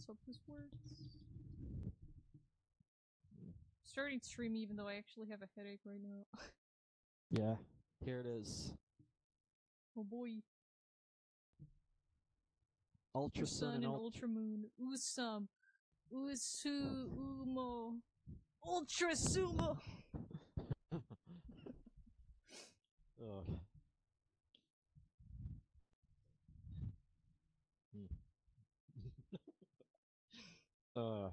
Let's hope this works. Starting stream even though I actually have a headache right now. Yeah, here it is. Oh boy. Ultra Sun and Ultra Moon. Usum. Usumo. Ultra Sumo! Ugh.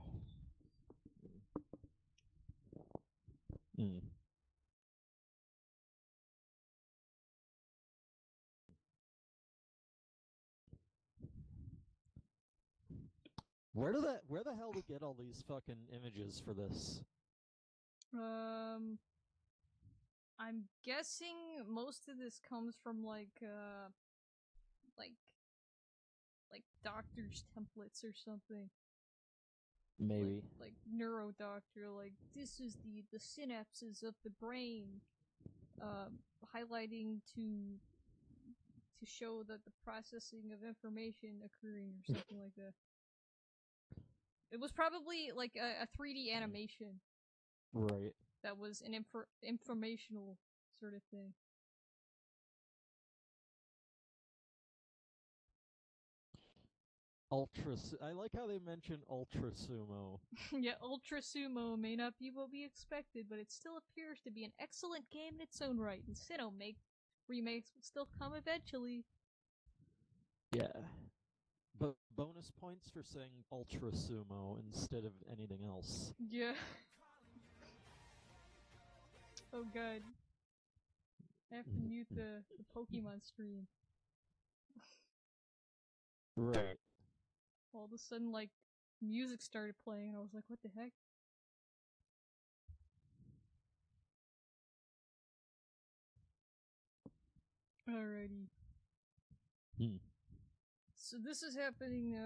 Where the hell do we get all these fucking images for this? I'm guessing most of this comes from like doctor's templates or something. Maybe. Like neuro doctor, like this is the synapses of the brain, highlighting to show that the processing of information occurring or something like that. It was probably like a 3D animation. Right. That was an informational sort of thing. I like how they mention Ultra Sumo. Yeah, Ultra Sumo may not be what we expected, but it still appears to be an excellent game in its own right, and Sinnoh remakes will still come eventually. Yeah. But bonus points for saying Ultra Sumo instead of anything else. Yeah. Oh god. I have to mute the Pokemon stream. Right. All of a sudden, like, music started playing, and I was like, what the heck? Alrighty. So this is happening,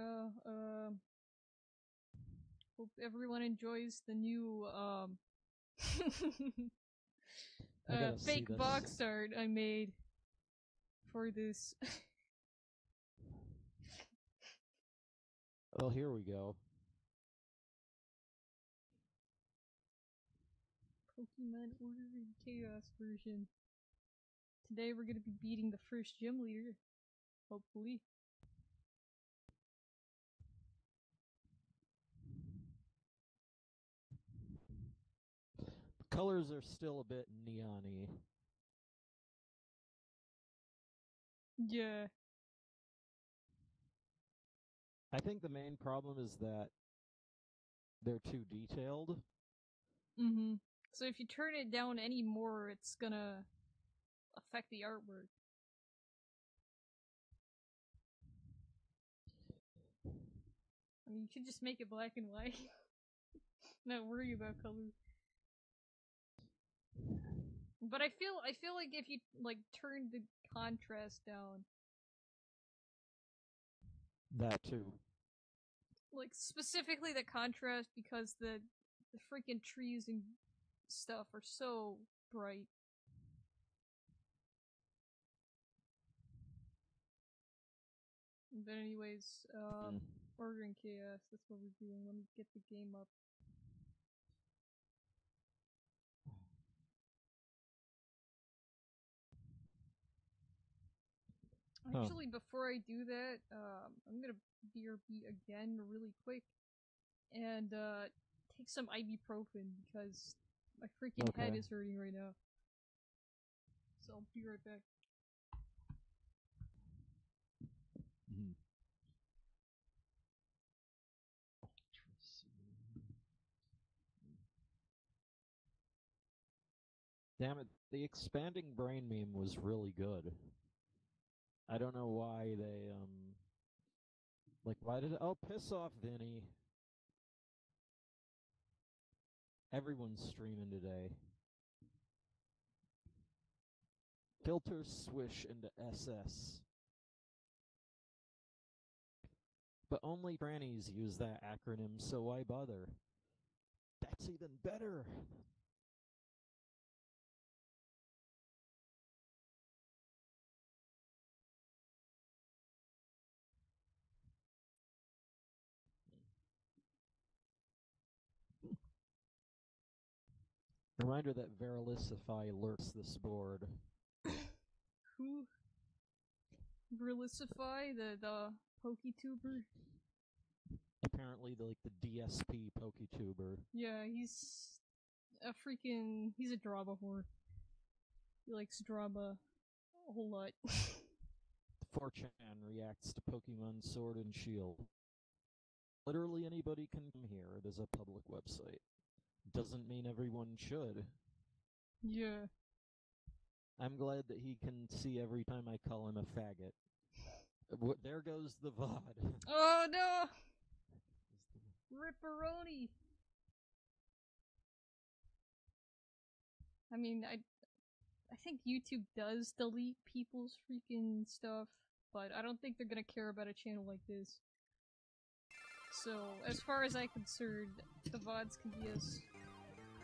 hope everyone enjoys the new, fake box art I made for this. Well, here we go. Pokemon Order in Chaos version. Today we're gonna be beating the first gym leader. Hopefully. The colors are still a bit neon-y. Yeah. I think the main problem is that they're too detailed. Mm-hmm. So if you turn it down any more, it's gonna affect the artwork. I mean, you could just make it black and white. Not worry about color. But I feel like if you like turn the contrast down. That too. Like specifically the contrast, because the freaking trees and stuff are so bright. But anyways, Order in Chaos, that's what we're doing. Let me get the game up. Actually, before I do that, I'm gonna BRB again really quick and take some ibuprofen because my freaking head is hurting right now. So I'll be right back. Damn it, the expanding brain meme was really good. I don't know why they, like, why did it— oh, piss off, Vinny. Everyone's streaming today. Filter swish into SS. But only trannies use that acronym, so why bother? That's even better! Reminder that Verilicify lurks this board. Who? Verilicify, the PokeTuber? Apparently, the DSP PokeTuber. Yeah, he's a drama whore. He likes drama a whole lot. 4chan reacts to Pokemon Sword and Shield. Literally anybody can come here. It is a public website. Doesn't mean everyone should. Yeah. I'm glad that he can see every time I call him a faggot. There goes the VOD. Oh no! Ripperoni! I mean, I think YouTube does delete people's freaking stuff, but I don't think they're gonna care about a channel like this. So, as far as I'm concerned, the VODs can be as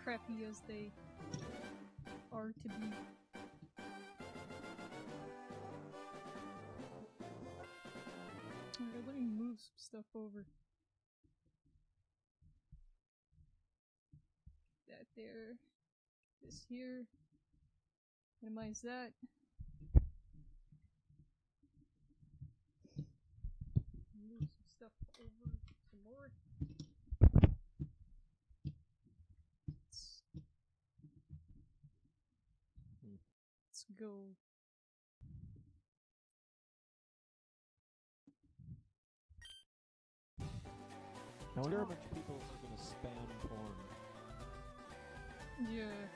crappy as they are to be. Alright, let me move some stuff over. That there. This here. Minimize that. Move some stuff over some more. Let's go. I wonder how much people are gonna spam porn. Yeah.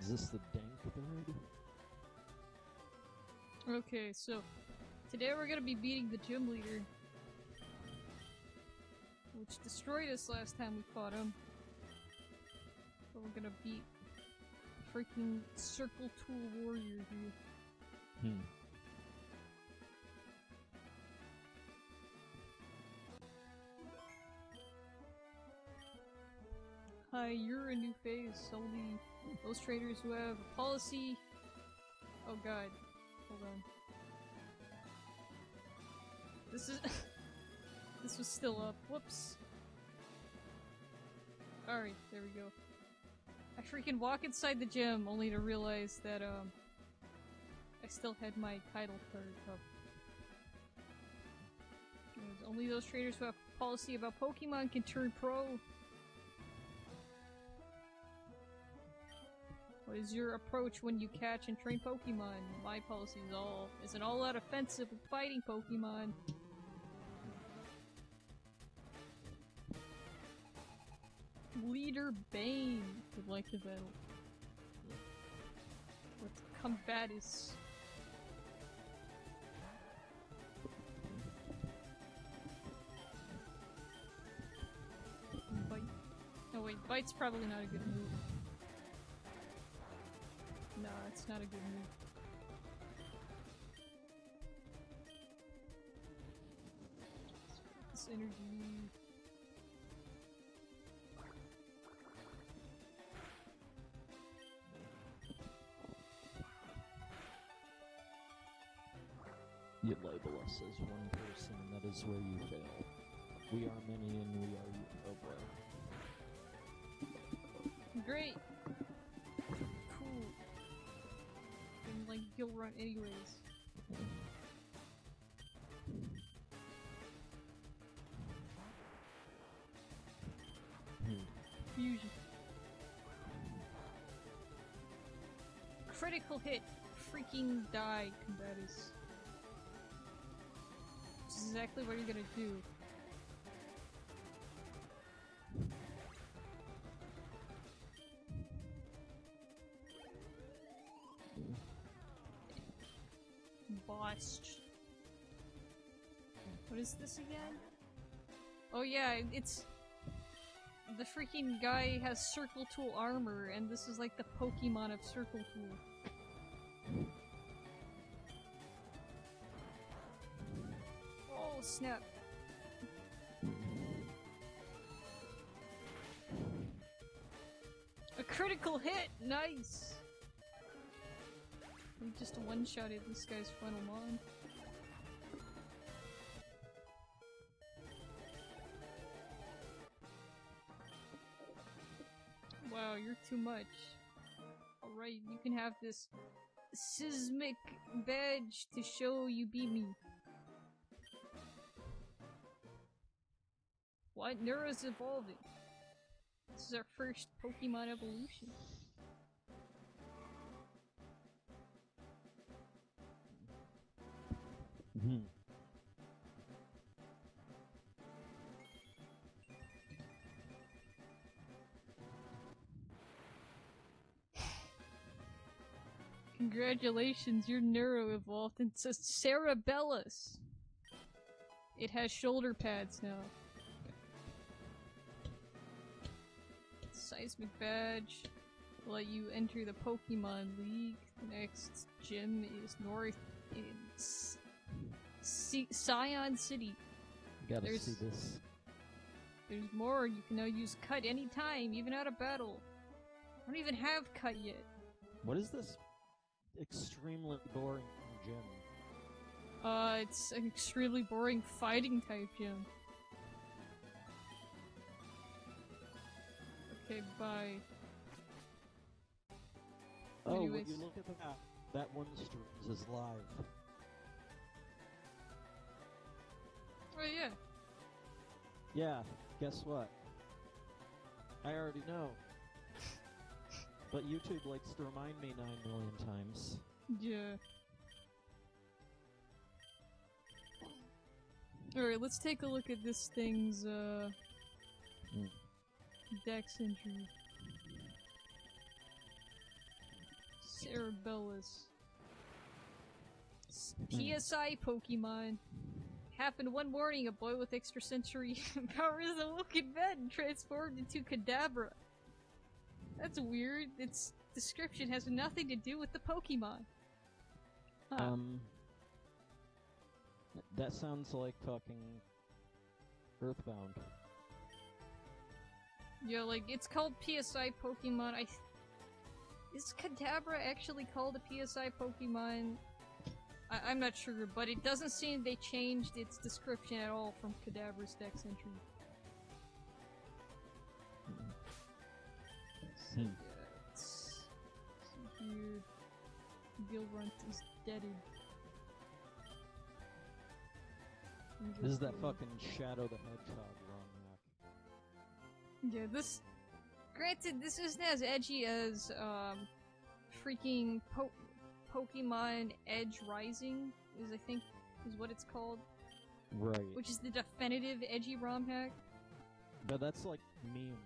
Is this the dank bird? Okay, so today we're gonna be beating the gym leader, which destroyed us last time we fought him. But we're gonna beat freaking Circle Tool Warrior here. Hi, you're a new face. Only those traders who have a policy. Oh god. Hold on. This is. This was still up. Whoops. Alright, there we go. I freaking walk inside the gym only to realize that, I still had my title card up. Only those traders who have policy about Pokemon can turn pro. What is your approach when you catch and train Pokemon? My policy is an all-out offensive with fighting Pokemon. Leader Bane would like to battle. Let's combatis. Bite. Oh wait, bite's probably not a good move. No, it's not a good move. This energy. You label us as one person, and that is where you fail. We are many, and we are you. Oh boy. Great! Cool. And like, you'll run anyways. Fusion. Critical hit! Freaking die, combatis. Which is exactly what you're gonna do. Boss. What is this again? Oh yeah, it's... The freaking guy has Circle Tool armor, and this is like the Pokemon of Circle Tool. Oh, snap. A critical hit! Nice! We just one-shotted this guy's final mon. Wow, you're too much. Alright, you can have this seismic badge to show you beat me. What? Neuro's evolving. This is our first Pokemon evolution. Congratulations, your Neuro evolved into Cerebellus. It has shoulder pads now. Seismic badge. Let you enter the Pokemon League. Next gym is north in Scion City. Gotta see this. There's more. You can now use Cut anytime, even out of battle. I don't even have Cut yet. What is this extremely boring gym? It's an extremely boring fighting type gym. Okay, bye. Oh, Anyways. would you look at the map? That one stream is live. Oh yeah. Yeah, guess what? I already know. But YouTube likes to remind me 9 million times. Yeah. Alright, let's take a look at this thing's, Dex entry. Cerebellus. PSI Pokemon. Happened one morning, a boy with extrasensory powers awoke in bed and transformed into Kadabra. That's weird. Its description has nothing to do with the Pokemon. Huh. That sounds like fucking Earthbound. Yeah, like, it's called PSI Pokemon. Is Kadabra actually called a PSI Pokemon? I'm not sure, but it doesn't seem they changed its description at all from Kadabra's Dex entry. Yeah, it's weird. Gilrunt is deaded. This is that fucking Shadow the Hedgehog wrong map. Yeah, this... Granted, this isn't as edgy as, freaking Pokemon Edge Rising, I think is what it's called. Right. Which is the definitive edgy ROM hack. But that's like meme.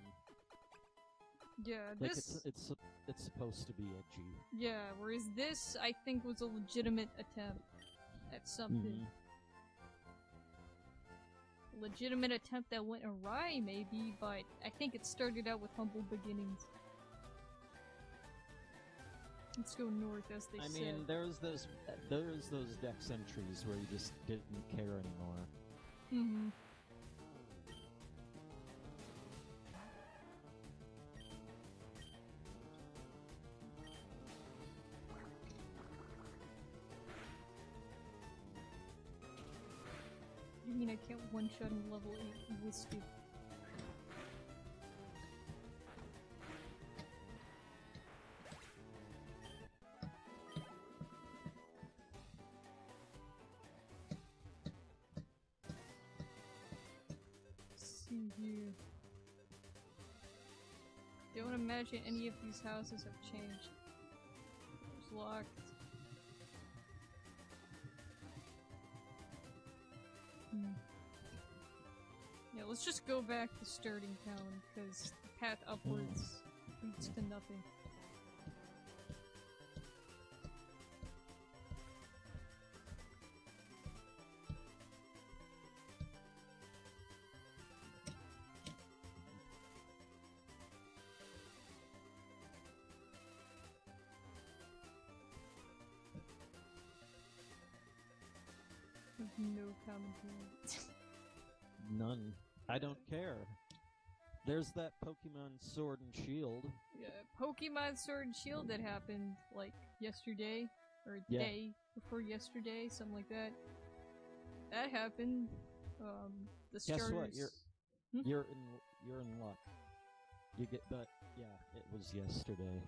Yeah, like this... it's supposed to be edgy. Yeah, whereas this, I think, was a legitimate attempt at something. Legitimate attempt that went awry, maybe, but I think it started out with humble beginnings. Let's go north, as they said. I mean, there's those Dex entries where you just didn't care anymore. Mm-hmm. You mean I can't one-shot in level 8 Whiskey? See here. Don't imagine any of these houses have changed. It's locked. Yeah, let's just go back to starting town, because the path upwards leads to nothing. No commentary. None. I don't care. There's that Pokemon Sword and Shield. Yeah, Pokemon Sword and Shield that happened, like, yesterday, or day before yesterday, something like that. That happened. The starters... Guess what? You're in luck. You get, but yeah, it was yesterday.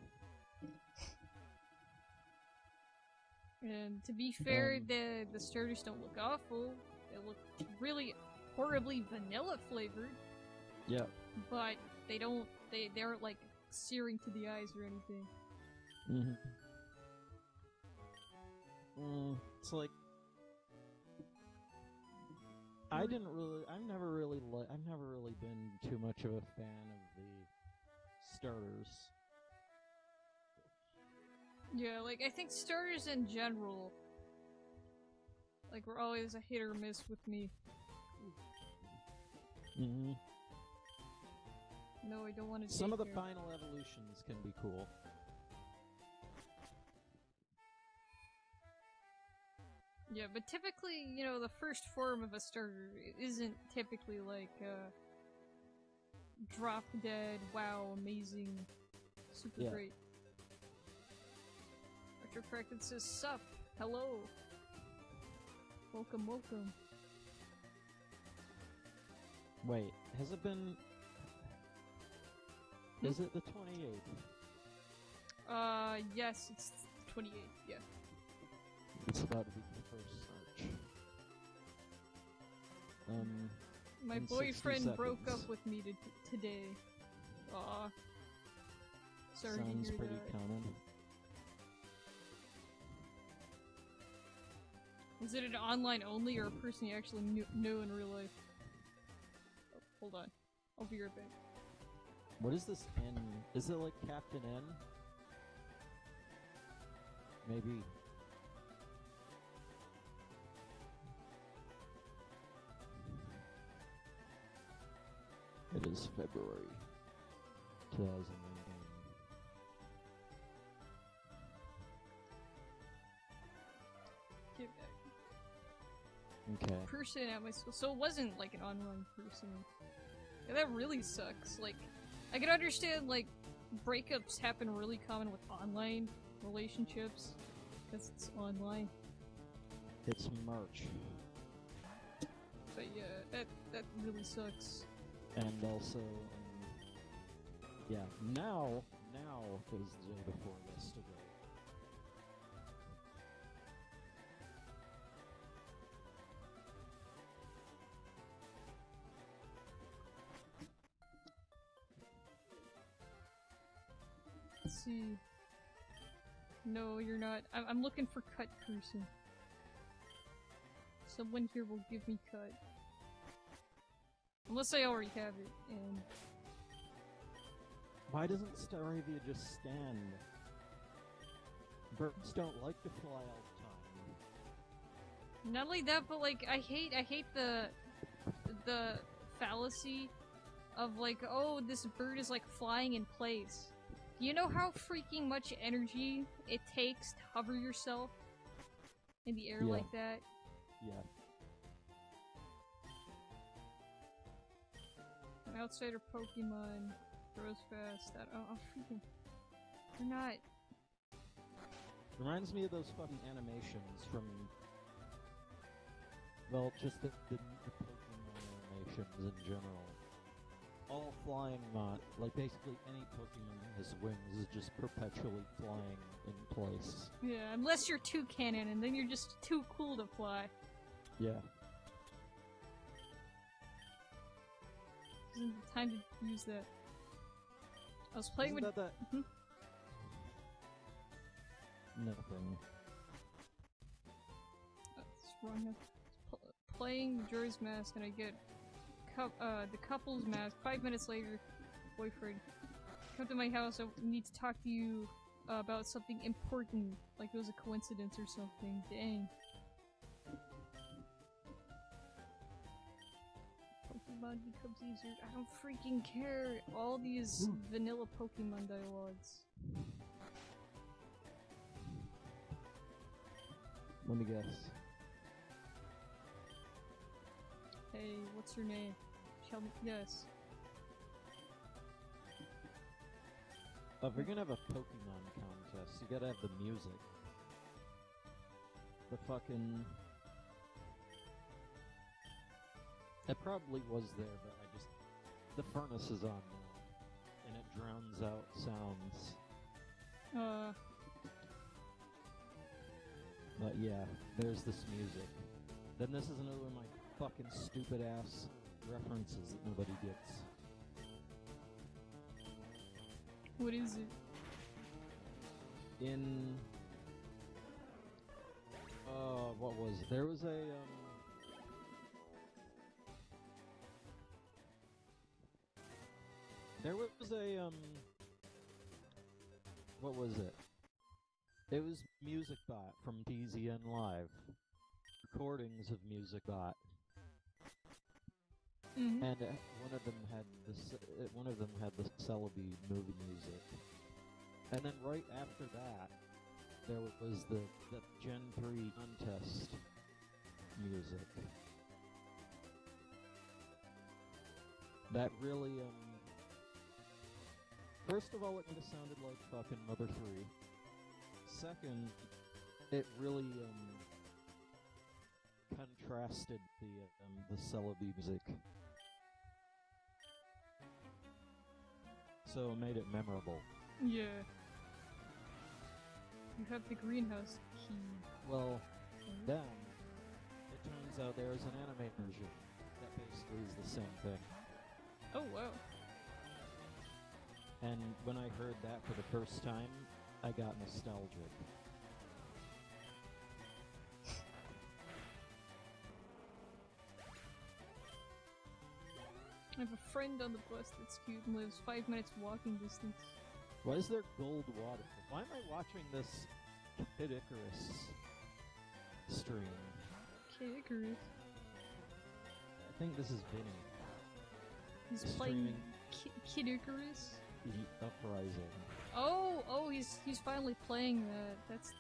And to be fair, the starters don't look awful. They look really horribly vanilla flavored. Yeah. But they aren't like searing to the eyes or anything. It's like I've never really been too much of a fan of the starters. Yeah, like I think starters in general, like, were always a hit or miss with me. No, I don't want to. Some of the final evolutions can be cool. Yeah, but typically, you know, the first form of a starter isn't typically like, drop dead, wow, amazing, super great. Retrofracted says, sup, hello, welcome, welcome. Wait, has it been... Is it the 28th? Yes, it's 28th, yeah. It's about to be the first search. My boyfriend broke up with me today. Aw. Sorry to hear that. Sounds pretty common. Was it an online only or a person you actually knew in real life? Oh, hold on. I'll be right back. What is this N? Is it like Captain N? Maybe. It is February 2019. Get back. Okay. Person at my school. So it wasn't like an online person. Yeah, that really sucks. Like, I can understand, like, breakups happen really common with online relationships. Because it's online. It's March. But yeah, that really sucks. And also, yeah, now is the day before yesterday. Let's see. No, you're not. I'm looking for cut person. Someone here will give me cut. Unless I already have it, and... Why doesn't Staravia just stand? Birds don't like to fly all the time. Not only that, but like, I hate the fallacy of like, oh, this bird is like flying in place. Do you know how freaking much energy it takes to hover yourself in the air like that? Yeah. An outsider Pokemon grows fast. Oh, freaking... They're not... Reminds me of those fucking animations from... Well, just the Pokemon animations in general. All flying like basically any Pokemon that has wings is just perpetually flying in place. Yeah, unless you're Toucanon, and then you're just too cool to fly. Yeah. Isn't the time to use that. I was playing with... Nothing. That's wrong. Playing Majora's Mask, and I get the couple's mask. 5 minutes later, boyfriend, come to my house. I need to talk to you about something important, like it was a coincidence or something. Dang. Pokemon becomes easier. I don't freaking care. All these vanilla Pokemon dialogues. Let me guess. Hey, what's your name? Yes. If you're gonna have a Pokemon contest, you gotta have the music. The fucking... It probably was there, but the furnace is on now. and it drowns out sounds. But yeah, there's this music. Then this is another of my fucking stupid ass references that nobody gets. What is it? In what was it? There was a what was it? It was MusicBot from TZN Live. Recordings of MusicBot. Mm-hmm. And one of them had the Celebi movie music. And then right after that, there was the Gen 3 contest music. That really, first of all, it kind of sounded like fucking Mother 3. Second, it really, contrasted the Celebi music. So it made it memorable. Yeah. You have the greenhouse key. Well, then, it turns out there is an anime version that basically is the same thing. Oh, wow. And when I heard that for the first time, I got nostalgic. I have a friend on the bus that's cute and lives 5 minutes walking distance. Why is there gold water? Why am I watching this Kid Icarus stream? Kid Icarus? I think this is Vinny. He's playing Kid Icarus? Uprising. Oh, he's finally playing that. That's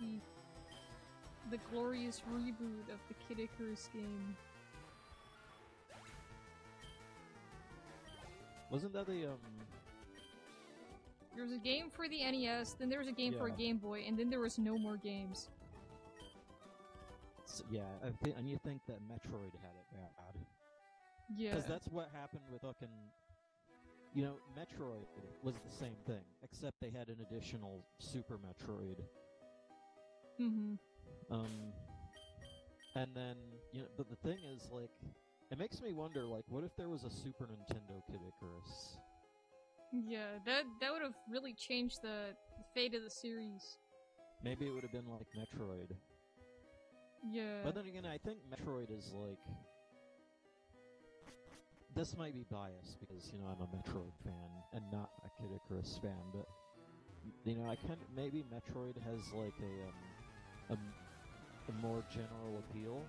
the glorious reboot of the Kid Icarus game. Wasn't that the There was a game for the NES, then there was a game for a Game Boy, and then there was no more games. Yeah, and you think that Metroid had it bad. Yeah. Because that's what happened with fucking... You know, Metroid was the same thing, except they had an additional Super Metroid. Mm-hmm. And then, you know, but the thing is, like, it makes me wonder, like, what if there was a Super Nintendo Kid Icarus? Yeah, that would have really changed the fate of the series. Maybe it would have been like Metroid. Yeah. But then again, I think Metroid is like... This might be biased because, you know, I'm a Metroid fan and not a Kid Icarus fan, but, you know, maybe Metroid has like a more general appeal.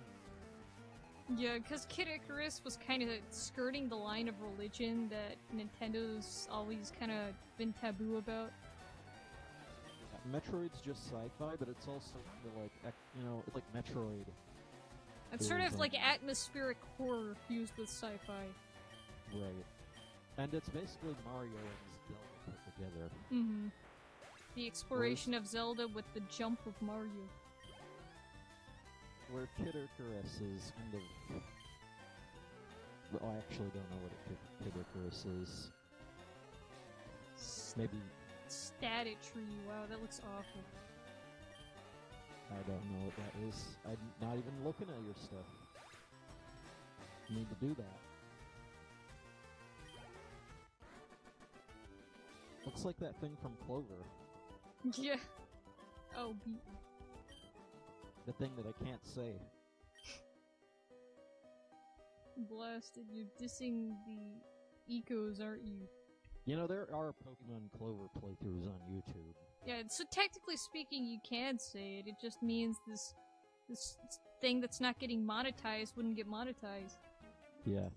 Yeah, because Kid Icarus was kind of skirting the line of religion that Nintendo's always kind of been taboo about. Metroid's just sci-fi, but it's also like, you know, it's like Metroid. It's sort of like atmospheric horror fused with sci-fi. Right. And it's basically Mario and Zelda put together. Mm-hmm. The exploration of Zelda with the jump of Mario. Where Kid Icarus is kind of... Well, I actually don't know what a Kid Icarus is. Maybe... Static tree, wow, that looks awful. I don't know what that is. I'm not even looking at your stuff. You need to do that. Looks like that thing from Clover. Yeah. Oh, beat. The thing that I can't say. Blasted, you're dissing the ecos, aren't you? You know, there are Pokemon Clover playthroughs on YouTube. Yeah, so technically speaking, you can say it. It just means this thing that's not getting monetized wouldn't get monetized. Yeah.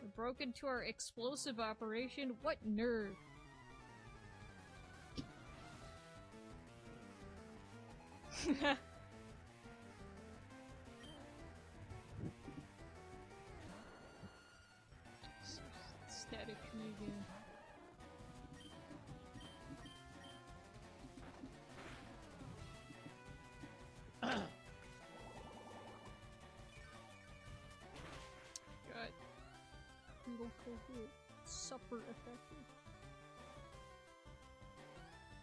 We broke into our explosive operation? What nerve? Static tree again. Got brutal cold supper effective.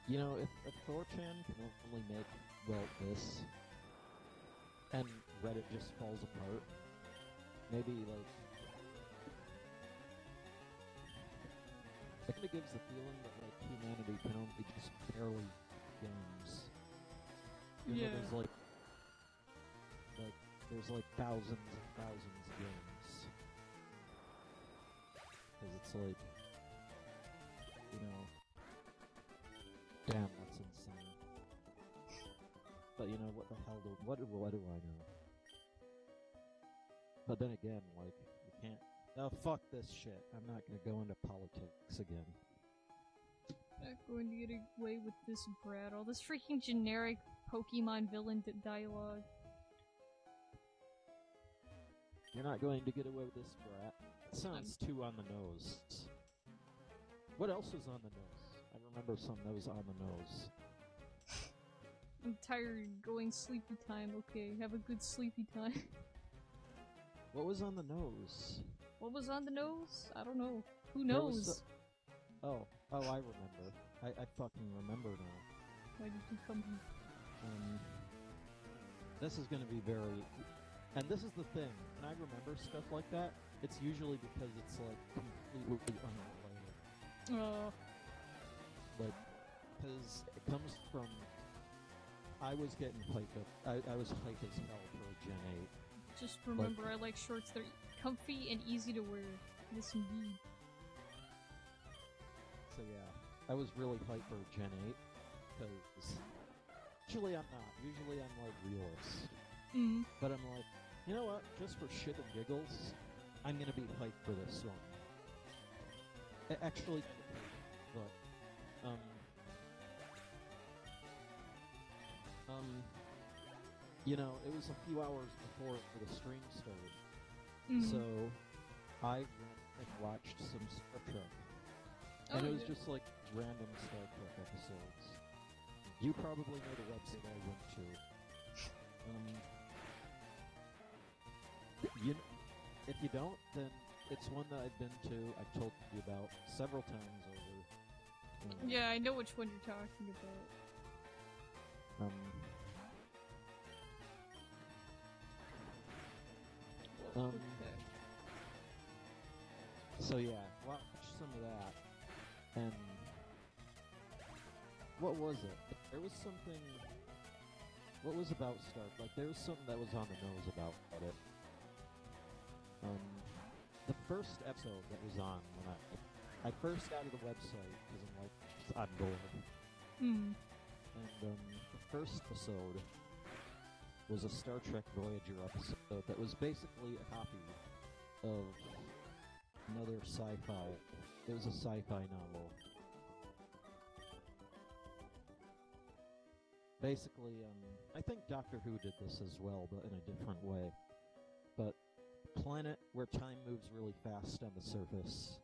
You know, if 4chan can only make, well, this, and Reddit just falls apart, maybe, like, it kind of gives the feeling that, like, humanity can only just barely games. You know, there's like thousands and thousands of games. Because it's like, you know, damn, that's insane. But you know, what the hell what do I know? But then again, like, you can't, oh, fuck this shit. I'm not gonna go into politics again. Not going to get away with this, Brad. All this freaking generic Pokemon villain dialogue. You're not going to get away with this, Brat. That sounds too on the nose. What else was on the nose? I remember something that was on the nose. I'm tired, going sleepy time. Okay, have a good sleepy time. What was on the nose? What was on the nose? I don't know. Who knows? Oh, I remember. I fucking remember now. Why did you come here? This is gonna be very... And this is the thing, when I remember stuff like that, it's usually because it's, like, completely unrelated. Like, because it comes from... I was getting hyped up. I was hyped as hell for Gen 8. Just remember, I like shorts that are comfy and easy to wear. Yes, indeed. So yeah, I was really hyped for Gen 8, because... Usually I'm not. Usually I'm, like, realist. But I'm like, you know what? Just for shit and giggles, I'm gonna be hyped for this one. Actually, but, you know, it was a few hours before the stream started, so I went and watched some Star Trek, and it was just like random Star Trek episodes. You probably know the website I went to. If you don't, then it's one that I've been to, I've told you about several times over. Yeah, I know which one you're talking about. Okay. So yeah, watch some of that, and what was it? There was something... What was about Star Trek? Like, there was something that was on the nose about it. The first episode that was on when I first got to the website because I'm like, I'm bored. And the first episode was a Star Trek Voyager episode that was basically a copy of another sci-fi. It was a sci-fi novel. Basically, I think Doctor Who did this as well, but in a different way. But planet where time moves really fast on the surface.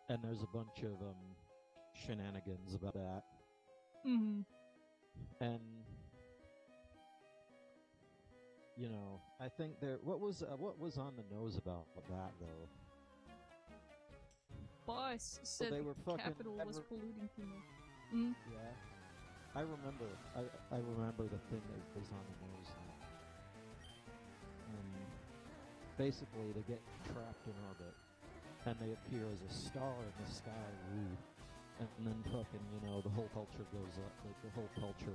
And there's a bunch of shenanigans about that. And you know, I think there. What was on the nose about that though? Boss said they were the capital was polluting too much. Yeah, I remember. I remember the thing that was on the nose. Basically, they get trapped in orbit, and they appear as a star in the sky. And then fucking, you know, the whole culture goes up. Like the whole culture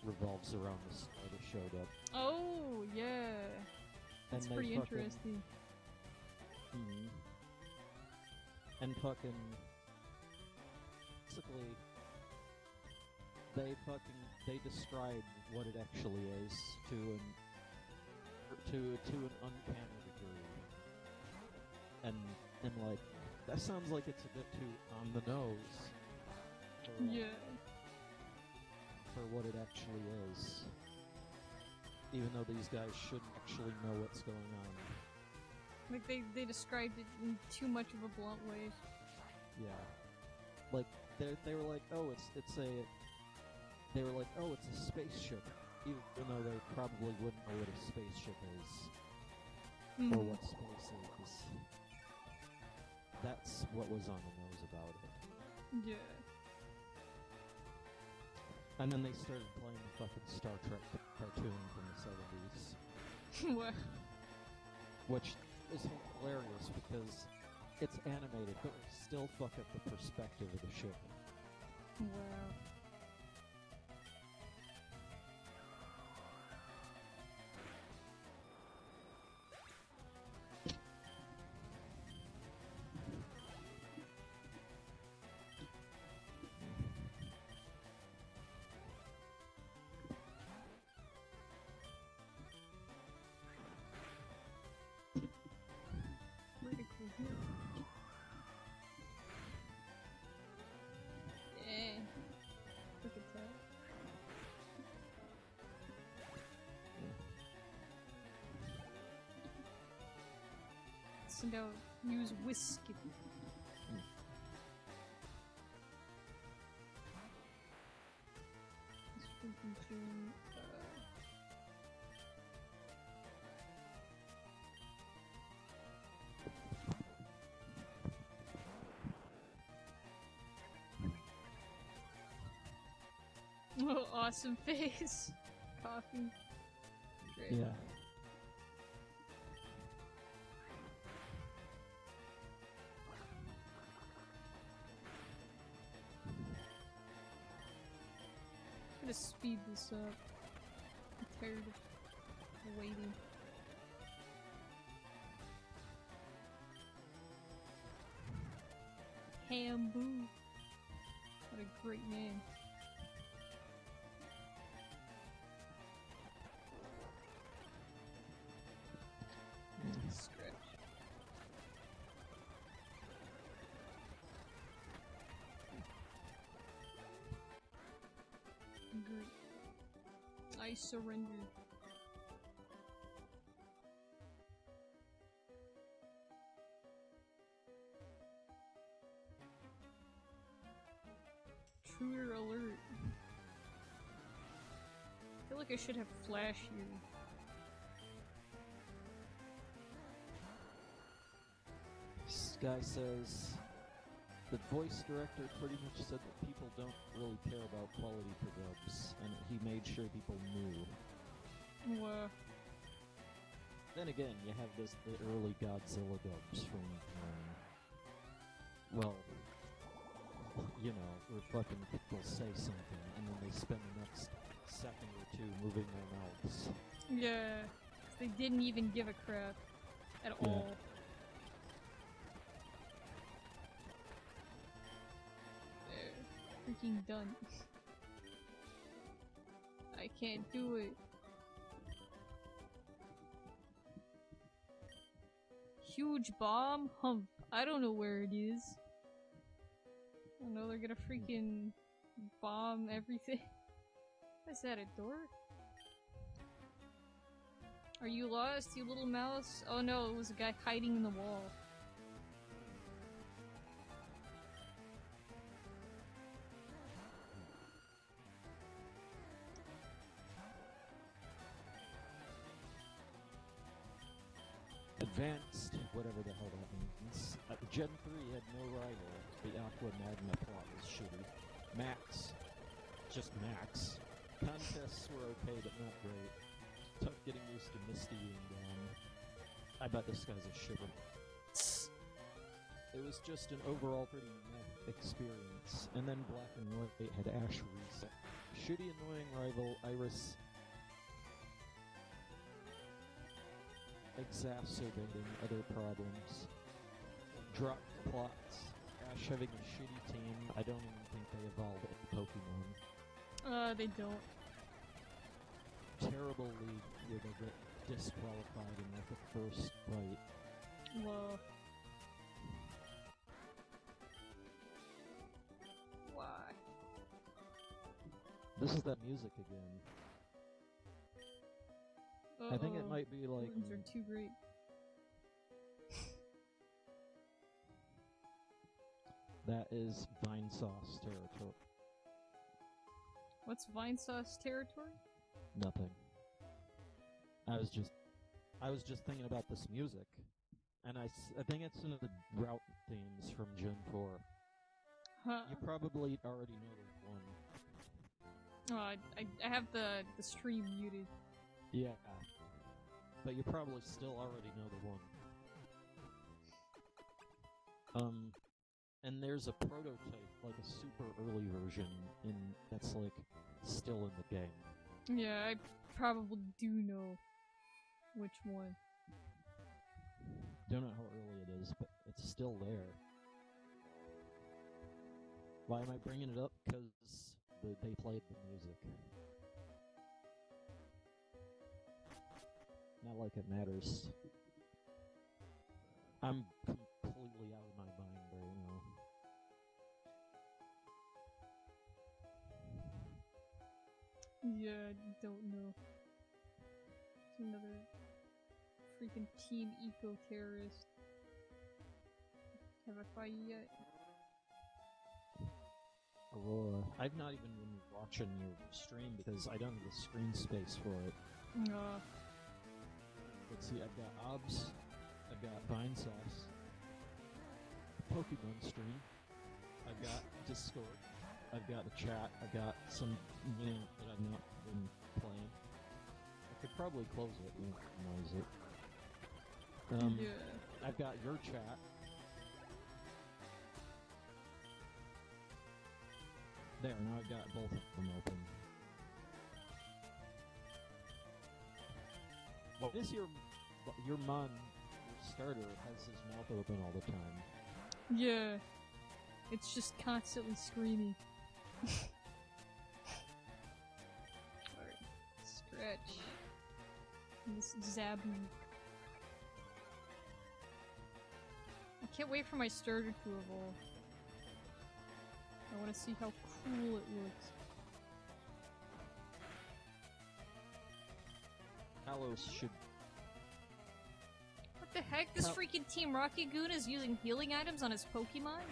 revolves around the star that showed up. Oh yeah, that's pretty interesting. And fucking, basically, they describe what it actually is to an uncanny degree, and like, that sounds like it's a bit too on the nose. For what it actually is, even though these guys shouldn't actually know what's going on. Like they described it in too much of a blunt way. Yeah, like they were like, oh, it's a spaceship, even though they probably wouldn't know what a spaceship is or what space is. That's what was on the nose about it. Yeah. And then they started playing the fucking Star Trek cartoon from the 70s. What? Which is hilarious because it's animated, but we still fuck up the perspective of the ship. Wow. Critical hit. Dang. Look at that. So now use whiskey. This freaking thing. Oh, awesome face. Coffee. Great. Yeah. I'm gonna speed this up. I'm tired of waiting. Hamboo. What a great name. Stretch. Great. I surrender. Intruder alert. I feel like I should have flash here. This guy says the voice director pretty much said that people don't really care about quality for dubs, and he made sure people knew. Then again, you have the early Godzilla dubs from, well, you know, where fucking people say something, and then they spend the next second or two moving their mouths. Yeah, they didn't even give a crap at all. They're freaking done. I can't do it. Huge bomb? Hump. I don't know where it is. I know they're gonna freaking bomb everything. Is that a door? Are you lost, you little mouse? Oh no, it was a guy hiding in the wall. Advanced, whatever the hell that means. Gen 3 had no rival. The Aqua Magna plot was shitty. Max, just Max. Contests were okay, but not great. Tough getting used to Misty being gone. I bet this guy's a shiver. It was just an overall pretty meh experience. And then Black and White had Ash reset. Shitty, annoying rival, Iris exacerbating other problems. Dropped plots. Ash having a shitty team. I don't even think they evolved at Pokemon. They don't. Terrible league where they get disqualified in like the first fight. Whoa. Why? This is that music again. I think it might be like... Buttons are too great. That is Vinesauce territory. What's Vinesauce territory? Nothing. I was just thinking about this music, and I think it's one of the route themes from Gen 4. Huh. You probably already know the one. I have the stream muted. Yeah. But you probably still already know the one. And there's a prototype, like a super early version, that's like still in the game. Yeah, I probably do know which one. Don't know how early it is, but it's still there. Why am I bringing it up? Because they played the music. Not like it matters. I'm completely out of my mind right now. Yeah, I don't know. It's another freaking teen eco-terrorist. Have I fought you yet? Aurora. I've not even been watching your stream because I don't have the screen space for it. Let's see, I've got OBS, I've got Vine Sauce, Pokemon stream, I've got Discord, I've got the chat, I've got some that I've not been playing. I could probably close it and minimize it. Yeah. I've got your chat. There, now I've got both of them open. What is your starter has his mouth open all the time? Yeah. It's just constantly screaming. Alright. Stretch. And this Zabu. I can't wait for my starter to evolve. I want to see how cool it looks. Kalos should... What the heck? This freaking Team Rocket Goon is using healing items on his Pokemon?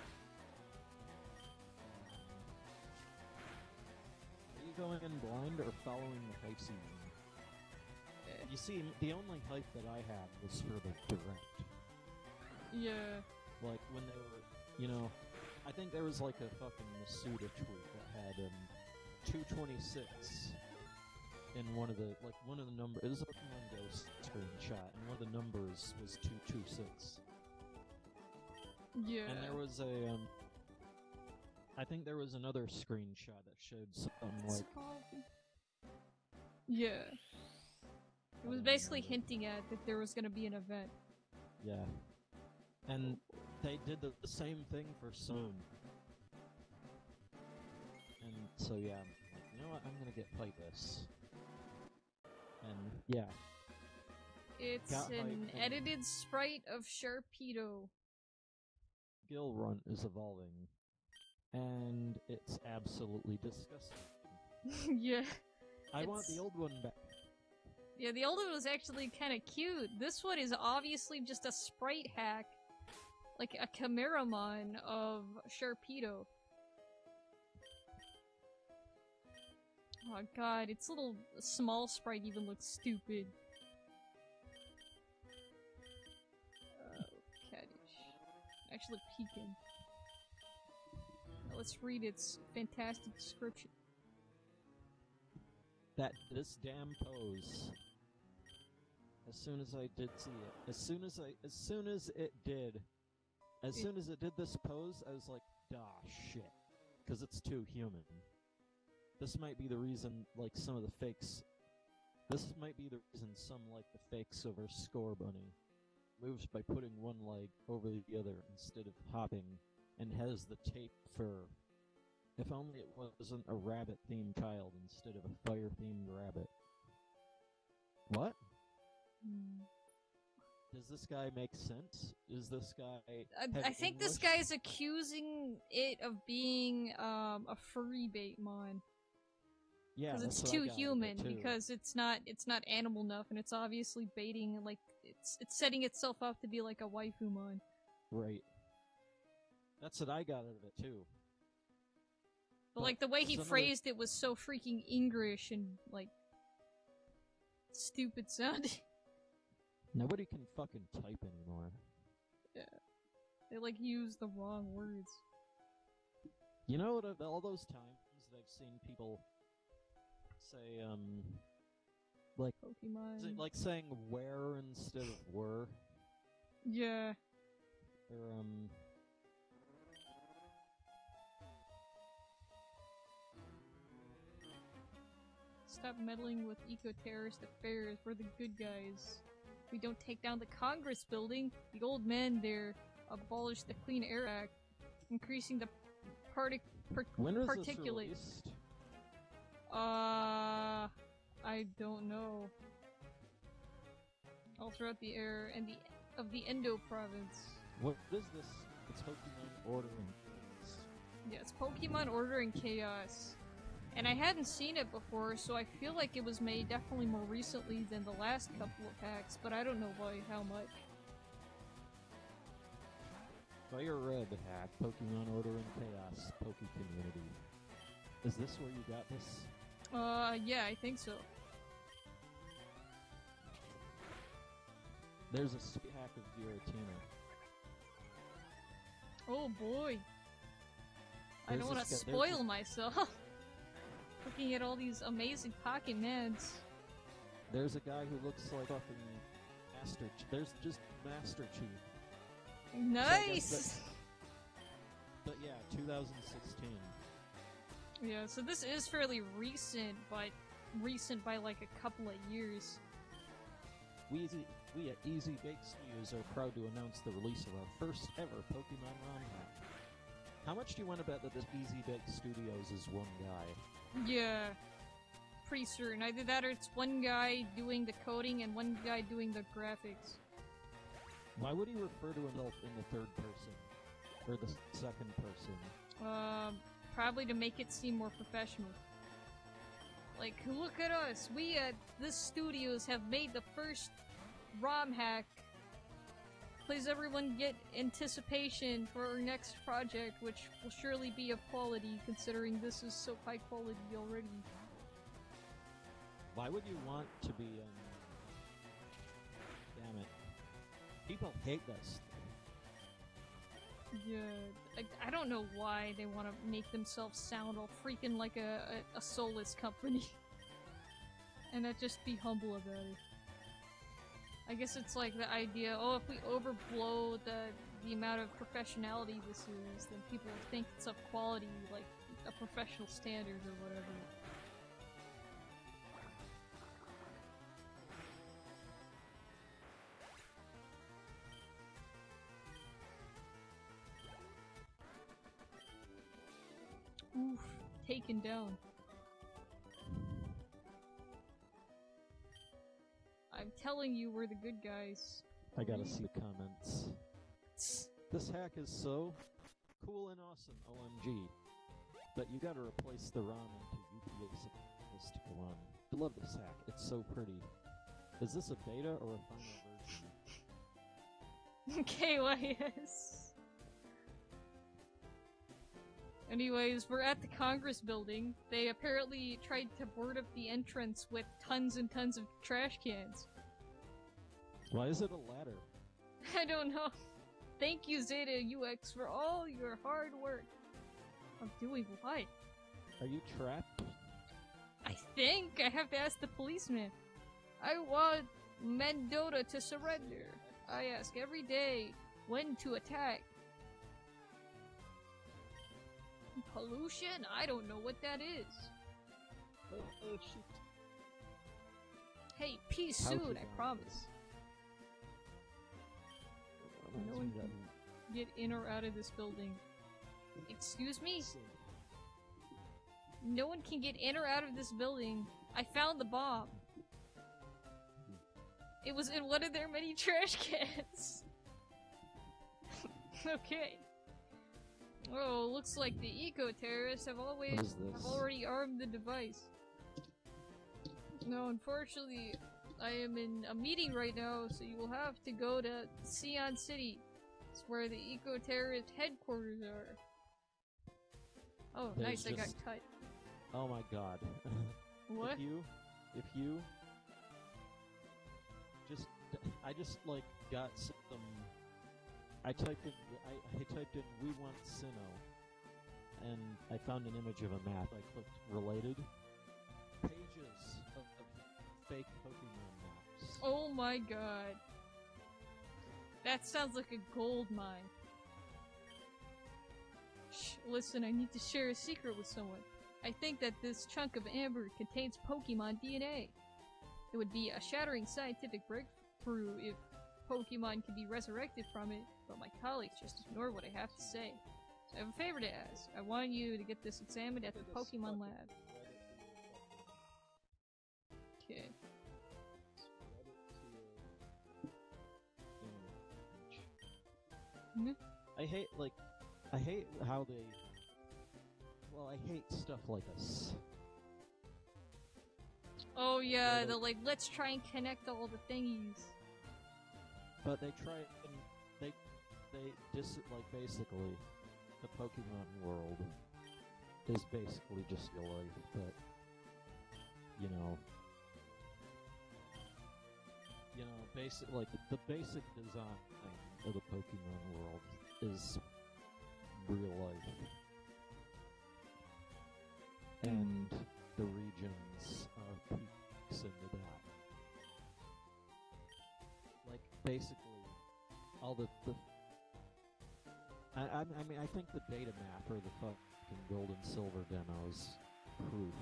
Are you going in blind or following the hype scene? You see, the only hype that I had was for the direct. Yeah. Like, when they were, you know... I think there was like a fucking Masuda tweet that had 226 in one of the numbers. It was a Pokemon Go screenshot, and one of the numbers was 226. Yeah. And there was a I think there was another screenshot that showed something like... Yeah. It was basically hinting at that there was gonna be an event. Yeah. And they did the same thing for Soon. And so yeah, I'm like, you know what, I'm gonna get play this. And yeah. It's an edited sprite of Sharpedo. Gill Runt is evolving. And it's absolutely disgusting. Yeah. I want the old one back. Yeah, the old one was actually kinda cute. This one is obviously just a sprite hack. Like a Chimeramon of Sharpedo. Oh god, its little small sprite even looks stupid. Caddish. Actually peeking. Now let's read its fantastic description. This damn pose. As soon as I did see it. As soon as it did this pose, I was like, "Ah, shit," because it's too human. This might be the reason, like, some of the fakes. This might be the reason some like the fakes over Score Bunny moves by putting one leg over the other instead of hopping, and has the tape fur. If only it wasn't a rabbit-themed child instead of a fire-themed rabbit. What? Does this guy make sense? Is this guy... I think this guy is accusing it of being a furry baitmon. Yeah, because it's too human. Because it's not animal enough, and it's obviously baiting. Like it's setting itself up to be like a waifumon. Right. That's what I got out of it too. But like the way he phrased it was so freaking English and like stupid sounding. Nobody can fucking type anymore. Yeah. They like use the wrong words. You know, all those times that I've seen people say, like, Pokemon. like saying where instead of were? Yeah. Or, Stop meddling with eco-terrorist affairs. We're the good guys. We don't take down the Congress building. The old men there abolished the Clean Air Act, increasing the when was particulate. this released? I don't know. All throughout the air and of the Endo province. What is this? It's Pokemon Order and Chaos. Yeah, it's Pokemon Order and Chaos. And I hadn't seen it before, so I feel like it was made definitely more recently than the last couple of packs, but I don't know by how much. Fire Red hack, Pokemon Order and Chaos, Poke Community. Is this where you got this? Yeah, I think so. There's a sweet hack of Giratina. Oh boy. I There's don't want to spoil myself. Looking at all these amazing pocket mans. There's a guy who looks like fucking Master Chief. There's just Master Chief. Nice! So but yeah, 2016. Yeah, so this is fairly recent, but recent by like a couple of years. We at Easy Bake Studios are proud to announce the release of our first ever Pokemon ROM hack. How much do you want to bet that this Easy Bake Studios is one guy? Yeah, pretty certain. Either that or it's one guy doing the coding and one guy doing the graphics. Why would he refer to himself in the third person? Or the second person? Probably to make it seem more professional. Like, look at us! We at this studios have made the first ROM hack. Please everyone get anticipation for our next project, which will surely be of quality, considering this is so high quality already. Why would you want to be, damn it. People hate this. Yeah, I don't know why they want to make themselves sound all freaking like a soulless company. And just be humble about it. I guess it's like the idea, oh, if we overblow the amount of professionality this is, then people will think it's of quality, like a professional standard or whatever. Oof, taken down. I'm telling you, we're the good guys. I gotta see the comments. This hack is so cool and awesome, OMG. But you gotta replace the ROM into UPA supposed to go on. I love this hack, it's so pretty. Is this a beta or a final version? KYS. Anyways, we're at the Congress building. They apparently tried to board up the entrance with tons and tons of trash cans. Why is it a ladder? I don't know. Thank you, Zeta UX, for all your hard work. I'm doing what? Are you trapped? I think I have to ask the policeman. I want Mendota to surrender. I ask every day when to attack. Pollution? I don't know what that is. Oh shit. Hey, peace soon, I promise. No one can get in or out of this building. Excuse me? No one can get in or out of this building. I found the bomb. It was in one of their many trash cans. Okay. Oh, looks like the eco-terrorists have already armed the device. No, unfortunately, I am in a meeting right now, so you will have to go to Sion City. It's where the eco-terrorist headquarters are. Oh, nice, I got cut. Oh my god. What? If you I just like got some I typed in we want Sinnoh and I found an image of a map. I clicked related. Pages of fake Pokemon maps. Oh my god. That sounds like a gold mine. Shh, listen, I need to share a secret with someone. I think that this chunk of amber contains Pokemon DNA. It would be a shattering scientific breakthrough if Pokemon could be resurrected from it, but my colleagues just ignore what I have to say. So I have a favor to ask. I want you to get this examined at the Pokemon lab. Okay. I hate how they... Well, I hate stuff like this. Oh yeah, the like, let's try and connect all the thingies. But they try and they basically, the Pokemon world is basically just your life, but, you know, the basic design of the Pokemon world is real life. And the regions are peaks into that. Like, basically, all the I mean, I think the data map or the fucking gold and silver demos proof.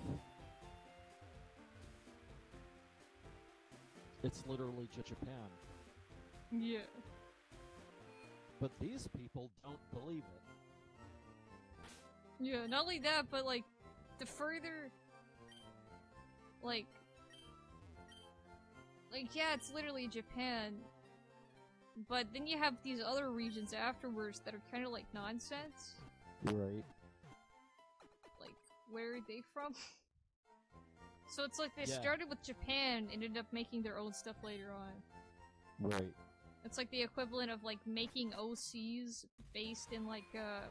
It's literally Japan. Yeah. But these people don't believe it. Yeah, not only that, but like, the further, like, yeah, it's literally Japan, but then you have these other regions afterwards that are kind of like nonsense. Right. Like, where are they from? So it's like they started with Japan and ended up making their own stuff later on. Right. It's like the equivalent of like making OCs based in like a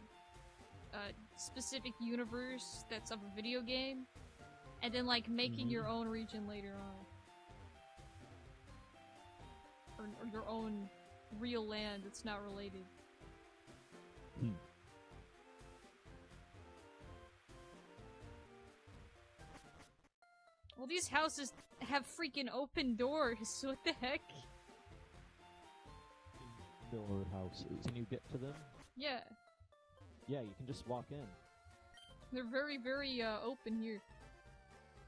specific universe that's of a video game, and then like making your own region later on. Or your own real land that's not related. Well, these houses have freaking open doors, so what the heck? Door houses. Can you get to them? Yeah. Yeah, you can just walk in. They're very, very, open here.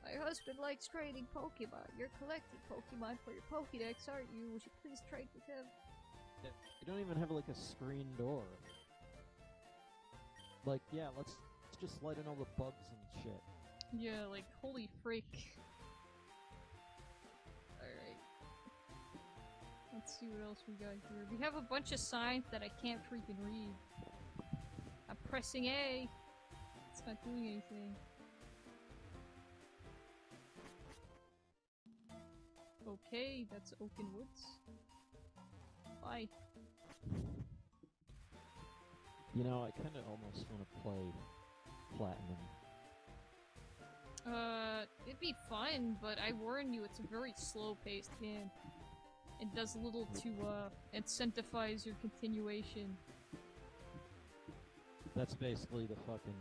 My husband likes trading Pokemon. You're collecting Pokemon for your Pokédex, aren't you? Would you please trade with him? You don't even have, like, a screen door. Like, yeah, let's just let in all the bugs and shit. Yeah, like, holy freak. Alright. Let's see what else we got here. We have a bunch of signs that I can't freaking read. I'm pressing A. It's not doing anything. Okay, that's Oaken Woods. Bye. You know, I kinda almost want to play Platinum. It'd be fun, but I warn you, it's a very slow-paced game. It does little to, incentivize your continuation. That's basically the fucking...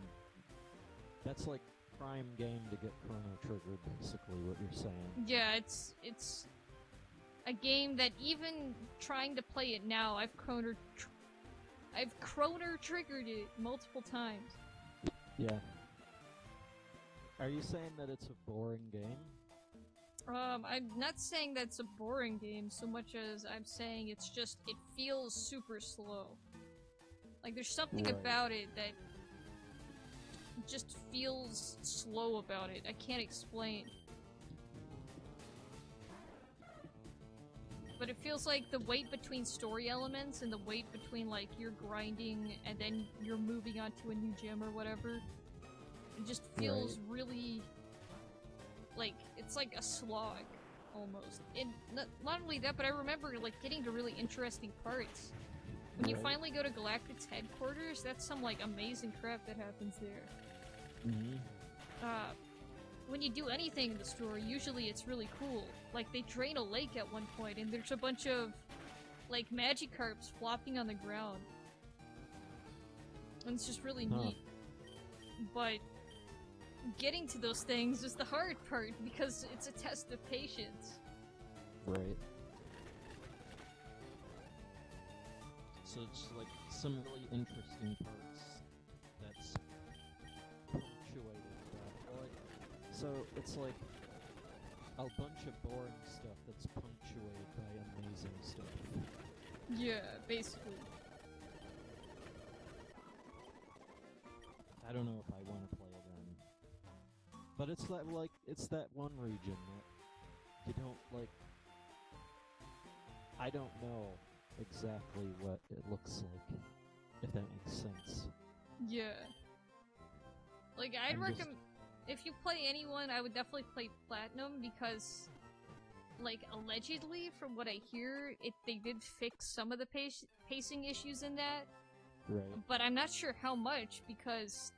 That's like prime game to get chrono triggered, basically, what you're saying. Yeah, it's a game that even trying to play it now, I've chrono triggered it multiple times. Yeah. Are you saying that it's a boring game? I'm not saying that it's a boring game so much as I'm saying it's just, it feels super slow. Like, there's something about it that just feels slow about it. I can't explain. But it feels like the wait between story elements and the wait between, like, you're grinding and then you're moving on to a new gym or whatever. It just feels really... like, it's like a slog, almost. And not only that, but I remember, like, getting to really interesting parts. When you finally go to Galactic's headquarters, that's some, like, amazing crap that happens there. When you do anything in the story, usually it's really cool. Like, they drain a lake at one point, and there's a bunch of, like, Magikarps flopping on the ground. And it's just really neat. but getting to those things is the hard part because it's a test of patience. Right. So it's like some really interesting parts that's punctuated by, so it's like a bunch of boring stuff that's punctuated by amazing stuff. Yeah, basically. I don't know if I want to play again. But it's that, like, it's that one region that you don't, like... I don't know exactly what it looks like, if that makes sense. Yeah. Like, I'd recommend... If you play anyone, I would definitely play Platinum because, like, allegedly, from what I hear, they did fix some of the pacing issues in that. Right. But I'm not sure how much because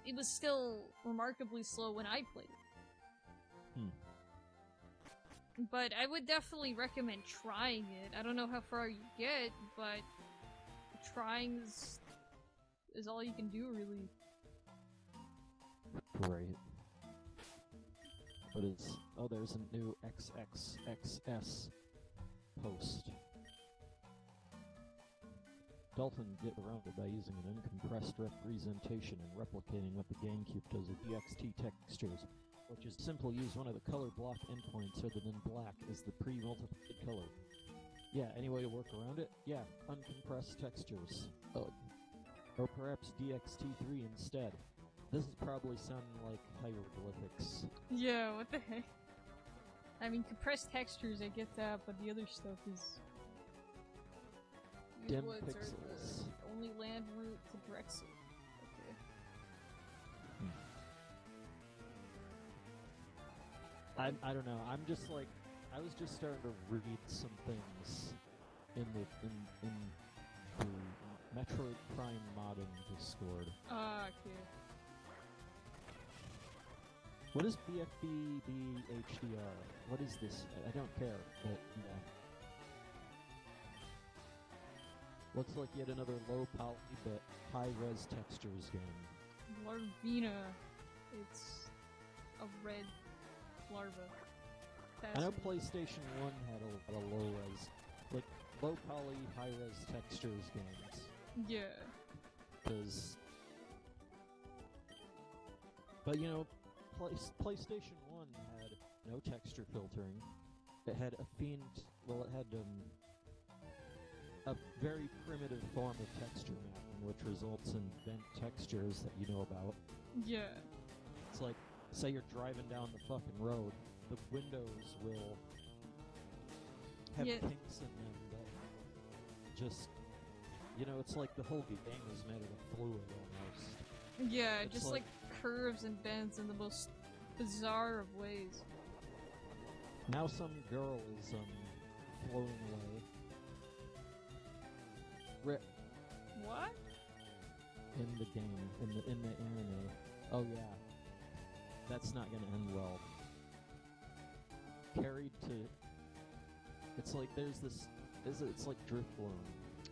it was still remarkably slow when I played it. But I would definitely recommend trying it. I don't know how far you get, but trying is all you can do, really. Right. But it's... Oh, there's a new XXXS post. Dolphin get around it by using an uncompressed representation and replicating what the GameCube does with DXT textures, which is simple. Use one of the color block endpoints rather than black as the pre-multiplied color. Yeah, any way to work around it? Yeah, uncompressed textures. Or perhaps DXT3 instead. This is probably sounding like hieroglyphics. Yeah, what the heck? I mean, compressed textures, I get that, but the other stuff is... Dim woods pixels. are the only land route to Drexel. Okay. I don't know. I'm just like... I was just starting to read some things in the Metroid Prime modding Discord. Okay. What is BFBB HDR? What is this? I don't care, but yeah. Looks like yet another low poly but high res textures game. Larvina. It's a red larva. I know PlayStation 1 had a lot of low res, like low poly, high res textures games. Yeah. But you know, PlayStation 1 had no texture filtering. It had a a very primitive form of texture mapping, which results in bent textures that you know about. Yeah. It's like, say you're driving down the fucking road, the windows will have kinks in them that just, you know, it's like the whole game is made of fluid almost. Yeah, it's just like curves and bends in the most bizarre of ways. Now some girl is floating away. Rip. What? In the game, in the anime. Oh yeah. That's not gonna end well. Carried to... It's like there's this... It's like Driftworm.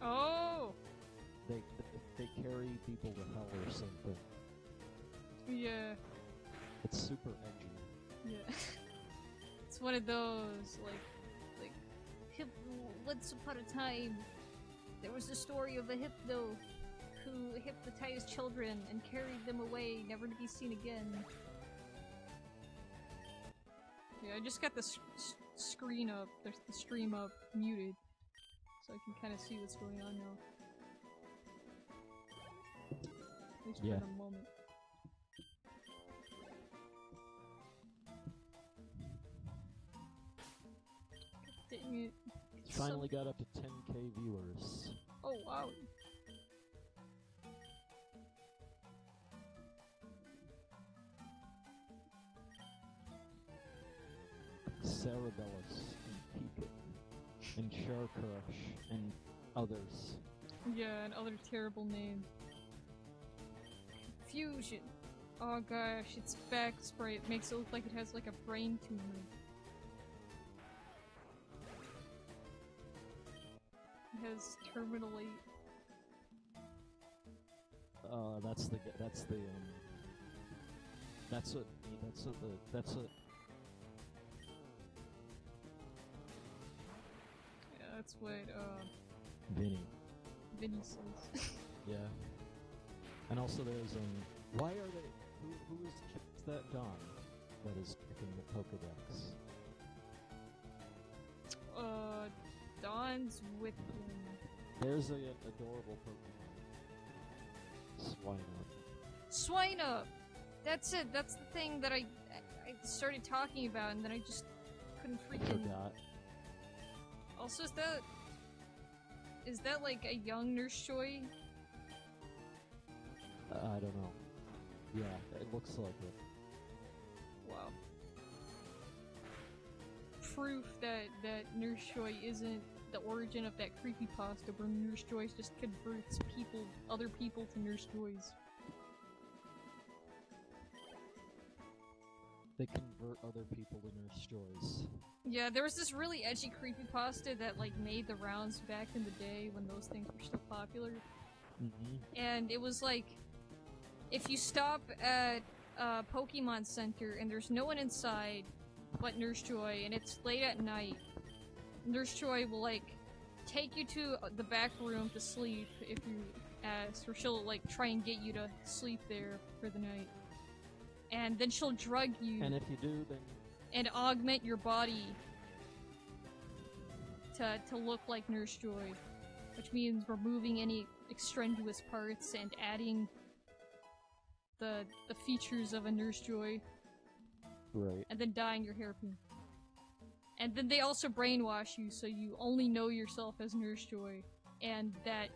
Oh! They carry people to hell or something. Yeah. It's super edgy. Yeah. It's one of those, once upon a time, there was a story of a hypno who hypnotized children and carried them away, never to be seen again. Yeah, I just got the screen up, the stream up, muted, so I can kind of see what's going on now. At least for the moment. Dang it. Finally got up to 10k viewers. Oh wow. Cerebellus and Pika and Sharkrush and others. Yeah, and other terrible names. Fusion. Oh gosh, its back spray, it makes it look like it has like a brain tumor. It has terminal 8. That's the That's what. That's what. Yeah, that's what Vinny. Vinny says. Yeah. And also there's why are they? Who is that Dawn that is checking the Pokedex? Dawn's with him. There's a adorable Pokemon. Swinub! That's it, that's the thing that I started talking about and then I just couldn't freaking... Forgot. Also, is that like a young Nurse Joy? I don't know. Yeah, it looks like it. Wow. Proof that Nurse Joy isn't the origin of that creepypasta where Nurse Joy just converts other people to Nurse Joys. They convert other people to Nurse Joys. Yeah, there was this really edgy creepypasta that like made the rounds back in the day when those things were still popular. And it was like, if you stop at a Pokemon Center and there's no one inside but Nurse Joy and it's late at night, Nurse Joy will like take you to the back room to sleep if you ask, or she'll like try and get you to sleep there for the night. And then she'll drug you. And if you do, then... And augment your body to look like Nurse Joy. Which means removing any extraneous parts and adding the features of a Nurse Joy. Right. And then dyeing your hair pink. And then they also brainwash you so you only know yourself as Nurse Joy. And that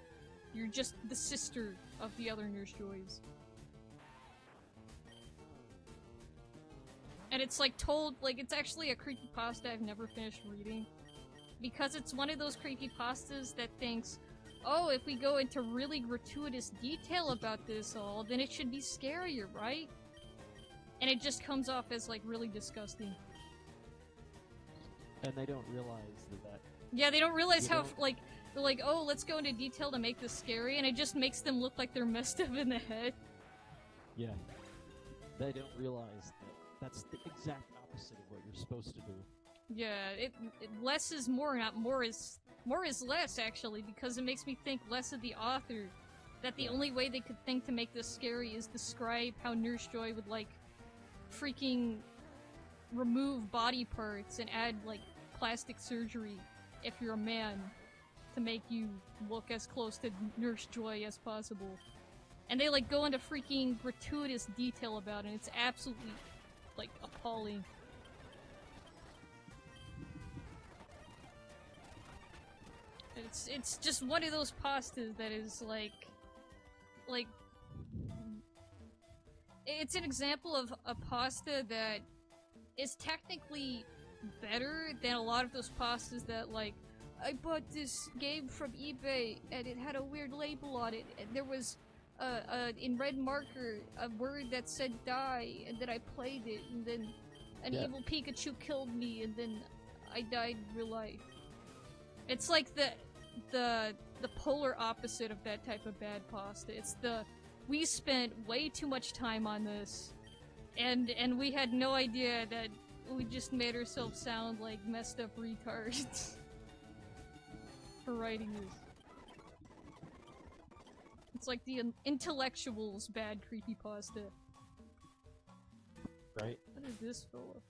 you're just the sister of the other Nurse Joys. And it's like told, like it's actually a creepypasta I've never finished reading. Because it's one of those creepypastas that thinks, oh, if we go into really gratuitous detail about this all, then it should be scarier, right? And it just comes off as like really disgusting. And they don't realize that... Yeah, they don't realize how, like, they're like, oh, let's go into detail to make this scary, and it just makes them look like they're messed up in the head. Yeah. They don't realize that that's the exact opposite of what you're supposed to do. Yeah, less is more, not more is less, actually, because it makes me think less of the author. That the only way they could think to make this scary is describe how Nurse Joy would, like, freaking remove body parts and add, like, plastic surgery if you're a man to make you look as close to Nurse Joy as possible. And they, like, go into freaking gratuitous detail about it, and it's absolutely, like, appalling. It's just one of those pastas that is, like, it's an example of a pasta that is technically better than a lot of those pastas that, like, I bought this game from eBay and it had a weird label on it and there was in red marker a word that said die, and then I played it and then an evil Pikachu killed me and then I died in real life. It's like the polar opposite of that type of bad pasta. It's we spent way too much time on this, and we had no idea that we just made ourselves sound like messed up retards for writing this. It's like the intellectuals bad creepypasta. Right. What is this for?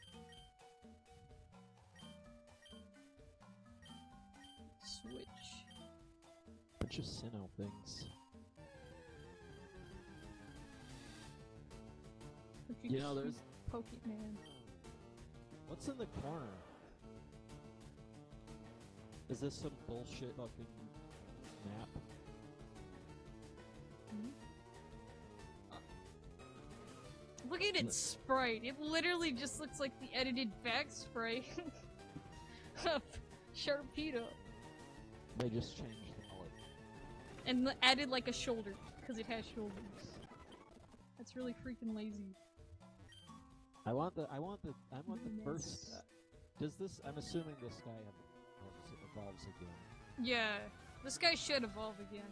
Switch. Bunch of Sinnoh things. You know, there's Pokemon. What's in the corner? Is this some bullshit fucking map? Look at its sprite. It literally just looks like the edited back sprite of Sharpedo. They just changed the color. And added like a shoulder, because it has shoulders. That's really freaking lazy. I want the first. Does this? I'm assuming this guy evolves again. Yeah, this guy should evolve again.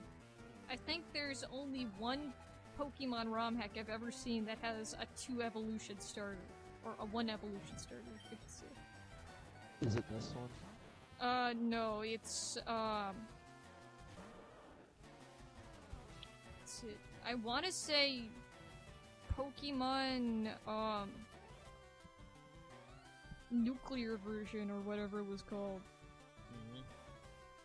I think there's only one Pokemon ROM hack I've ever seen that has a 2 evolution starter. Or a 1 evolution starter, I should say. Is it this one? No, it's, I want to say Pokemon, nuclear version or whatever it was called.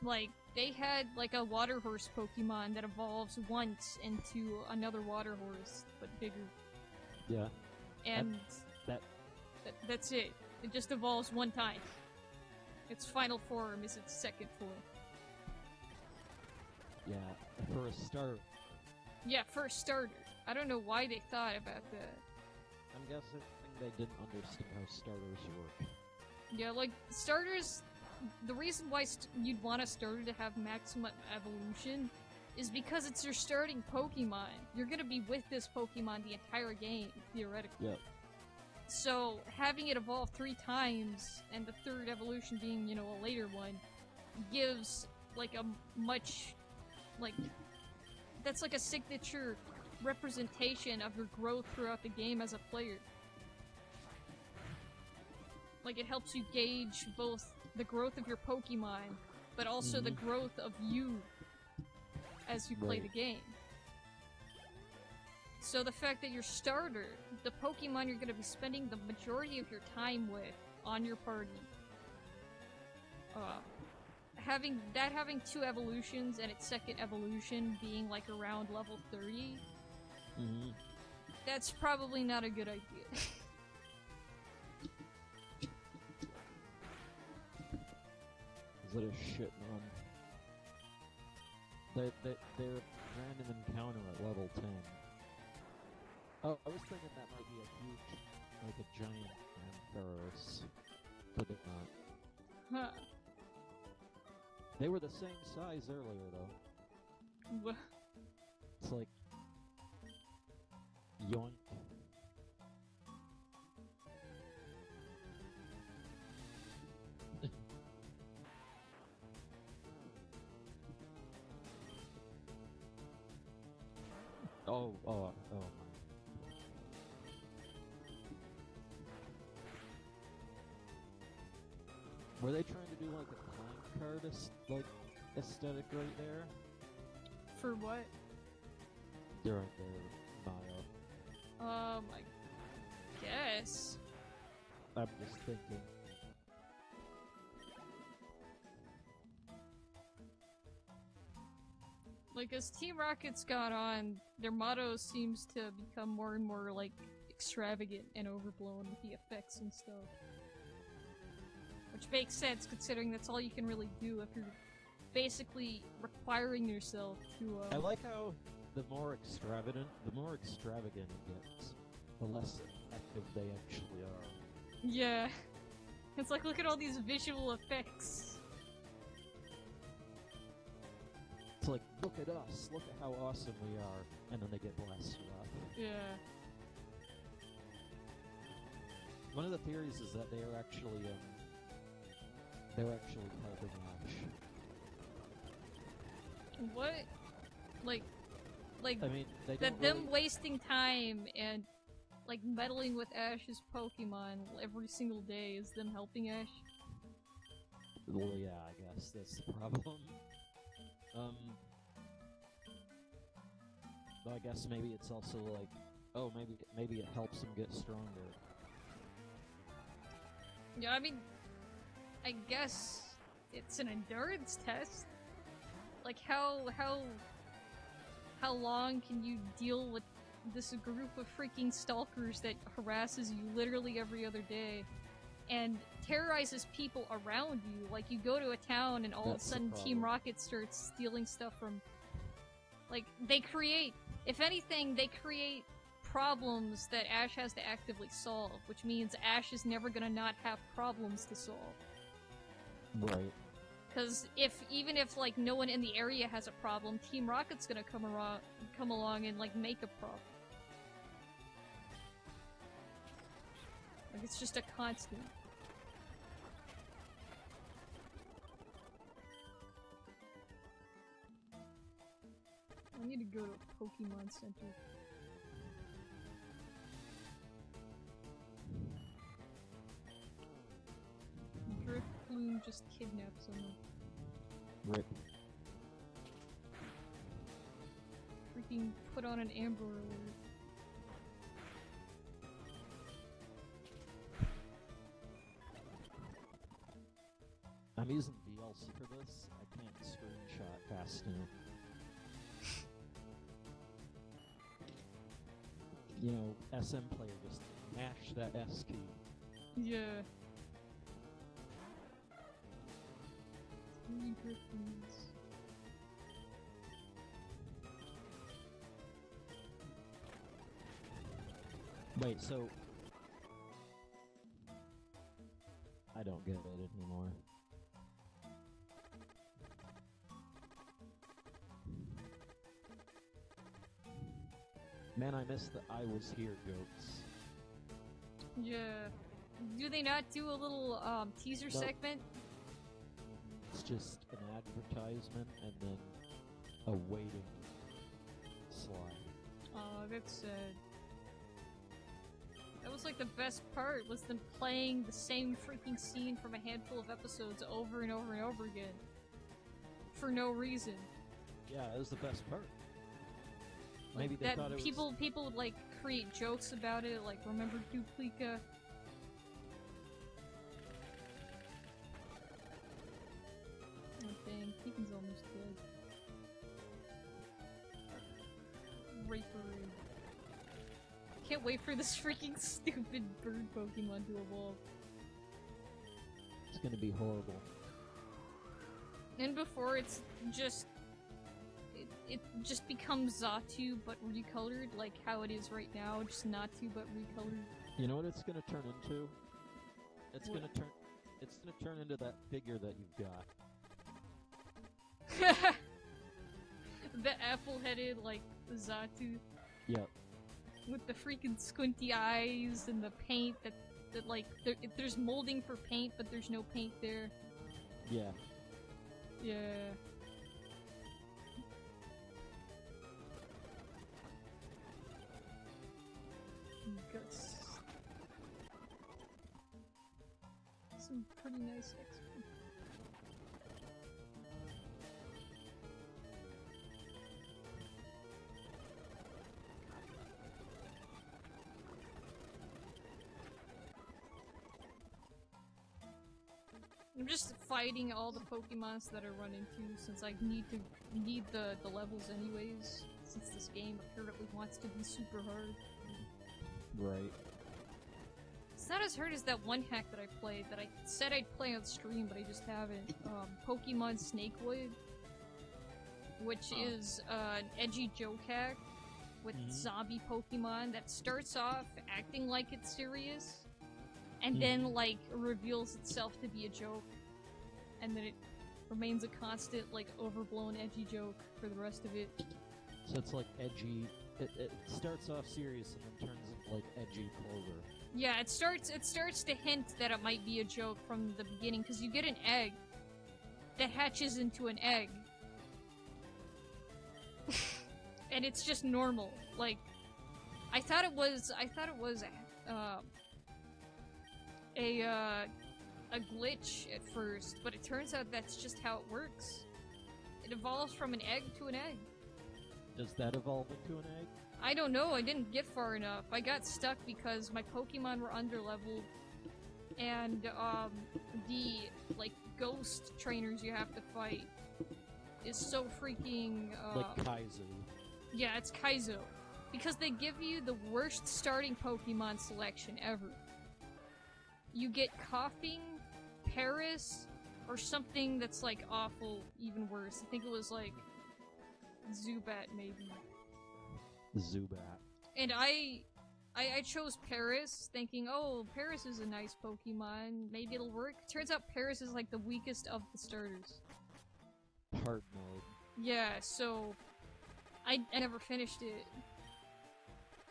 Like, they had, like, a water horse Pokemon that evolves once into another water horse, but bigger. Yeah. And that's it. It just evolves one time. Its final form is its second form. Yeah, for a start. Yeah, for a starter. I don't know why they thought about that. I'm guessing they didn't understand how starters work. Yeah, like, starters... The reason why you'd want a starter to have maximum evolution is because it's your starting Pokemon. You're gonna be with this Pokemon the entire game, theoretically. Yep. So, having it evolve 3 times, and the 3rd evolution being, you know, a later one, gives, like, a much, like... That's like a signature representation of your growth throughout the game as a player. Like, it helps you gauge both the growth of your Pokemon, but also the growth of you as you play the game. So the fact that your starter, the Pokemon you're going to be spending the majority of your time with on your party, having 2 evolutions and its 2nd evolution being like around level 30, that's probably not a good idea. Is it a shit run? Their random encounter at level 10. Oh, I was thinking that might be a huge, like a giant Ampharos. But they're not. Huh. They were the same size earlier, though. What? It's like... yoink. Oh. Were they trying to do like a playing card aesthetic right there? For what? They're right there, Maya. I guess. I'm just thinking. Like, as Team Rocket's gone on, their motto seems to become more and more, like, extravagant and overblown with the effects and stuff. Which makes sense, considering that's all you can really do if you're basically requiring yourself to, I like how the more extravagant it gets, the less effective they actually are. Yeah. It's like, look at all these visual effects. It's like, look at us, look at how awesome we are, and then they get blasted up. Yeah. One of the theories is that they are actually, helping Ash. What? Like, I mean, they that don't them really... wasting time and, like, meddling with Ash's Pokemon every single day is them helping Ash? Well, yeah, I guess that's the problem. But I guess maybe it's also like, oh, maybe it helps them get stronger. Yeah, I mean, I guess it's an endurance test. Like, how long can you deal with this group of freaking stalkers that harasses you literally every other day and terrorizes people around you? Like, you go to a town and all of a sudden Team Rocket starts stealing stuff from... Like, they create... If anything, they create problems that Ash has to actively solve, which means Ash is never gonna not have problems to solve. Right. Because even if, like, no one in the area has a problem, Team Rocket's gonna come along and, like, make a problem. Like, it's just a constant. I need to go to a Pokemon Center. just kidnap someone. Rip. Freaking put on an Amber Alert. I'm using VLC for this. I can't screenshot fast enough. You know, SM player just mash that S key. Yeah. 3 Griffins. Wait, so... I don't get it anymore. Man, I missed the I was here jokes. Yeah. Do they not do a little teaser segment? It's just an advertisement and then a waiting slide. Aw, that's sad. That was like the best part, was them playing the same freaking scene from a handful of episodes over and over and over again. For no reason. Yeah, it was the best part. Maybe they thought it was... People would like create jokes about it, like remember Duplica? Oh dang, Keaton's almost dead. Raper. Can't wait for this freaking stupid bird Pokemon to evolve. It's gonna be horrible. And before it's just... It just becomes Xatu, but recolored, like how it is right now, just Natu, but recolored. You know what it's gonna turn into? It's what? gonna turn into that figure that you've got. The apple-headed, like, Xatu. Yep. With the freaking squinty eyes and the paint that like, there's molding for paint, but there's no paint there. Yeah. Yeah. Guts. Some pretty nice XP. I'm just fighting all the Pokemons that I run into, since I need the levels anyways, since this game apparently wants to be super hard. Right. It's not as hard as that one hack that I played that I said I'd play on stream, but I just haven't. Pokemon Snakewood, which is an edgy joke hack with zombie Pokemon that starts off acting like it's serious, and then, like, reveals itself to be a joke, and then it remains a constant, like, overblown edgy joke for the rest of it. So it's like edgy. It starts off serious and then turns into, like, edgy clover. Yeah, it starts to hint that it might be a joke from the beginning, because you get an egg that hatches into an egg. And it's just normal. Like, I thought it was a glitch at first, but it turns out that's just how it works. It evolves from an egg to an egg. Does that evolve into an egg? I don't know, I didn't get far enough. I got stuck because my Pokemon were underleveled, and the, like, ghost trainers you have to fight is so freaking, like Kaizo. Yeah, it's Kaizo. Because they give you the worst starting Pokemon selection ever. You get Coughing, Paris, or something that's, like, awful, even worse. I think it was, like, Zubat, maybe. Zubat. And I chose Paris, thinking, oh, Paris is a nice Pokemon, maybe it'll work. Turns out Paris is, like, the weakest of the starters. Hard mode. Yeah, so... I never finished it.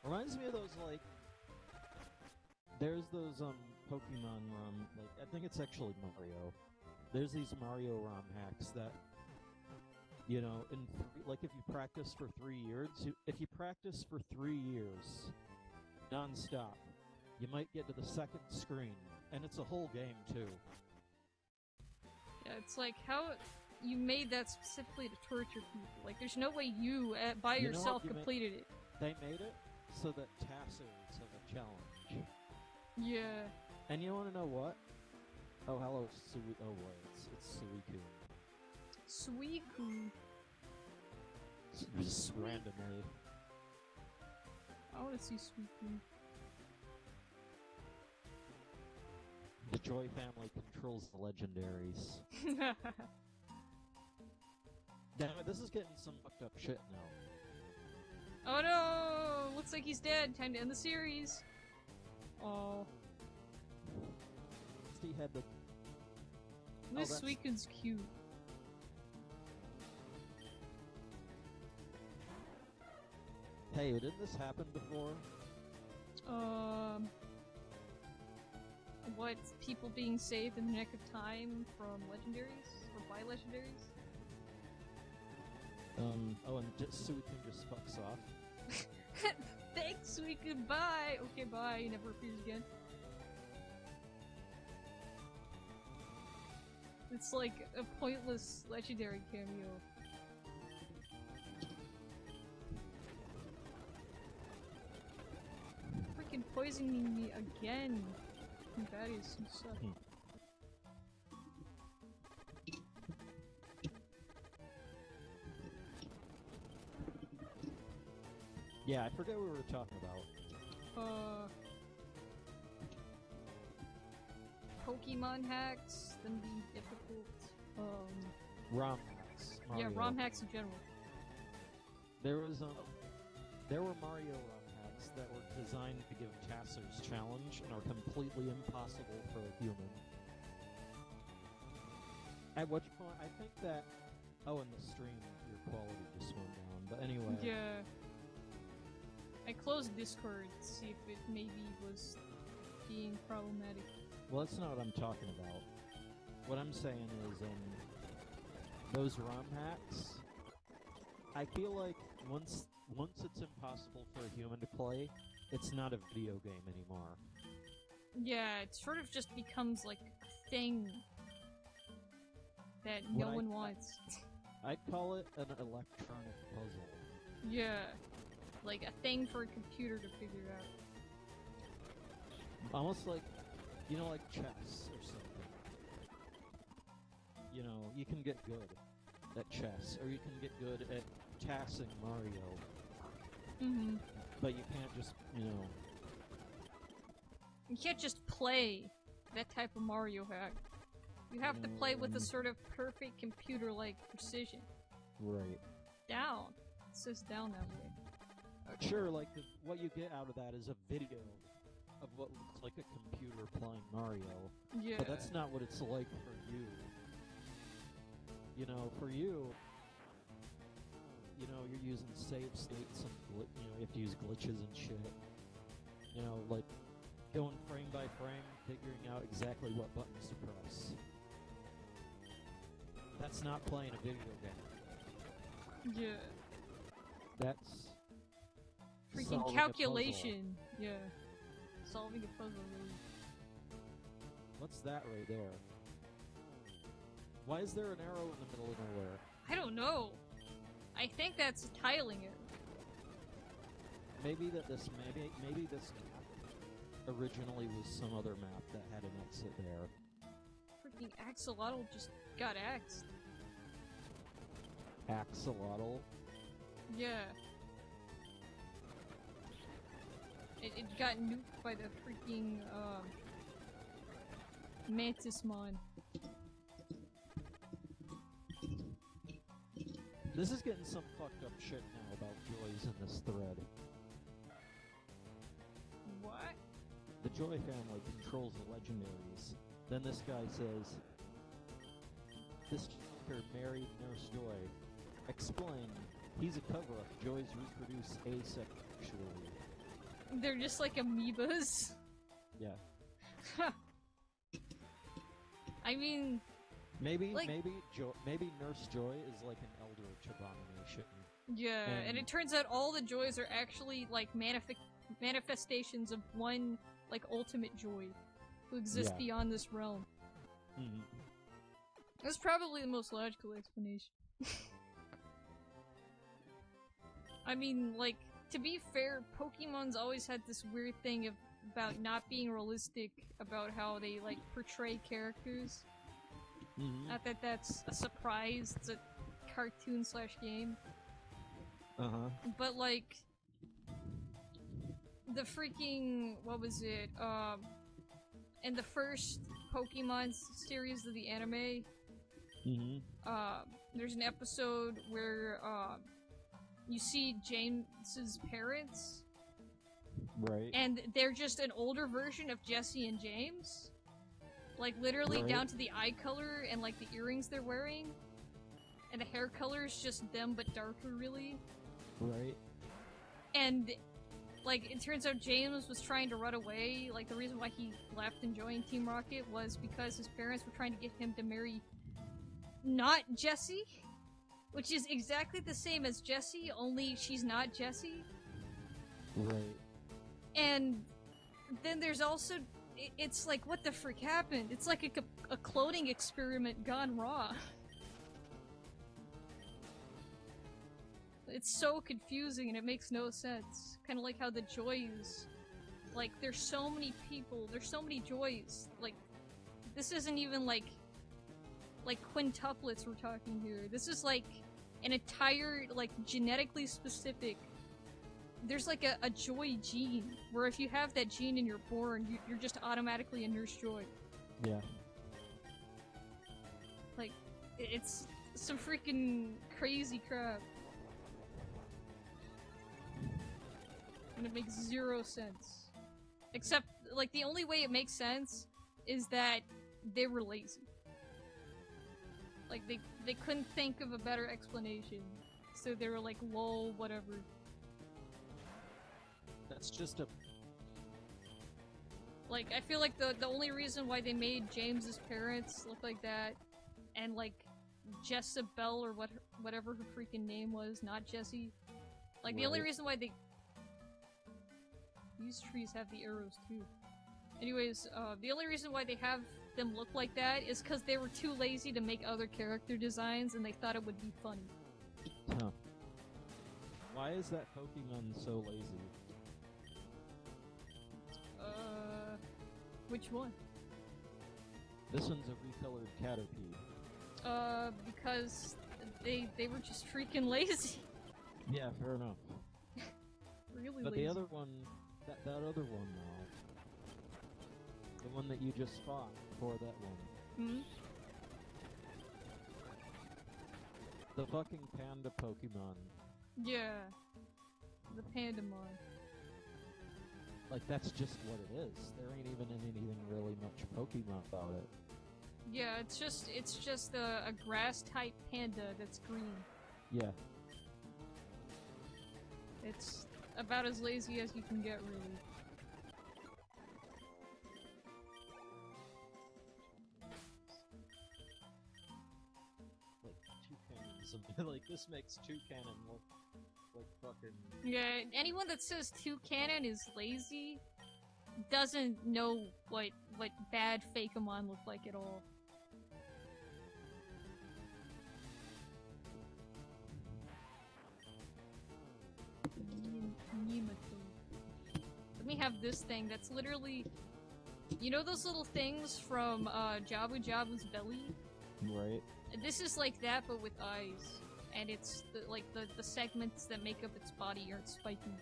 Reminds me of those, like... There's those, Pokemon ROM, like, I think it's actually Mario. There's these Mario ROM hacks that, you know, like if you practice for 3 years, if you practice for 3 years, non-stop, you might get to the second screen, and it's a whole game, too. Yeah, it's like, how you made that specifically to torture people. Like, there's no way you, by yourself, completed it. They made it so that Tassers have a challenge. Yeah. And you want to know what? Oh, hello, oh boy, it's Suiku. Suiku. Just randomly. I want to see Suiku. The Joy family controls the legendaries. Damn it, this is getting some fucked up shit now. Oh no! Looks like he's dead. Time to end the series. Oh. He had the... This Suiku's cute. Hey, didn't this happen before? What? People being saved in the nick of time from legendaries? Or by legendaries? Oh, and Suiku just fucks off. Thanks, Suiku, bye! Okay, bye, he never appears again. It's like a pointless legendary cameo. Freaking poisoning me again! Baddies, you suck. Yeah, I forget what we were talking about. Pokemon hacks, them being difficult. ROM hacks. Mario. Yeah, ROM hacks in general. There was there were Mario ROM hacks that were designed to give Tassers challenge and are completely impossible for a human. At which point, I think that... Oh, in the stream, your quality just went down. But anyway... Yeah. I closed Discord to see if it maybe was being problematic. Well, that's not what I'm talking about. What I'm saying is, those ROM hacks, I feel like once it's impossible for a human to play, it's not a video game anymore. Yeah, it sort of just becomes like a thing that no one wants. I'd call it an electronic puzzle. Yeah, like a thing for a computer to figure out. Almost like, you know, like chess or something. You know, you can get good at chess, or you can get good at tassing Mario. Mm-hmm. But you can't just, you know... You can't just play that type of Mario hack. You have to play with a sort of perfect computer-like precision. Right. Down. It says down that way. Okay. Sure, like, what you get out of that is a video of what looks like a computer playing Mario. Yeah. But that's not what it's like for you. You know, for you, you know, you're using save states and, you know, you have to use glitches and shit. You know, like, going frame by frame, figuring out exactly what buttons to press. That's not playing a video game. Yeah. That's... freaking calculation. Yeah. Solving a puzzle, really. What's that right there? Why is there an arrow in the middle of nowhere? I don't know. I think that's a tiling error. Maybe this map originally was some other map that had an exit there. Freaking Axolotl just got axed. Axolotl? Yeah. It got nuked by the freaking, Mantismon. This is getting some fucked up shit now about Joys in this thread. What? The Joy family controls the legendaries. Then this guy says, this fucker married Nurse Joy. Explain. He's a cover-up. Joys reproduce asexually. They're just like amoebas. Yeah. I mean... Maybe, like, maybe Nurse Joy is like an eldritch abomination. Yeah, and it turns out all the joys are actually like manifestations of one like ultimate joy who exists beyond this realm. Mm-hmm. That's probably the most logical explanation. I mean, like, to be fair, Pokemon's always had this weird thing about not being realistic about how they, like, portray characters. Not that that's a surprise, it's a cartoon/game. But, like, the freaking, what was it, in the first Pokemon series of the anime, there's an episode where, you see James's parents. Right. And they're just an older version of Jesse and James. Like, literally down to the eye color and, like, the earrings they're wearing. And the hair color is just them, but darker, really. Right. And, like, it turns out James was trying to run away. Like, the reason why he left and joined Team Rocket was because his parents were trying to get him to marry not Jessie. Which is exactly the same as Jessie, only she's not Jessie. Right. And then there's also... It's like, what the frick happened? It's like a cloning experiment gone wrong. It's so confusing and it makes no sense. Kind of like how the Joys... Like, there's so many people, there's so many Joys. Like, this isn't even like quintuplets we're talking here. This is like an entire, like, genetically specific... There's like a Joy gene, where if you have that gene and you're born, you're just automatically a Nurse Joy. Yeah. Like, it's some freaking crazy crap. And it makes zero sense. Except, like, the only way it makes sense is that they were lazy. Like, they couldn't think of a better explanation. So they were like, lol, whatever. That's just a... Like, I feel like the only reason why they made James's parents look like that, and like, Jessabelle or whatever her freaking name was, not Jessie. Like, the only reason why they... These trees have the arrows too. Anyways, the only reason why they have them look like that is because they were too lazy to make other character designs and they thought it would be funny. Huh. Why is that Pokemon so lazy? Which one? This one's a recolored Caterpie. Because they were just freaking lazy. Yeah, fair enough. Really but lazy. the other one, that other one though, the one that you just fought before that one. Hmm? The fucking panda Pokemon. Yeah. The Pandamon. Like, that's just what it is. There ain't even anything really much Pokemon about it. Yeah, it's just a grass-type panda that's green. Yeah. It's about as lazy as you can get, really. Like, Toucanism. Like, this makes Toucanon look like fucking... Yeah, anyone that says Toucanon is lazy doesn't know what bad Fakeamon look like at all. Let me have this thing that's literally... You know those little things from Jabu Jabu's belly? Right. This is like that, but with eyes. And it's the segments that make up its body aren't spiky.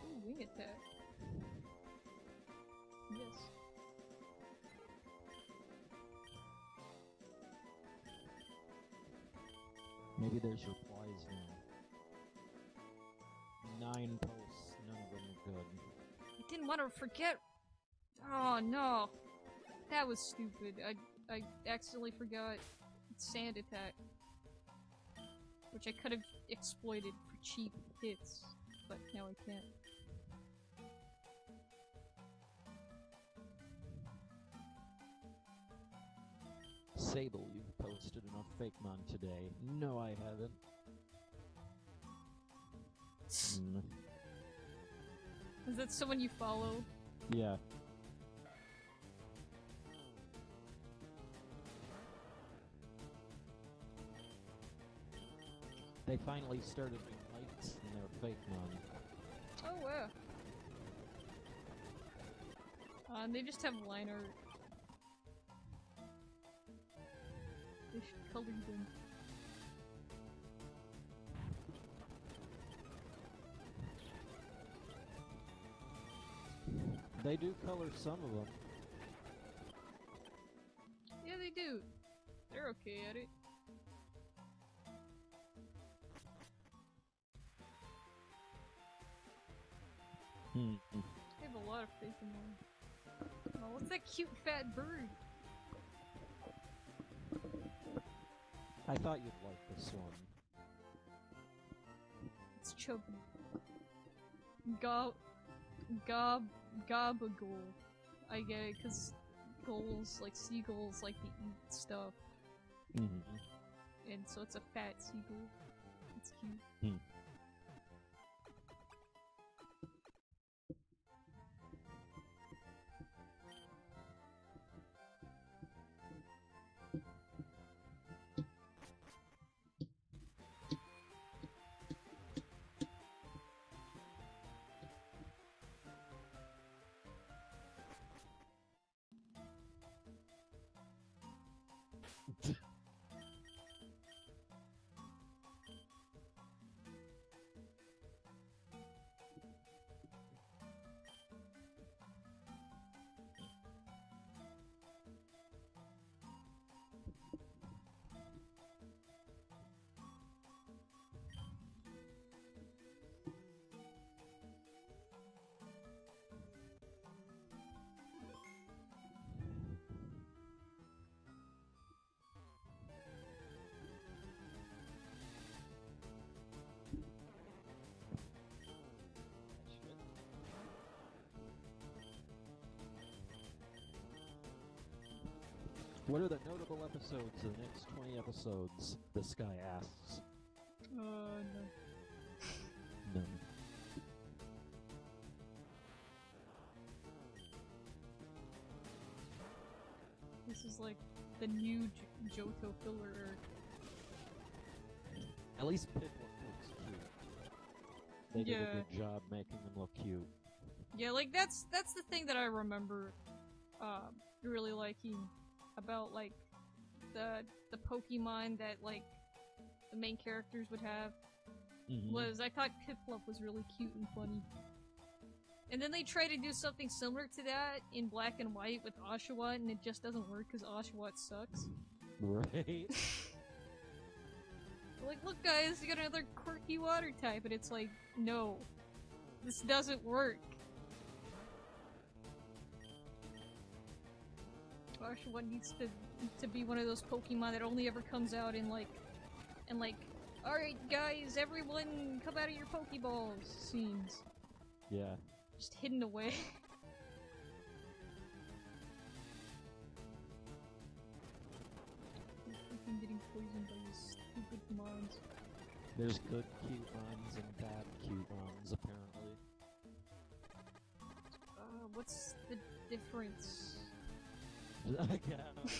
Ooh, wing attack. Yes. Maybe there's replies now. 9 posts, none of them are good. I didn't want to forget. Oh no, that was stupid. I accidentally forgot Sand Attack, which I could have exploited for cheap hits, but now I can't. Sable, you've posted enough Fakemon today. No, I haven't. Is that someone you follow? Yeah. They finally started doing lights in their fake mon. Oh wow. And they just have line art. They should color them. They do color some of them. Yeah, they do. They're okay at it. They have a lot of faith in them. Oh, what's that cute fat bird? I thought you'd like this one. It's chubby. Gabagool. I get it, cause gulls, like seagulls, like to eat stuff. And so it's a fat seagull. It's cute. What are the notable episodes of the next 20 episodes? This guy asks. No. None. This is like the new Johto filler arc. At least Pip looks cute. They did a good job making them look cute. Yeah, like that's the thing that I remember really liking about like the Pokemon that like the main characters would have was I thought Piplup was really cute and funny. And then they try to do something similar to that in Black and White with Oshawott, and it just doesn't work because Oshawott sucks. Right. Like, look guys, you got another quirky water type, and it's like, no. This doesn't work. Oshawott needs to be one of those Pokemon that only ever comes out in like, alright guys, everyone come out of your Pokeballs scenes. Yeah. Just hidden away. I'm getting poisoned by these stupid mons. There's good cute ones and bad cute ones, apparently. What's the difference? I don't know.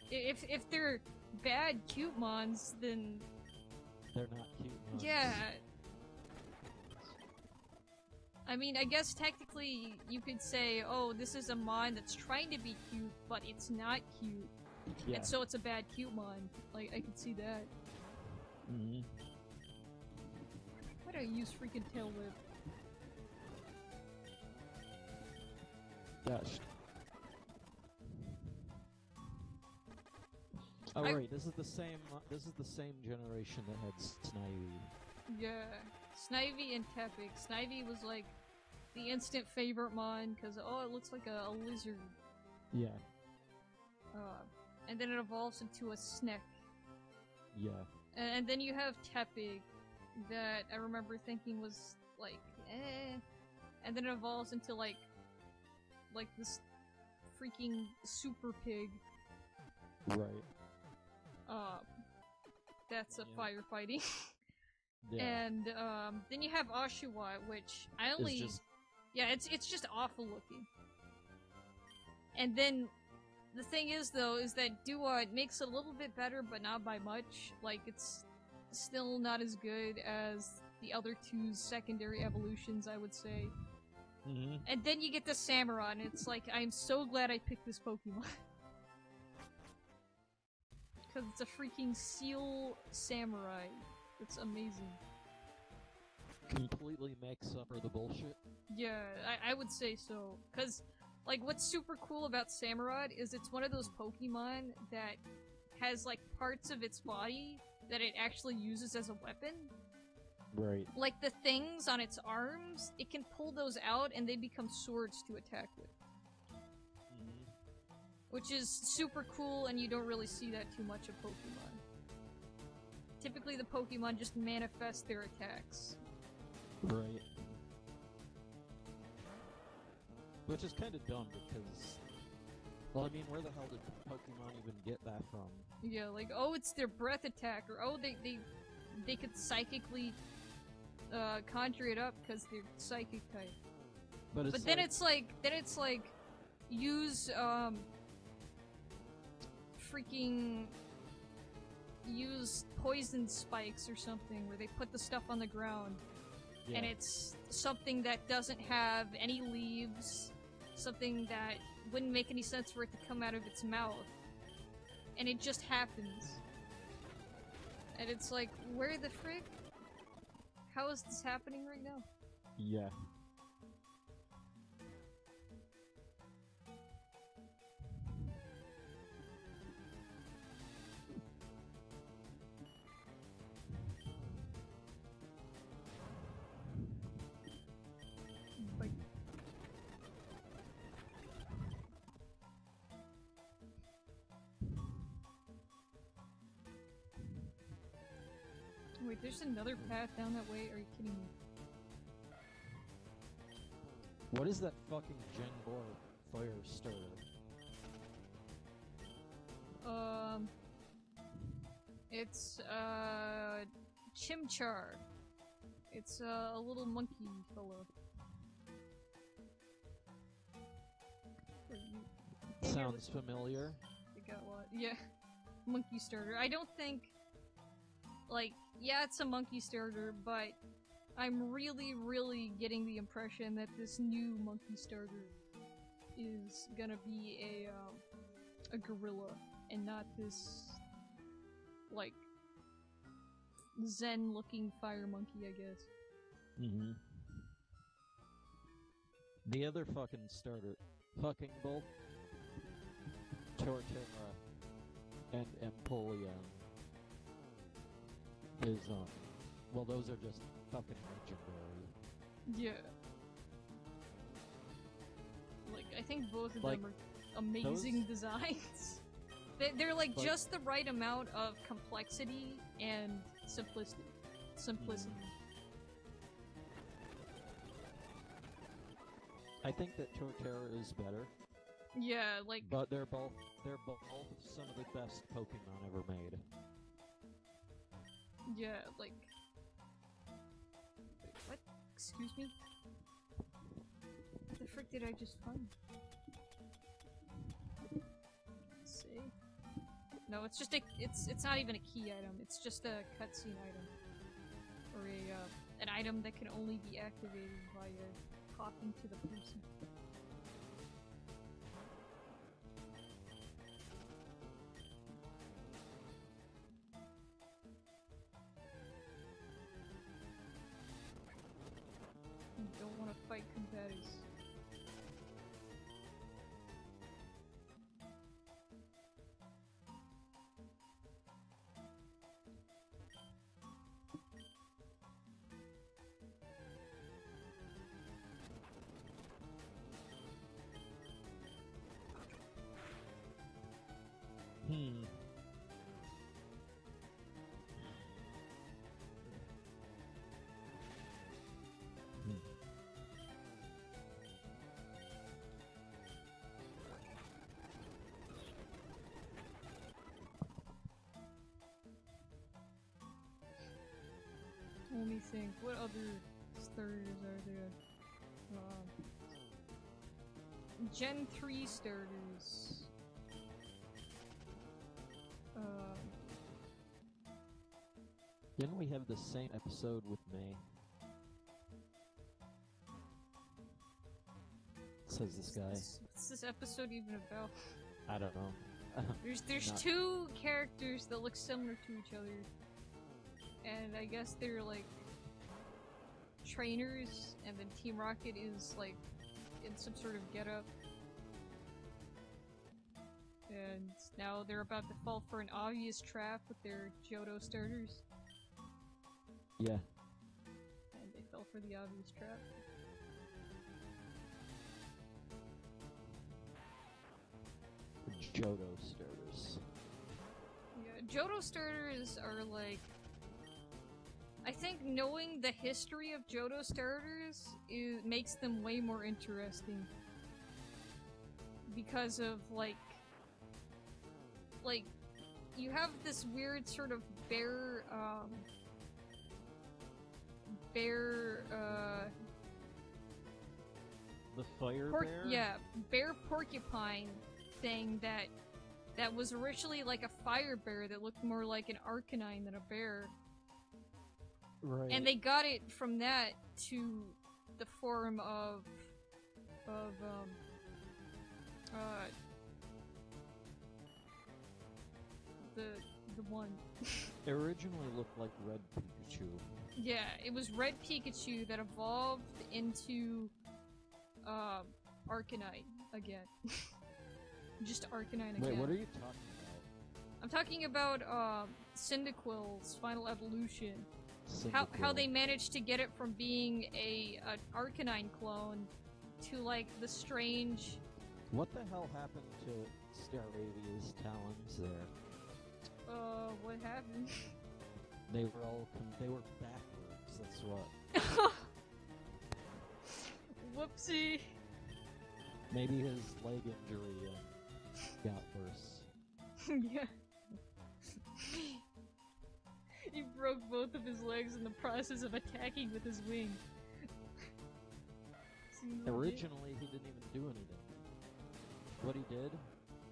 If they're bad cute mons, then they're not cute ones. yeah. I mean, I guess technically you could say, oh, this is a mon that's trying to be cute, but it's not cute. Yeah. And so it's a bad cute mon. Like, I could see that. Why do I use freaking Tail Whip? Gosh. Oh right, this is the same generation that had Snivy. Yeah. Snivy and Tepig. Snivy was like the instant favorite mon because oh, it looks like a lizard. Yeah. And then it evolves into a Sneck. Yeah. And then you have Tepig that I remember thinking was like eh, and then it evolves into like this freaking super pig. Right. That's a firefighting. Yeah. And then you have Oshawott, which I only... It's just... Yeah, it's just awful looking. And then the thing is, though, is that Duat makes it a little bit better, but not by much. Like, it's still not as good as the other two secondary evolutions, I would say. Mm-hmm. And then you get the Samurott, and it's like, I'm so glad I picked this Pokemon. Because it's a freaking Seal Samurai. It's amazing. Completely makes up for the bullshit. Yeah, I would say so. Because, like, what's super cool about Samurott is it's one of those Pokemon that has, like, parts of its body that it actually uses as a weapon. Right. Like, the things on its arms, it can pull those out and they become swords to attack with. Mm-hmm. Which is super cool, and you don't really see that too much of Pokemon. Typically, the Pokemon just manifest their attacks. Right. Which is kind of dumb because... Well, I mean, where the hell did Pokemon even get that from? Yeah, like, oh, it's their breath attack, or oh, they could psychically conjure it up because they're psychic type. But then it's like, use use poison spikes or something where they put the stuff on the ground. Yeah. And it's something that doesn't have any leaves, something that wouldn't make any sense for it to come out of its mouth. And it just happens. And it's like, where the frick? How is this happening right now? Yeah. Like, wait, there's another path down that way? Are you kidding me? What is that fucking Gen 4 fire starter? It's, Chimchar. It's, a little monkey fellow. Sounds familiar. You got what? Yeah. Monkey starter. I don't think... Like, yeah, it's a monkey starter, but I'm really, really getting the impression that this new monkey starter is gonna be a gorilla, and not this, like, zen-looking fire monkey, I guess. Mm-hmm. The other fucking starter, fucking both Torterra and Empoleon is, well, those are just fucking legendary. Yeah. Like, I think both of them are amazing designs. They're like just the right amount of complexity and simplicity. I think that Torterra is better. Yeah, like... But they're both some of the best Pokemon ever made. Yeah, like... Wait, what? Excuse me? What the frick did I just find? Let's see. No, it's just a... It's not even a key item. It's just a cutscene item. Or an item that can only be activated by talking to the person. I don't want to fight Combatis. Let me think. What other starters are there? Gen 3 starters. Didn't we have the same episode with May? Says this guy. What's this episode even about? I don't know. There's two characters that look similar to each other. And I guess they're like trainers, and then Team Rocket is like in some sort of getup. And now they're about to fall for an obvious trap with their Johto starters. Yeah. And they fell for the obvious trap. Johto starters. Yeah, Johto starters are like... I think knowing the history of Johto starters makes them way more interesting. Because of, like, you have this weird sort of bear, the fire bear? Yeah, bear porcupine thing that was originally like a fire bear that looked more like an Arcanine than a bear. Right. And they got it from that to the form of the one. It originally looked like Red Pikachu. Yeah, it was Red Pikachu that evolved into Arcanine again. Just Arcanine again. Wait, what are you talking about? I'm talking about Cyndaquil's final evolution. Cyndaquil. How they managed to get it from being an Arcanine clone to like the strange... What the hell happened to Staravia's talons there? What happened? They were backwards, that's what. Whoopsie! Maybe his leg injury got worse. Yeah. He broke both of his legs in the process of attacking with his wing. Originally, he didn't even do anything. What he did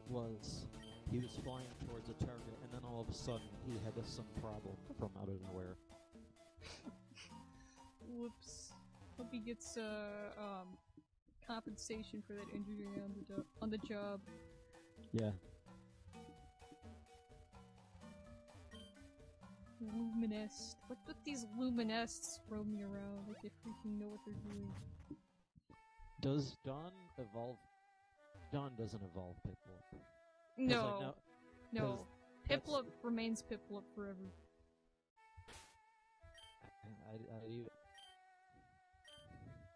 was he was flying towards a target, and then all of a sudden he had some problem from out of nowhere. Whoops. Hope he gets compensation for that injury on the job. Yeah. Luminest. What with these Luminests roaming around like they freaking know what they're doing? Does Dawn evolve? Dawn doesn't evolve Piplup. No. No. Piplup remains Piplup forever.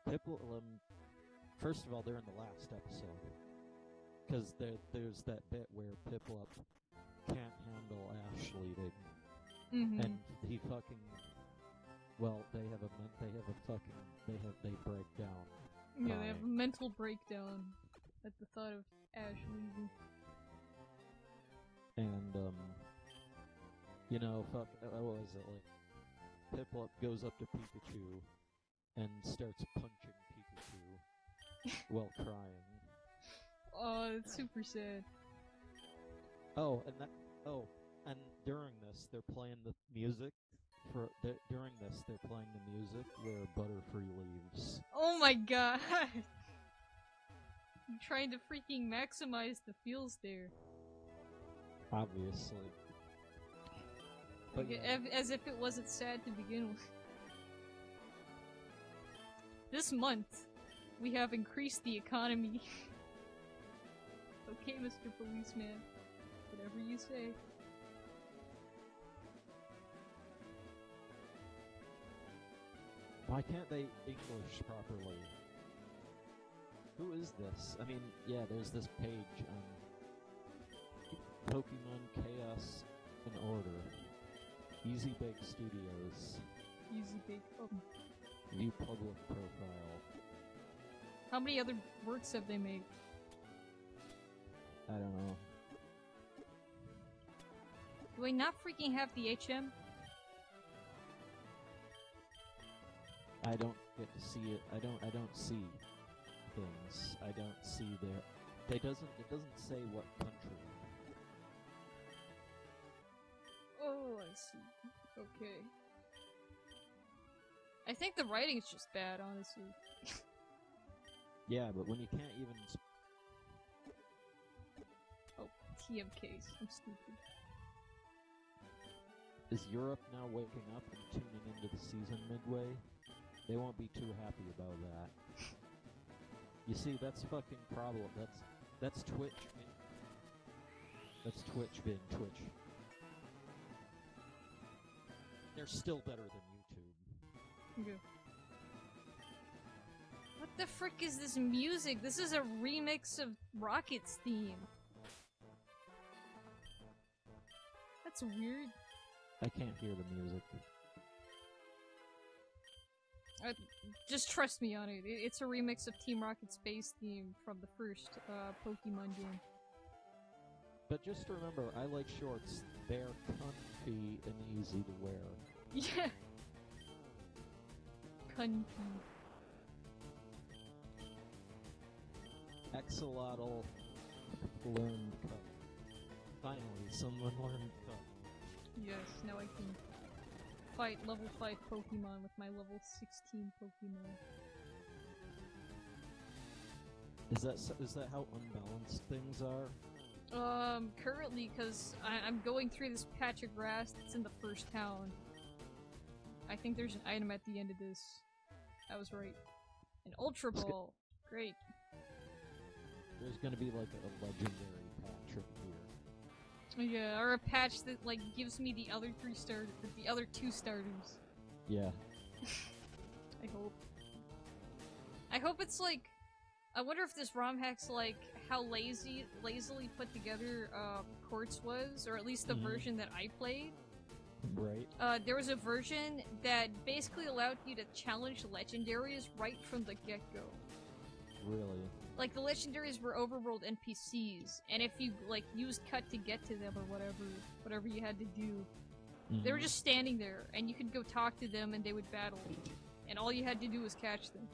Piplup, first of all, they're in the last episode. Because there's that bit where Piplup can't handle Ash leading. Mm-hmm. And he fucking... Well, they break down. Yeah, they have a mental breakdown at the thought of Ash leaving. And, you know, what was it, like, Piplup goes up to Pikachu and starts punching Pikachu while crying. Oh, it's super sad. And during this, they're playing the music. During this, they're playing the music where Butterfree leaves. Oh my god! I'm trying to freaking maximize the feels there. Obviously. But like, yeah. As if it wasn't sad to begin with. This month, we have increased the economy. Okay, Mr. Policeman. Whatever you say. Why can't they English properly? Who is this? I mean, yeah, there's this page on Pokemon Chaos and Order. Easy Bake Studios. Easy Bake. Oh. View public profile. How many other works have they made? I don't know. Do I not freaking have the HM? I don't get to see it. I don't see things. I don't see their. It doesn't say what country. Oh, I see. Okay. I think the writing's just bad, honestly. Yeah, but when you can't even. Oh, TMKs. I'm stupid. Is Europe now waking up and tuning into the season midway? They won't be too happy about that. You see, that's fucking problem. That's Twitch. That's Twitch being Twitch. They're still better than YouTube. Yeah. What the frick is this music? This is a remix of Rocket's theme. That's weird. I can't hear the music. Just trust me on it. It's a remix of Team Rocket's bass theme from the first Pokemon game. But just remember, I like shorts. They're comfy and easy to wear. Yeah. Comfy. Axolotl learned cut. Finally, someone learned cut. Yes, now I can fight level 5 Pokemon with my level 16 Pokemon. Is that how unbalanced things are? Currently, because I'm going through this patch of grass that's in the first town. I think there's an item at the end of this. I was right. An Ultra Ball. Great. There's gonna be like a legendary patch over here. Yeah, or a patch that like gives me the other the other 2 starters. Yeah. I hope. I hope it's like. I wonder if this ROM hack's like how lazily put together Quartz was, or at least the version that I played. Right. There was a version that basically allowed you to challenge legendaries right from the get-go. Really? Like, the legendaries were overworld NPCs, and if you, like, used cut to get to them or whatever you had to do, they were just standing there, and you could go talk to them and they would battle. And all you had to do was catch them.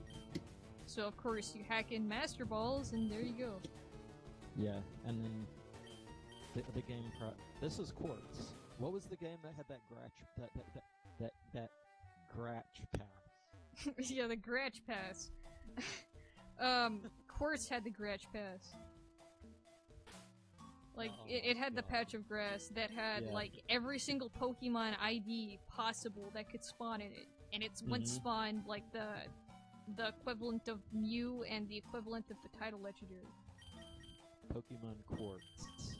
So, of course, you hack in Master Balls, and there you go. Yeah, and then the game this is Quartz. What was the game that had that Gratch pass? Yeah, the Gratch pass. Quartz had the Gratch pass. Like, it had the patch of grass that had, like, every single Pokemon ID possible that could spawn in it. And it's once spawned, like, the equivalent of Mew and the equivalent of the title legendary. Pokemon Quartz.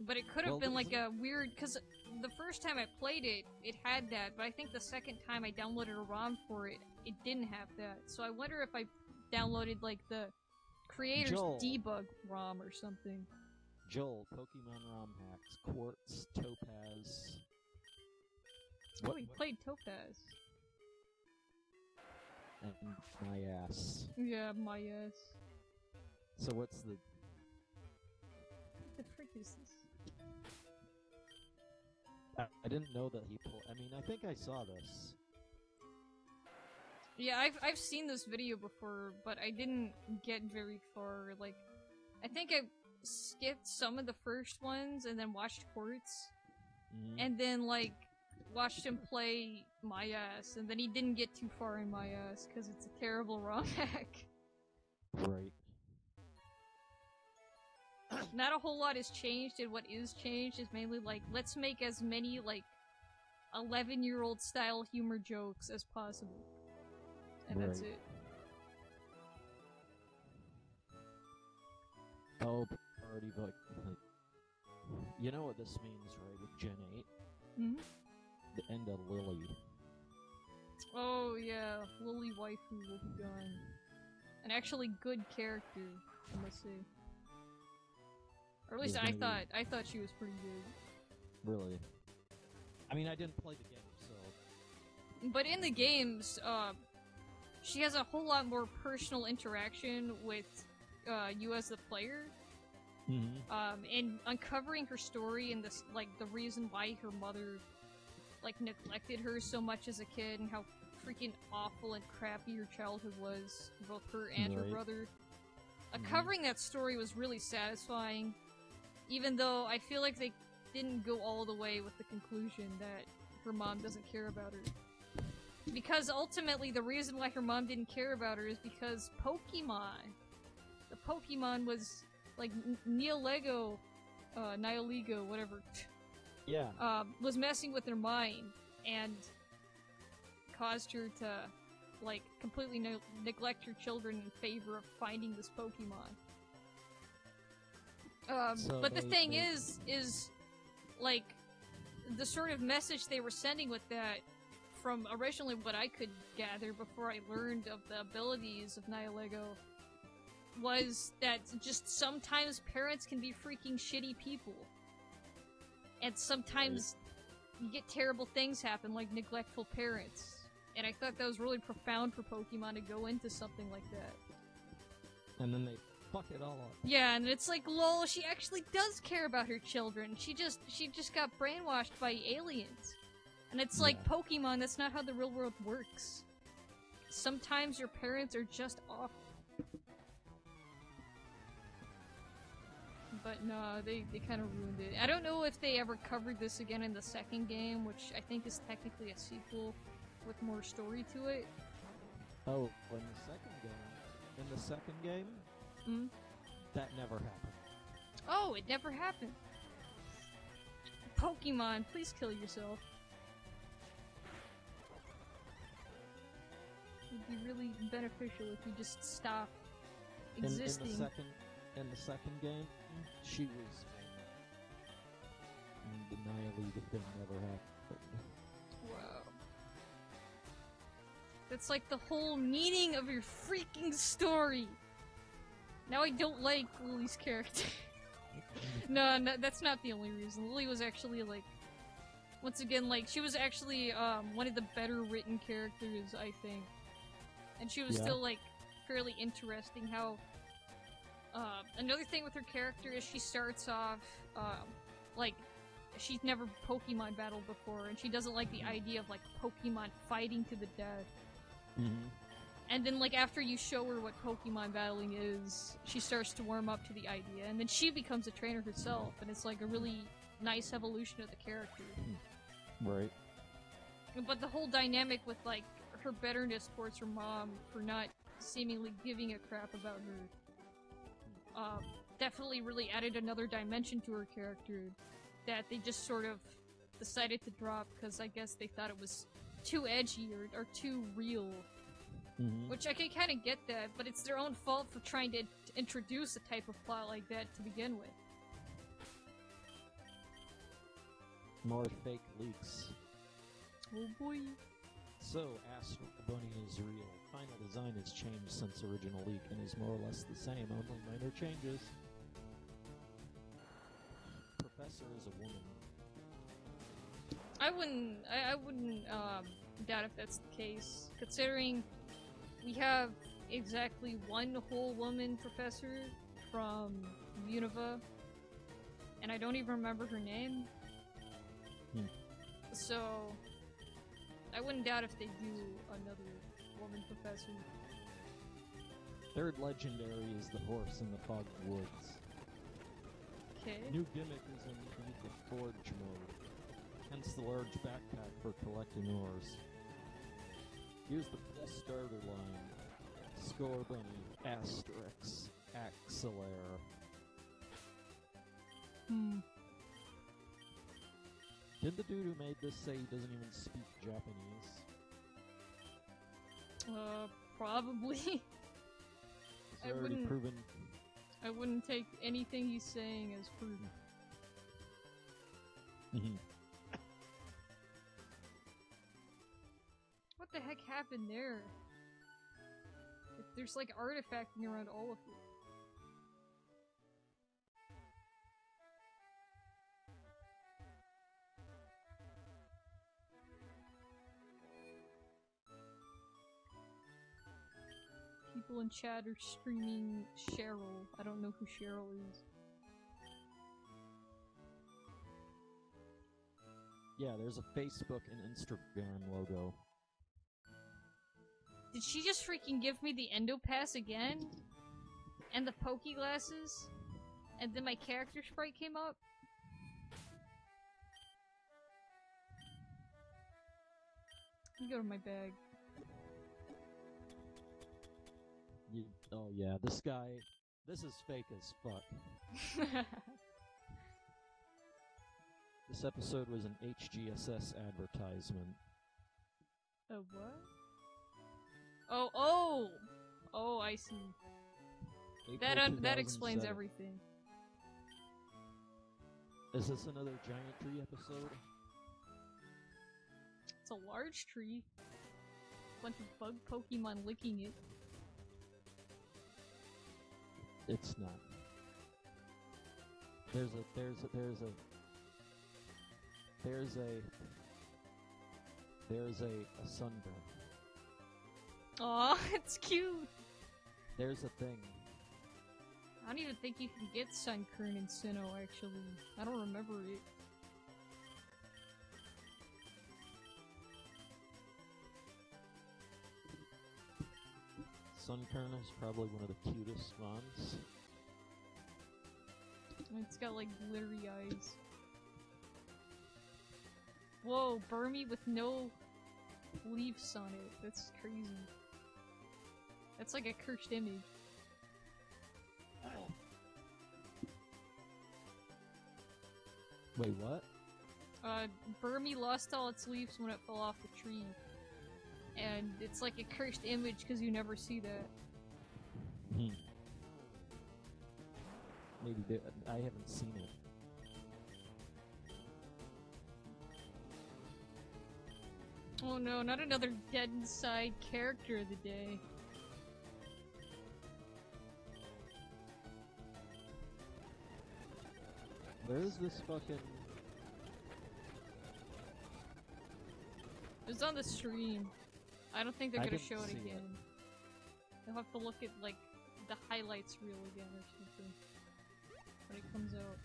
But it could have been like a weird, because the first time I played it, it had that, but I think the second time I downloaded a ROM for it, it didn't have that. So I wonder if I downloaded like the creator's debug ROM or something. Joel, Pokemon ROM hacks, Quartz, Topaz. Oh, we played Topaz. And my ass. Yeah, my ass. So what's the... What the frick is this? I didn't know that he pulled... I mean, I think I saw this. Yeah, I've seen this video before, but I didn't get very far. Like, I think I skipped some of the first ones and then watched Quartz. And then, like, watched him play My Ass, and then he didn't get too far in My Ass, because it's a terrible ROM hack. Right. Not a whole lot has changed, and what is changed is mainly, like, let's make as many, like, 11-year-old style humor jokes as possible. And that's it. Oh, already like, you know what this means, right, with Gen 8? Mm-hmm. The end of Lily. Oh, yeah. Lily waifu will be gone. An actually good character, I must say. Or at least I thought she was pretty good. Really? I mean, I didn't play the game, so... But in the games, she has a whole lot more personal interaction with you as the player. And uncovering her story and this, like, the reason why her mother, like, neglected her so much as a kid and how freaking awful and crappy her childhood was, both her and her Right. brother. Covering that story was really satisfying, even though I feel like they didn't go all the way with the conclusion that her mom doesn't care about her. Because ultimately, the reason why her mom didn't care about her is because Pokemon. The Pokemon was, like, Nihilego, whatever, Yeah. was messing with her mind, and caused her to, like, completely neglect her children in favor of finding this Pokemon. But the thing is, like, the sort of message they were sending with that, from originally what I could gather before I learned of the abilities of Nihilego, was that just sometimes parents can be freaking shitty people. And sometimes you get terrible things happen, like neglectful parents. And I thought that was really profound for Pokemon to go into something like that. And then they fuck it all up. Yeah, and it's like, lol, she actually does care about her children. She just got brainwashed by aliens. And it's like, Pokemon, that's not how the real world works. Sometimes your parents are just awful. But no, they kind of ruined it. I don't know if they ever covered this again in the second game, which I think is technically a sequel with more story to it. Oh, in the second game, that never happened. Oh, it never happened. Pokemon, please kill yourself. It would be really beneficial if you just stopped existing. In the second game, she was and the Nihilego thing never happened. Wow. That's like the whole meaning of your freaking story. Now I don't like Lily's character. No, that's not the only reason. Lily was actually, like, once again, like, she was actually one of the better written characters, I think. And she was still, like, fairly interesting. How another thing with her character is she starts off like, she's never Pokemon battled before, and she doesn't like the idea of, like, Pokemon fighting to the death. And then, like, after you show her what Pokemon battling is, she starts to warm up to the idea, and then she becomes a trainer herself, and it's like a really nice evolution of the character. Right. But the whole dynamic with, like, her bitterness towards her mom for not seemingly giving a crap about her, definitely really added another dimension to her character that they just sort of decided to drop because I guess they thought it was too edgy or too real. Which I can kind of get that, but it's their own fault for trying to introduce a type of plot like that to begin with. More fake leaks. Oh boy. So, Astro Bunny is real. Final design has changed since original leak and is more or less the same, only minor changes. Professor is a woman. I wouldn't doubt if that's the case, considering we have exactly one whole woman professor from Unova, and I don't even remember her name. So, I wouldn't doubt if they do another woman professor. Third legendary is the horse in the Fog Woods. Okay. New gimmick is in the forge mode, hence the large backpack for collecting ores. Here's the full starter line. Score Bunny, Asterix, Axelair. Did the dude who made this say he doesn't even speak Japanese? Probably. It's already proven. I wouldn't take anything he's saying as proven. What the heck happened there? There's like artifacting around all of it. People in chat are screaming Cheryl. I don't know who Cheryl is. Yeah, there's a Facebook and Instagram logo. Did she just freaking give me the Endo Pass again? And the Poke Glasses? And then my character sprite came up? Let me go to my bag. Oh yeah, this is fake as fuck. This episode was an HGSS advertisement. A what? Oh! Oh, I see. That explains everything. Is this another giant tree episode? It's a large tree. Bunch of bug Pokemon licking it. It's not. There's a sunburn. Aw, it's cute! There's a thing. I don't even think you can get Sunkern in Sinnoh, actually. I don't remember it. Sunkern is probably one of the cutest ones. It's got like glittery eyes. Whoa, Burmy with no leaves on it. That's crazy. That's like a cursed image. Wait, what? Burmy lost all its leaves when it fell off the tree. And it's like a cursed image because you never see that. Maybe I haven't seen it. Oh no, not another dead inside character of the day. Where's this fucking... It was on the stream. I don't think they're gonna show it again. They'll have to look at, like, the highlights reel again or something. When it comes out.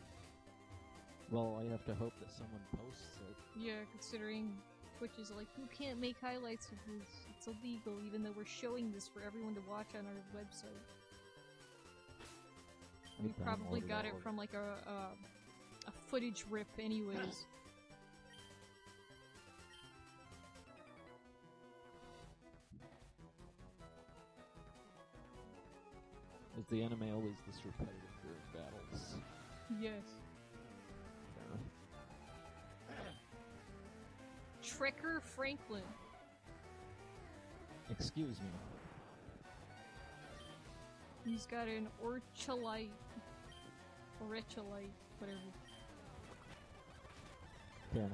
Well, I have to hope that someone posts it. Yeah, considering Twitch is like, you can't make highlights of this. It's illegal, even though we're showing this for everyone to watch on our website. We probably got it from, like, a footage rip anyways. Is the anime always this repetitive for battles? Yes. Trekker Franklin. Excuse me. He's got an Orchalite. Whatever. Fair enough.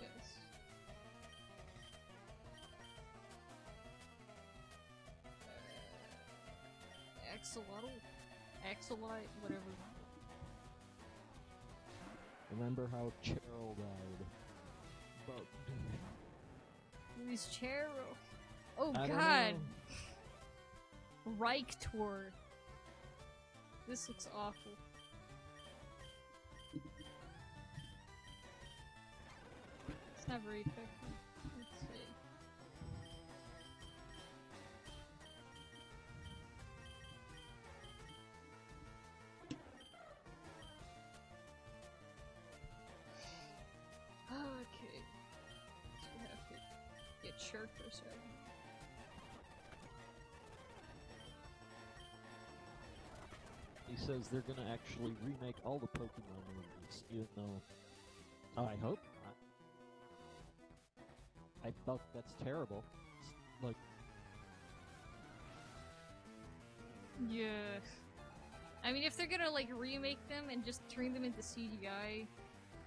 Yes. Axolotl, whatever. Remember how Cheryl died? Bugged. Who's Cheryl? Oh I god! Reichtor. This looks awful. It's not very effective. Let's see. Okay. So we have to get shirt for a second. He says they're gonna actually remake all the Pokemon movies, even though... Oh, I hope not. I thought that's terrible. It's like... Yeah. I mean, if they're gonna, like, remake them and just turn them into CGI,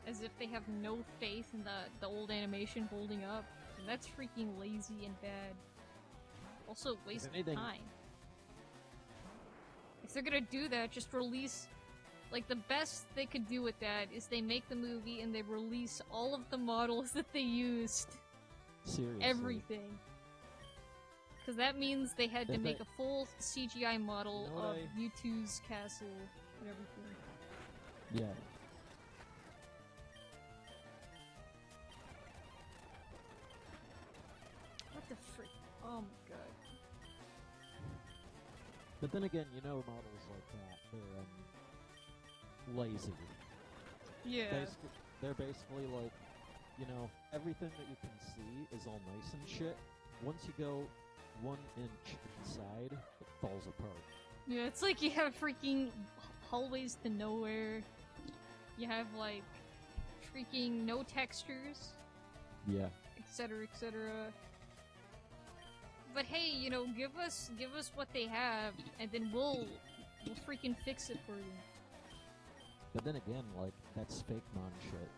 as if they have no faith in the old animation holding up, then that's freaking lazy and bad. Also, waste of time. If they're gonna do that, just release... Like, the best they could do with that is they make the movie and they release all of the models that they used. Seriously. Everything. Because that means they had to make a full CGI model of Mewtwo's castle and everything. Yeah. But then again, you know models like that, they're lazy. Yeah. They're basically like, you know, everything that you can see is all nice and shit. Once you go 1 inch inside, it falls apart. Yeah, it's like you have freaking hallways to nowhere. You have like freaking no textures. Yeah. Etc. etc. But hey, you know, give us what they have, and then we'll freaking fix it for you. But then again, like, that's fake mon shit.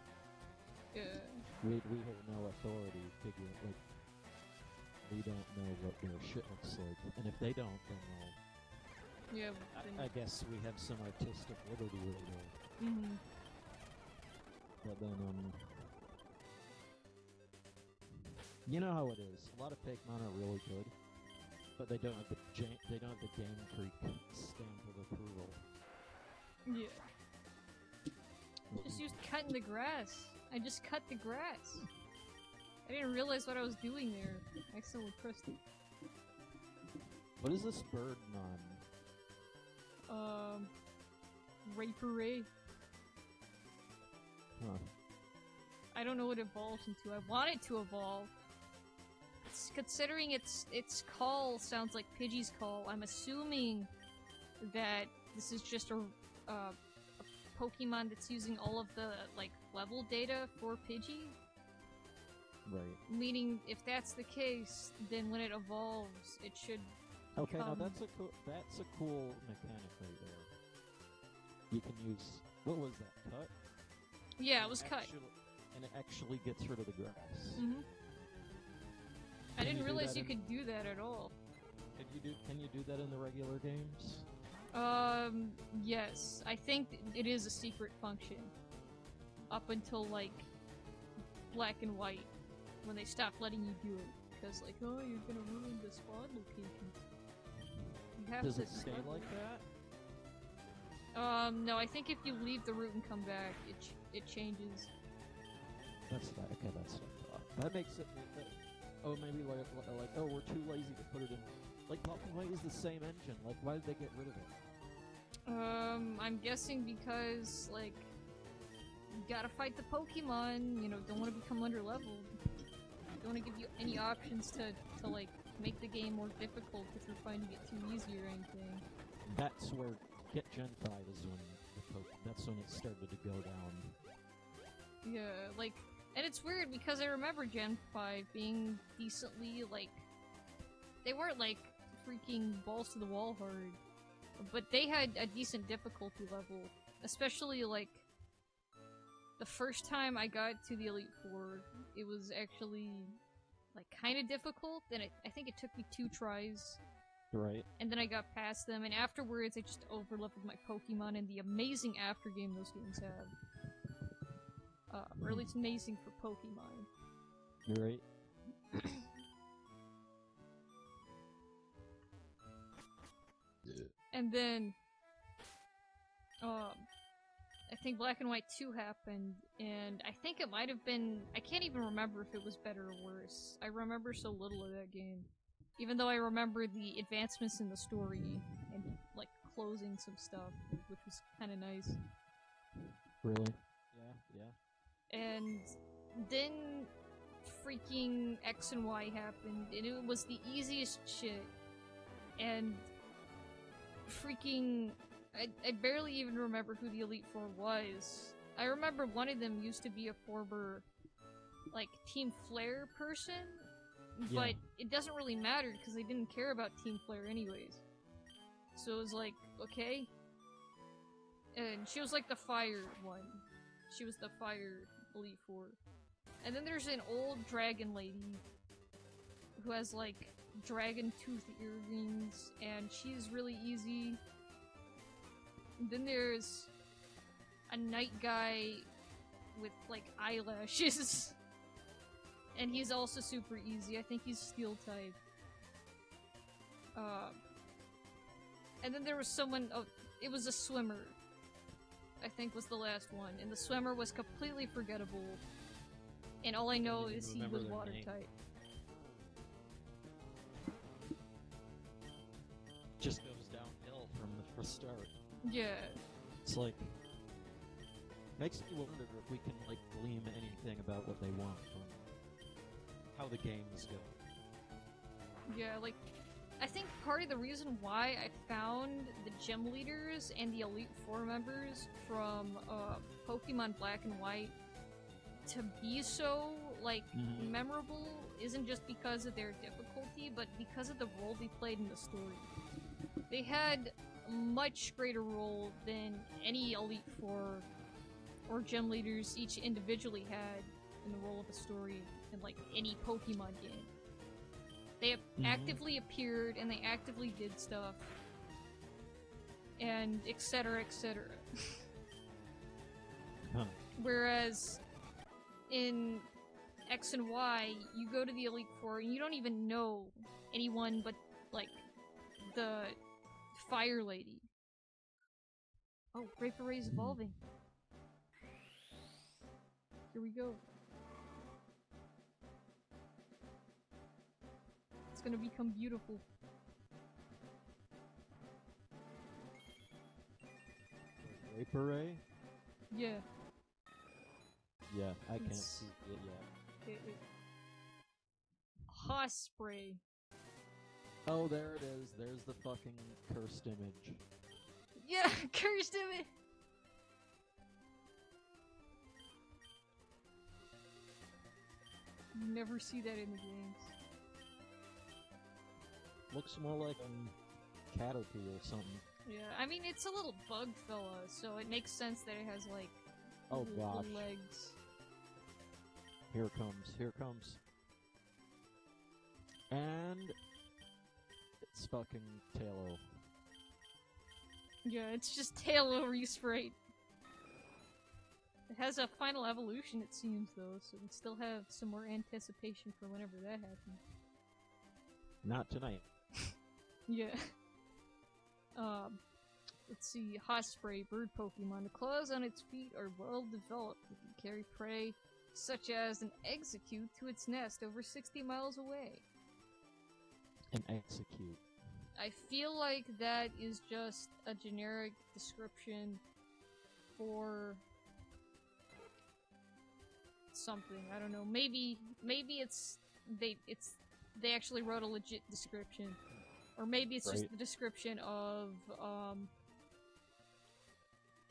Yeah. We have no authority figure, like, we don't know what their shit looks like. And if they don't, then yeah, I guess we have some artistic liberty right there. Mm-hmm. But then, you know how it is. A lot of fake mon are really good, but they don't have the Game Freak stamp of approval. Yeah. Just used cutting the grass. I just cut the grass. I didn't realize what I was doing there. I accidentally pressed it. What is this bird mon? Raper. Huh. I don't know what it evolves into. I want it to evolve. Considering its call sounds like Pidgey's call, I'm assuming that this is just a Pokemon that's using all of the like level data for Pidgey. Right. Meaning, if that's the case, then when it evolves, it should. Okay, now that's a cool mechanic right there. You can use, what was that, cut? Yeah, it was cut. And it actually gets rid of the grass. Mm-hmm. I didn't realize you could do that at all. Can you do that in the regular games? Yes. I think it is a secret function. Up until, like, Black and White, when they stopped letting you do it. Because, like, oh, you're gonna ruin the spawn location. You have Does to it stay like that? No, I think if you leave the route and come back, it changes. That's that. Okay, that's what I thought. That makes it. Oh, maybe like, oh, we're too lazy to put it in. Like, Black and White is the same engine. Like, why did they get rid of it? I'm guessing because, like, you gotta fight the Pokemon, you know, don't want to become underleveled. Don't want to give you any options to, like, make the game more difficult if you're finding it too easy or anything. That's where Get Gen 5 is when that's when it started to go down. Yeah, like, and it's weird because I remember Gen 5 being decently, like, they weren't, like, freaking balls to the wall hard, but they had a decent difficulty level, especially, like, the first time I got to the Elite Four, it was actually, like, kind of difficult, and I think it took me 2 tries. Right. And then I got past them, and afterwards I just overleveled my Pokemon and the amazing aftergame those games have. Or at least amazing for Pokemon. You're right. And then, I think Black and White 2 happened, and I think it might have been, I can't even remember if it was better or worse. I remember so little of that game. Even though I remember the advancements in the story, and, like, closing some stuff, which was kinda nice. Really? Yeah. And then freaking X and Y happened, and it was the easiest shit. And freaking, I barely even remember who the Elite Four was. I remember one of them used to be a former, like, Team Flare person, but it doesn't really matter because they didn't care about Team Flare anyways. So it was like, okay. And she was like the fire one. She was the fire Elite Four. And then there's an old dragon lady who has, like, dragon tooth earrings, and she's really easy. And then there's a night guy with, like, eyelashes. And he's also super easy. I think he's steel type. And then there was someone, oh, it was a swimmer. I think was the last one. And the swimmer was completely forgettable. And all I know is he was water type. Just goes downhill for a start. Yeah. It's like, makes me wonder if we can, like, glean anything about what they want from how the games go. Yeah, like, I think part of the reason why I found the gym leaders and the Elite Four members from Pokemon Black and White to be so, like, memorable isn't just because of their difficulty, but because of the role they played in the story. They had a much greater role than any Elite Four or gym leaders each individually had in the role of a story in, like, any Pokemon game. They actively appeared, and they actively did stuff, and etc., etc. Whereas in X and Y, you go to the Elite Four, and you don't even know anyone but, like, the Fire Lady. Oh, Ray's evolving. Here we go. It's gonna become beautiful. Vaporay? Yeah. Yeah, I can't see it yet. Hospray. Oh, there it is. There's the fucking cursed image. Yeah, cursed image! You never see that in the games. Looks more like a Caterpie or something. Yeah, I mean, it's a little bug fella, so it makes sense that it has, like, little legs. Here comes, here comes. And it's fucking Tailo. Yeah, it's just Tailo resprayed. It has a final evolution, it seems, though, so we still have some more anticipation for whenever that happens. Not tonight. Yeah. Let's see. Hospray, bird Pokemon. The claws on its feet are well developed. It can carry prey, such as an Execute, to its nest over 60 miles away. An Execute. I feel like that is just a generic description for something. I don't know. Maybe they actually wrote a legit description. Or maybe it's just the description of,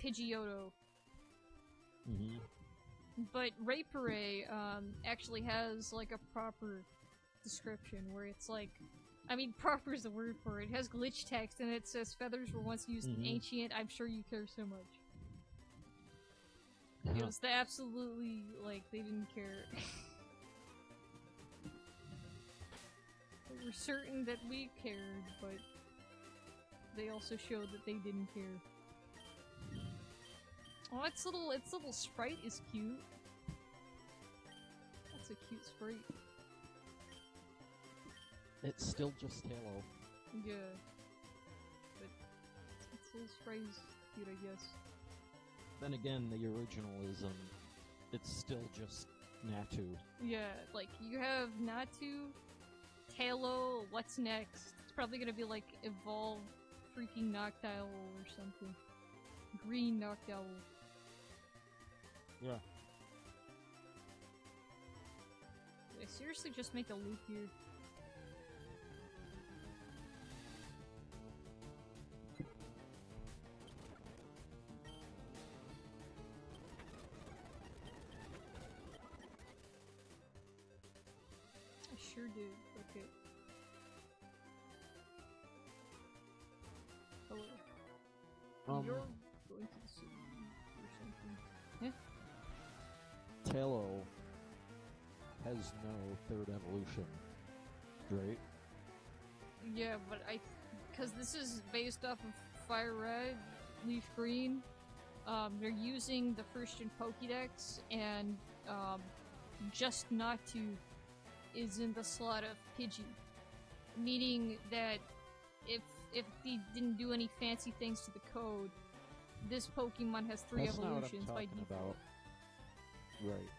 Pidgeotto. But Rayparay, actually has, like, a proper description, where it's like, I mean, proper is the word for it. It has glitch text, and it says, feathers were once used in ancient, I'm sure you care so much. It was absolutely, like, they didn't care. We're certain that we cared, but they also showed that they didn't care. Oh, its little sprite is cute. That's a cute sprite. It's still just Tailo. Yeah. But its little sprite is cute, I guess. Then again, the original is, it's still just Natu. Yeah, like, you have Natu, Tailo, what's next? It's probably gonna be like Evolve freaking Noctowl or something. Green Noctowl. Yeah. Did I seriously just make a loop here? I sure did. Okay. Hello. You're going to the city or something. Yeah? Tailo has no third evolution, right? Yeah, but because this is based off of Fire Red, Leaf Green, they're using the first gen Pokédex, and just Natu is in the slot of Pidgey, meaning that if they didn't do any fancy things to the code, this Pokemon has 3 That's evolutions not what I'm by talking default. about. Right.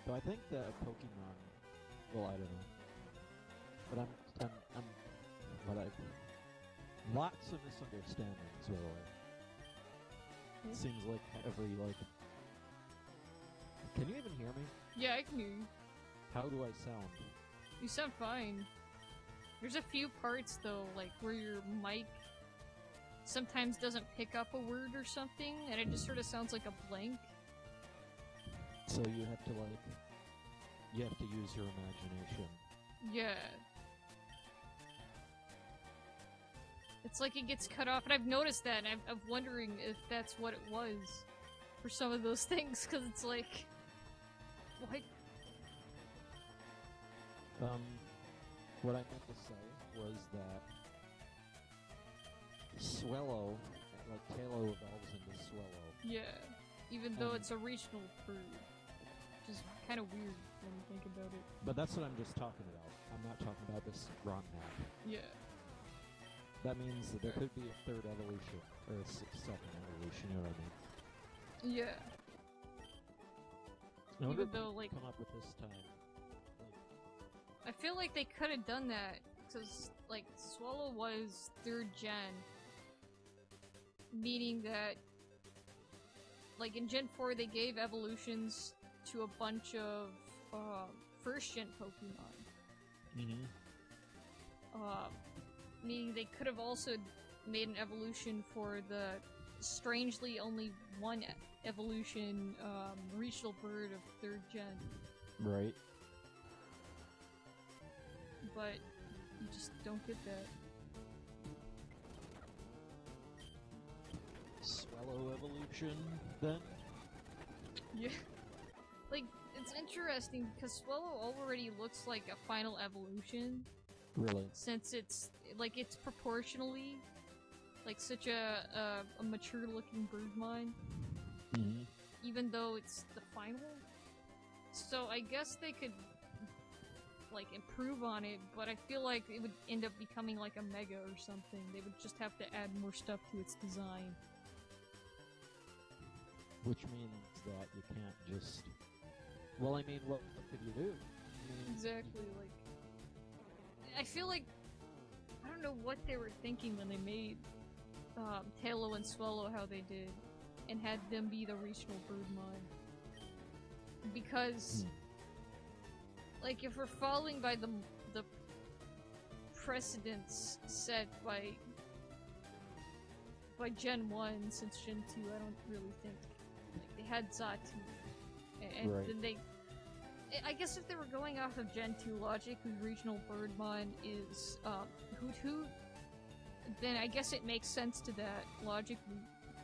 So I think that a Pokemon, well, I don't know, but Lots of misunderstandings, by the way. It seems like every, like... Can you even hear me? Yeah, I can hear you. How do I sound? You sound fine. There's a few parts, though, like, where your mic sometimes doesn't pick up a word or something, and it just sort of sounds like a blank. So you have to, like... You have to use your imagination. Yeah. It's like it gets cut off, and I've noticed that, and I'm wondering if that's what it was for some of those things, because it's like... What? What I meant to say was that Swallow, like Talo evolves into Swallow. Yeah. Even though it's a regional bird. Which is kind of weird when you think about it. But that's what I'm just talking about. I'm not talking about this wrong map. Yeah. That means that there could be a third evolution, or a second evolution, you know what I mean? Yeah. Even though, like... come up with this time. I feel like they could have done that, because, like, Swallow was 3rd gen. Meaning that, like, in Gen 4 they gave evolutions to a bunch of, 1st gen Pokemon. Mm-hmm. Meaning they could have also made an evolution for the strangely only one evolution, regional bird of 3rd gen. Right. But you just don't get that. Swallow evolution, then? Yeah. Like, it's interesting because Swallow already looks like a final evolution. Really? Since it's, like, it's proportionally, like, such a mature-looking bird mine. Mm-hmm. Even though it's the final. So I guess they could, like, improve on it, but I feel like it would end up becoming like a mega or something. They would just have to add more stuff to its design. Which means that you can't just... Well, I mean, what could you do? Exactly, like... I feel like... I don't know what they were thinking when they made Talo and Swallow how they did, and had them be the regional bird mine. Because... Like, if we're following by the precedents set by Gen 1, since Gen 2, I don't really think, like, they had Xatu, and right. then they, I guess if they were going off of Gen 2 logic, whose regional birdmon is, Hoot, then I guess it makes sense to that logic,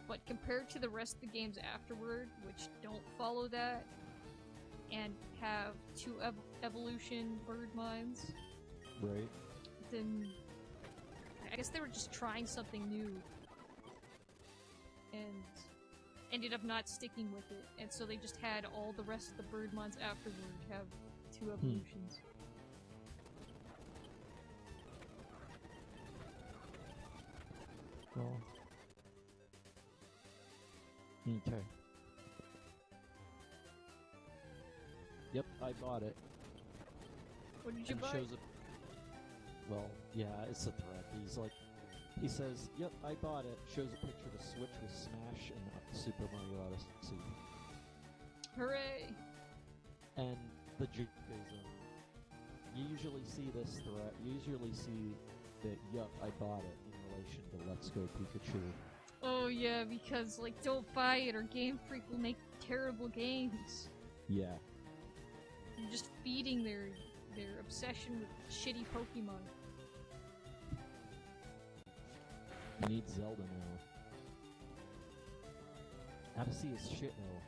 but compared to the rest of the games afterward, which don't follow that, and have 2 evolution bird mines. Right. Then I guess they were just trying something new. And ended up not sticking with it. And so they just had all the rest of the bird mines afterward have 2 evolutions. Well. Okay. Yep, I bought it. What did you buy? Shows it. Well, yeah, it's a threat. He's like, he says, "Yep, I bought it." Shows a picture of a Switch with Smash and Super Mario Odyssey. Hooray! And the joke is, you usually see this threat. You usually see that, "Yup, I bought it," in relation to Let's Go Pikachu. Oh yeah, because like, don't buy it or Game Freak will make terrible games. Yeah. You're just feeding their obsession with shitty Pokemon. You need Zelda now. Odyssey is shit now.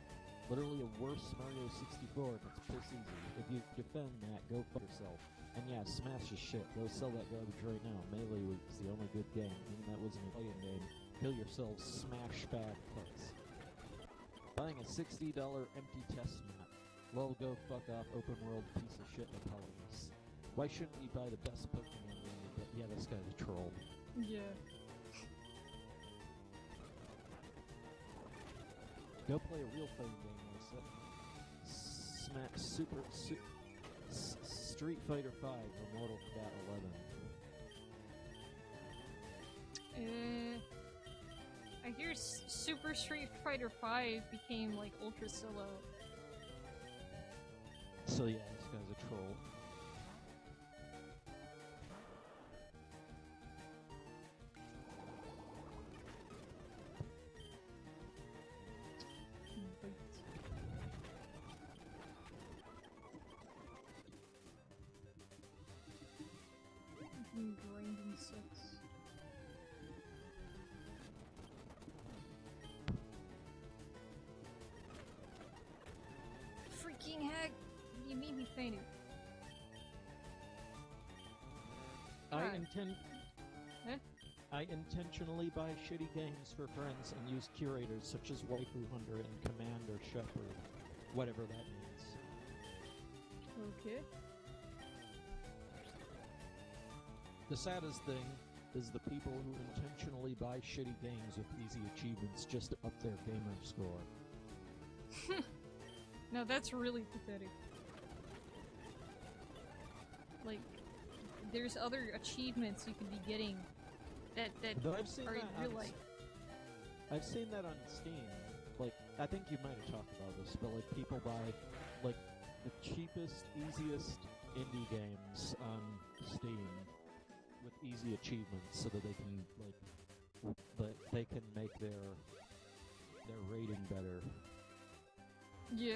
Literally a worse Mario 64, and it's piss easy. If you defend that, go fuck yourself. And yeah, Smash is shit. Go sell that garbage right now. Melee was the only good game. Even that wasn't a playing game. Kill yourselves, Smash bad cuts. Buying a $60 empty test map. Well, go fuck off, open world piece of shit apologies. Why shouldn't we buy the best Pokemon game? But yeah, this guy's a troll. Yeah. Go play a real fighting game, Lisa. Street Fighter 5 or Mortal Kombat 11. I hear Super Street Fighter 5 became like Ultra Solo. So yeah, this guy's a troll. Grinding 6. Freaking heck! You made me faint. I intentionally buy shitty games for friends and use curators such as Waifu Hunter and Commander Shepherd, whatever that means. Okay. The saddest thing is the people who intentionally buy shitty games with easy achievements just to up their gamer score. No, that's really pathetic. Like, there's other achievements you could be getting that I've seen are in that real life. I've seen that on Steam. Like, I think you might have talked about this, but like people buy like the cheapest, easiest indie games on Steam with easy achievements so that they can make their rating better. Yeah.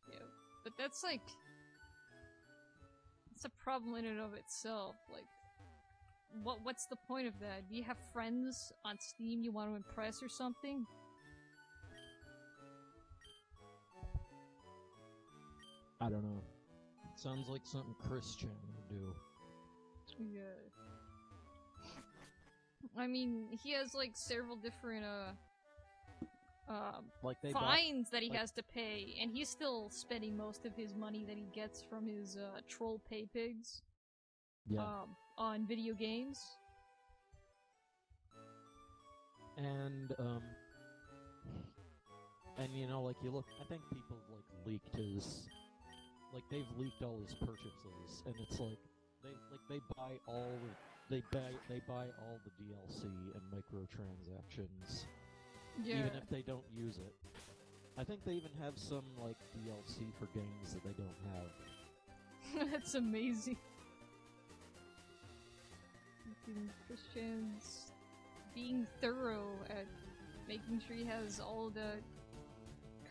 Yeah, but that's like, it's a problem in and of itself. Like, what's the point of that? Do you have friends on Steam you want to impress or something? I don't know. Sounds like something Christian would do. Yeah. I mean, he has like several different like fines that he has to pay, and he's still spending most of his money that he gets from his troll pay pigs. Yeah. On video games. And you know, like, you look, I think people like leaked his, like, they've leaked all his purchases, and it's like they buy all the DLC and microtransactions, yeah. even if they don't use it. I think they even have some like DLC for games that they don't have. That's amazing. Christians being thorough at making sure he has all the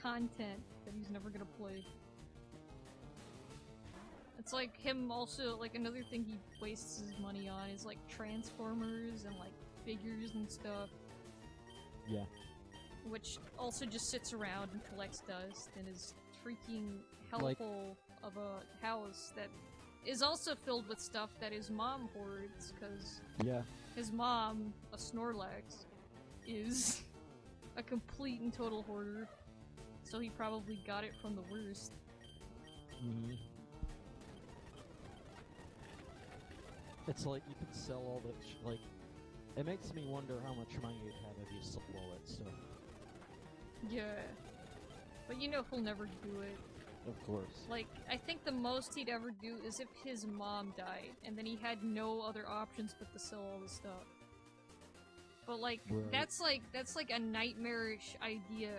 content that he's never gonna play. It's like him also, like, another thing he wastes his money on is like Transformers and like figures and stuff. Yeah. Which also just sits around and collects dust and is freaking hellhole of a house that is also filled with stuff that his mom hoards, because his mom, a Snorlax, is a complete and total hoarder, so he probably got it from the worst. It's like you can sell all that like, it makes me wonder how much money you'd have if you sold all that stuff. Yeah. But you know he'll never do it. Of course. Like, I think the most he'd ever do is if his mom died, and then he had no other options but to sell all the stuff. But like, that's like a nightmarish idea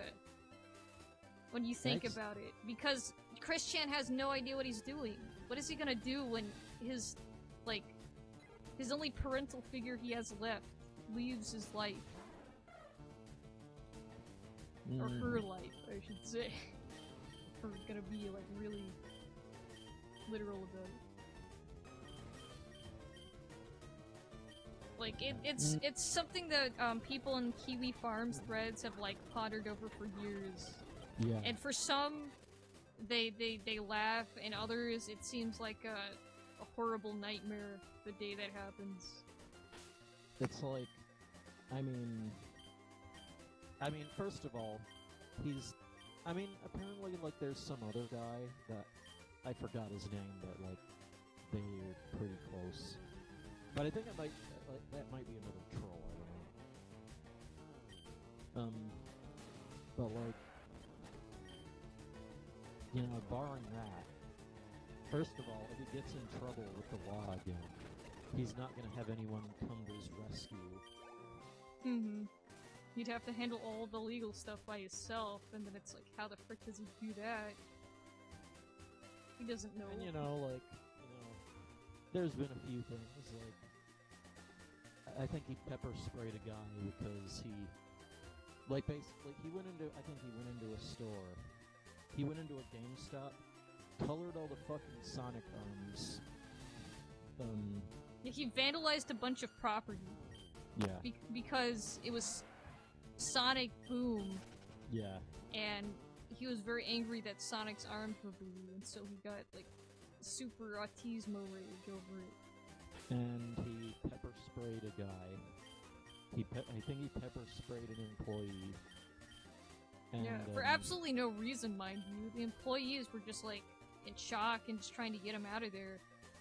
when you think about it. Because Christian has no idea what he's doing. What is he gonna do when his only parental figure he has left leaves his life? Or her life, I should say. We're gonna be like really literal about it. Like it's something that people in Kiwi Farms threads have like pondered over for years. Yeah. And for some, they laugh, and others it seems like a horrible nightmare the day that happens. It's like, I mean, first of all, apparently, like, there's some other guy that, I forgot his name, but, like, they're pretty close. But I think it might, that might be another troll, I don't know. But, like, you know, barring that, first of all, if he gets in trouble with the law again, he's not gonna have anyone come to his rescue. Mm-hmm. He'd have to handle all the legal stuff by himself, and then it's like, how the frick does he do that? He doesn't know. And there's been a few things, I think he pepper sprayed a guy because he went into a store. He went into a GameStop, colored all the fucking Sonic arms. Yeah, he vandalized a bunch of property. Yeah. Because it was Sonic Boom. Yeah. And he was very angry that Sonic's arms were blue, and so he got, like, super autismo rage over it. And he pepper sprayed a guy. I think he pepper sprayed an employee. And, yeah, for absolutely no reason, mind you. The employees were just, like, in shock and just trying to get him out of there.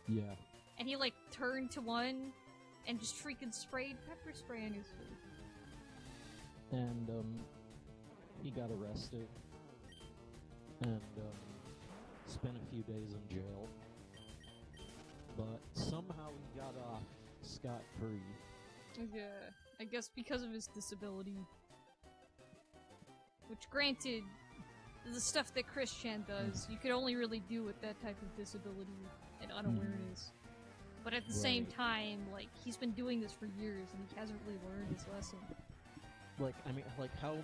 Yeah. And he, like, turned to one and just freaking sprayed pepper spray on his face. And, he got arrested. And, spent a few days in jail. But somehow he got off scot-free. Yeah, I guess because of his disability. Which, granted, the stuff that Chris Chan does, you could only really do with that type of disability and unawareness. But at the same time, like, he's been doing this for years and he hasn't really learned his lesson. How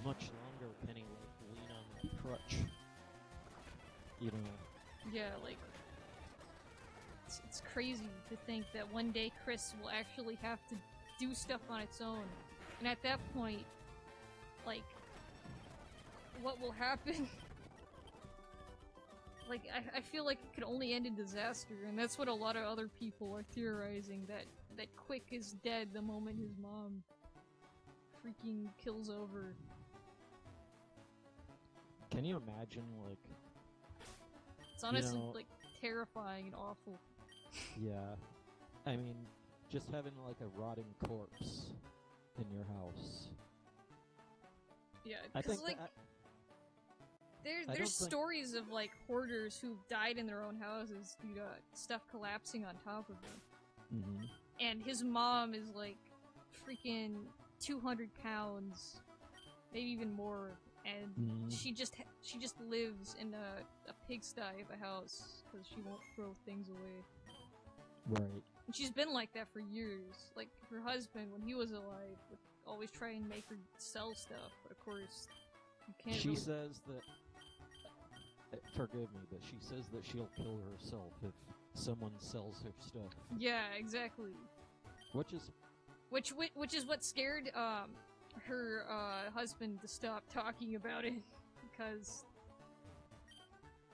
much longer can he, lean on that crutch? Yeah, like, it's crazy to think that one day Chris will actually have to do stuff on its own. And at that point, like, what will happen? Like, I feel like it could only end in disaster, and that's what a lot of other people are theorizing, that Quick is dead the moment his mom freaking kills over. Can you imagine, It's honestly, terrifying and awful. Yeah. I mean, just having, a rotting corpse in your house. Yeah, because, there's stories of, hoarders who've died in their own houses due to stuff collapsing on top of them. Mm-hmm. And his mom is, freaking 200 pounds, maybe even more, and she just lives in a pigsty of a house, because she won't throw things away. Right. And she's been like that for years. Like, her husband, when he was alive, would always try and make her sell stuff, but of course, you can't She says that... Forgive me, but she says that she'll kill herself if someone sells her stuff. Yeah, exactly. Which is what scared, her, husband to stop talking about it, because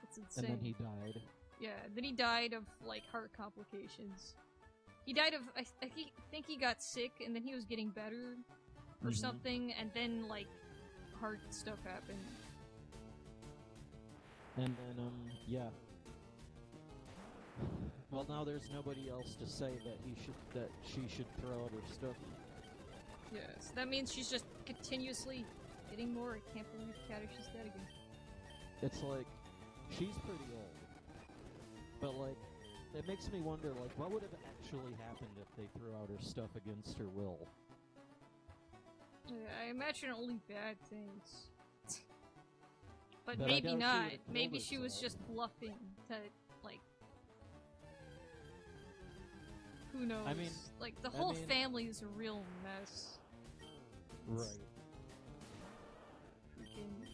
it's insane. And then he died. Yeah, then he died of, heart complications. He died of, I think he got sick, and then he was getting better, or something, and then, heart stuff happened. And then, yeah. Well, now there's nobody else to say that she should throw out her stuff. Yeah, so that means she's just continuously getting more. I can't believe she's dead again. It's she's pretty old. But, it makes me wonder, what would have actually happened if they threw out her stuff against her will? Yeah, I imagine only bad things. But I maybe doubt not. she Maybe she was just bluffing to, who knows? I mean... the whole family is a real mess. Right. Freaking...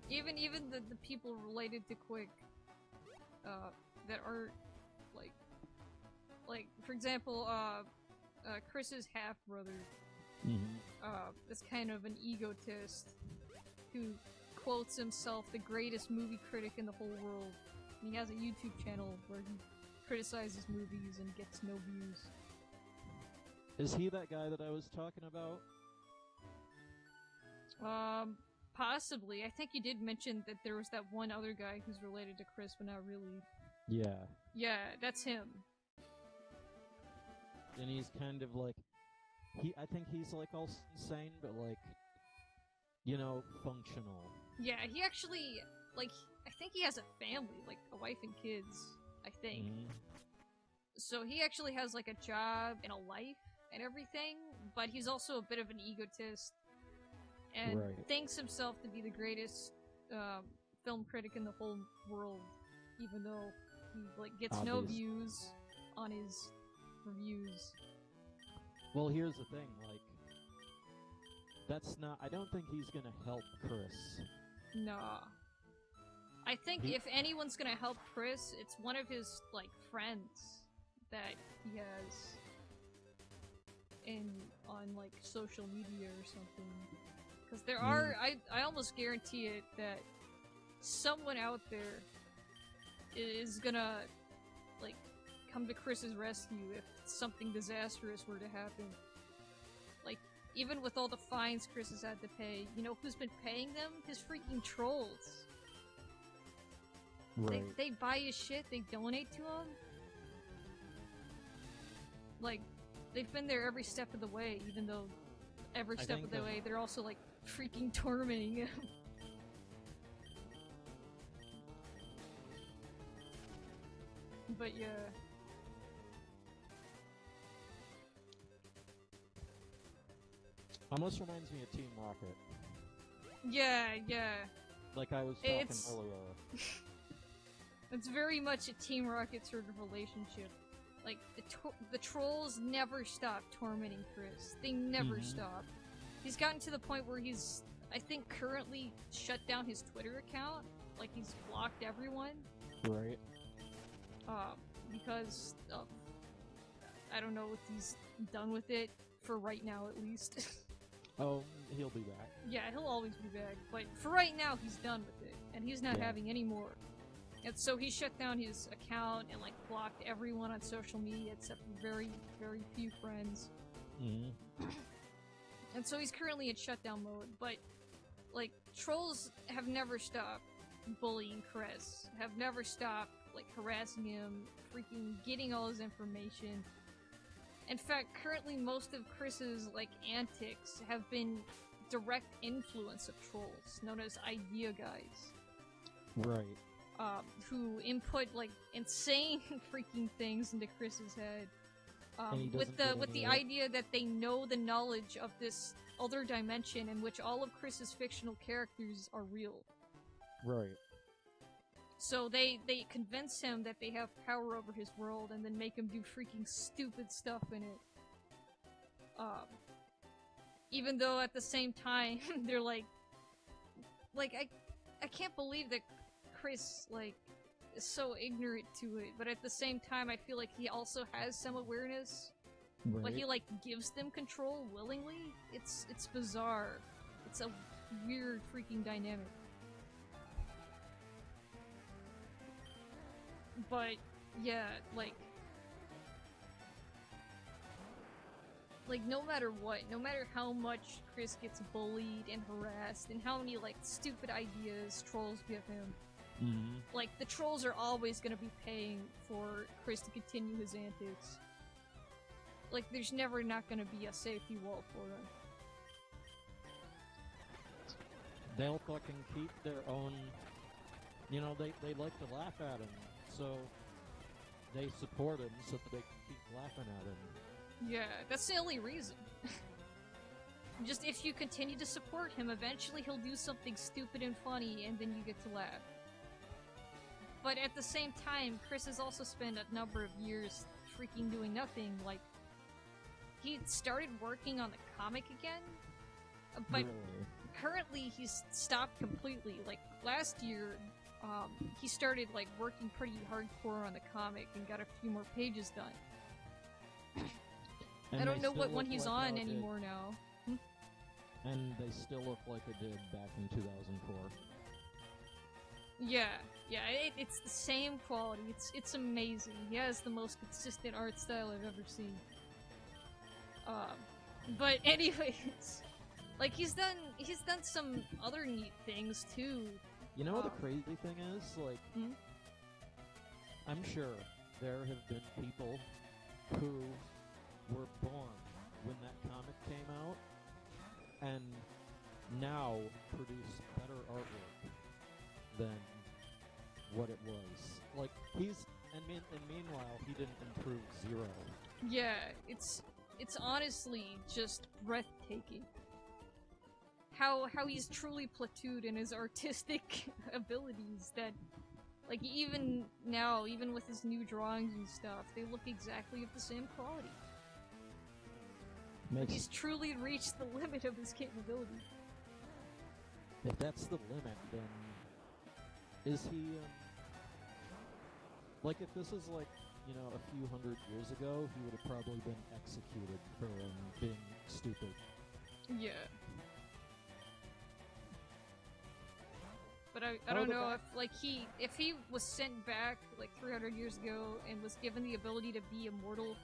Even the people related to Quick, that aren't, for example, Chris's half-brother, is kind of an egotist who quotes himself the greatest movie critic in the whole world. And he has a YouTube channel where he criticizes movies and gets no views. Is he that guy that I was talking about? Possibly. I think you did mention that there was that one other guy who's related to Chris, but not really. Yeah. Yeah, that's him. And he's kind of I think he's all insane, but functional. Yeah, he actually, I think he has a family, a wife and kids, I think. So he actually has like a job and a life and everything, but he's also a bit of an egotist and thinks himself to be the greatest film critic in the whole world, even though he like gets no views on his reviews. Well, here's the thing, like, that's not. I don't think he's gonna help Chris. Nah. I think if anyone's gonna help Chris, it's one of his like friends that he has on like social media or something. Because there are, I almost guarantee it that someone out there is gonna like come to Chris's rescue if something disastrous were to happen. Like, even with all the fines Chris has had to pay, you know who's been paying them? His freaking trolls. Right. They buy his shit, they donate to him. Like, they've been there every step of the way, even though every step of the way they're also like freaking tormenting him. But yeah. Almost reminds me of Team Rocket. Yeah, yeah. Like I was talking earlier. It's very much a Team Rocket sort of relationship. Like, the trolls never stop tormenting Chris. They never stop. He's gotten to the point where he's, I think, currently shut down his Twitter account. Like, he's blocked everyone. Right. Because of, I don't know if he's done with it, for right now at least. Oh, he'll be back. Yeah, he'll always be back, but for right now he's done with it, and he's not having any more. And so he shut down his account and like blocked everyone on social media except for very, very few friends. And so he's currently in shutdown mode, but like trolls have never stopped bullying Chris, have never stopped like harassing him, freaking getting all his information. In fact, currently most of Chris's like antics have been direct influence of trolls, known as idea guys. Right. Who input like insane freaking things into Chris's head. With the idea that they know the knowledge of this other dimension in which all of Chris's fictional characters are real. Right. So they convince him that they have power over his world and then make him do freaking stupid stuff in it. Even though at the same time they're like I can't believe that Chris like is so ignorant to it, but at the same time I feel like he also has some awareness. But he like gives them control willingly. It's bizarre. It's a weird freaking dynamic. But yeah, like no matter what, no matter how much Chris gets bullied and harassed and how many like stupid ideas trolls give him, like the trolls are always gonna be paying for Chris to continue his antics. Like there's never not gonna be a safety wall for him. They'll fucking keep their own, you know, they like to laugh at him, so they support him so that they can keep laughing at him. Yeah, that's the only reason. Just if you continue to support him, eventually he'll do something stupid and funny, and then you get to laugh. But at the same time, Chris has also spent a number of years freaking doing nothing. Like, he started working on the comic again, but currently he's stopped completely. Like, last year, he started, like, working pretty hardcore on the comic and got a few more pages done. I don't know what one he's on anymore now. And they still look like it did back in 2004. Yeah, it's the same quality. It's amazing. He has the most consistent art style I've ever seen. But anyways, like he's done some other neat things too. You know what the crazy thing is? Like, I'm sure there have been people who were born when that comic came out and now produce better artwork than what it was. Like, and meanwhile, he didn't improve zero. Yeah, it's honestly just breathtaking. How he's truly platooned in his artistic abilities that, like, even now, even with his new drawings and stuff, they look exactly of the same quality. He's truly reached the limit of his capability. If that's the limit, then is he, like, if this is like, you know, a few hundred years ago, he would have probably been executed for being stupid. Yeah. But I don't know if he was sent back like 300 years ago and was given the ability to be immortal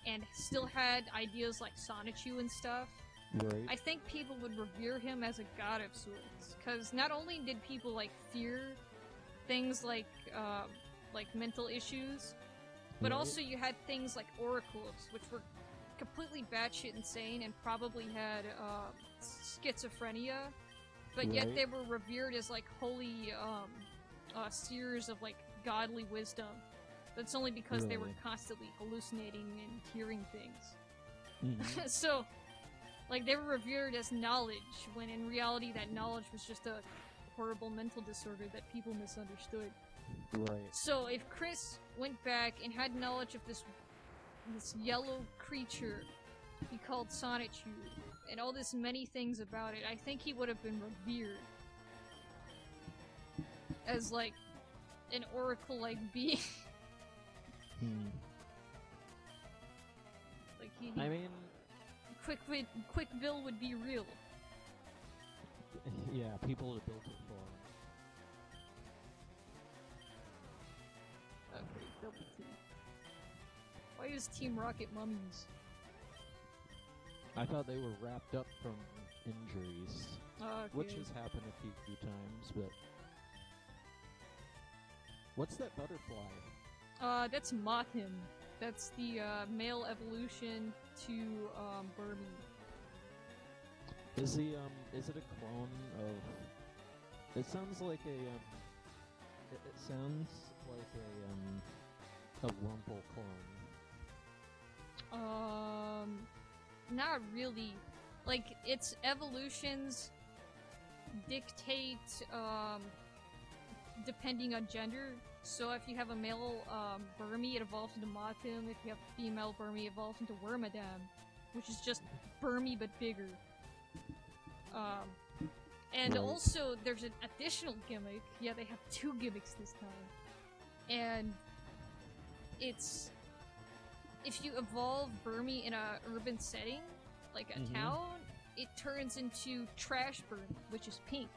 and still had ideas like Sonichu and stuff, right. I think people would revere him as a god of sorts. Because not only did people like fear things like mental issues, but right. also you had things like oracles, which were completely batshit insane and probably had schizophrenia. But right. yet they were revered as like holy seers of like godly wisdom. That's only because they were constantly hallucinating and hearing things. So, like, they were revered as knowledge, when in reality that knowledge was just a horrible mental disorder that people misunderstood. Right. So if Chris went back and had knowledge of this yellow creature he called Sonichu, and all this many things about it, I think he would have been revered as, like, an oracle-like being. Like, I mean... Quickville would be real. Yeah, people would have built it for him. Okay, double T. Why is Team Rocket mummies? I thought they were wrapped up from injuries. Okay. Which has happened a few times, but... What's that butterfly? That's Mothim. That's the, male evolution to, Burmy. Is he, is it a clone of... It sounds like a, it sounds like a Wurmple clone. Not really. Like, its evolutions dictate, depending on gender. So if you have a male, Burmy, it evolves into Mothim. If you have a female Burmy, it evolves into Wormadam, which is just Burmy but bigger. And also, there's an additional gimmick. Yeah, they have 2 gimmicks this time. And it's... if you evolve Burmy in a urban setting, like a town, it turns into Trash Burmy, which is pink.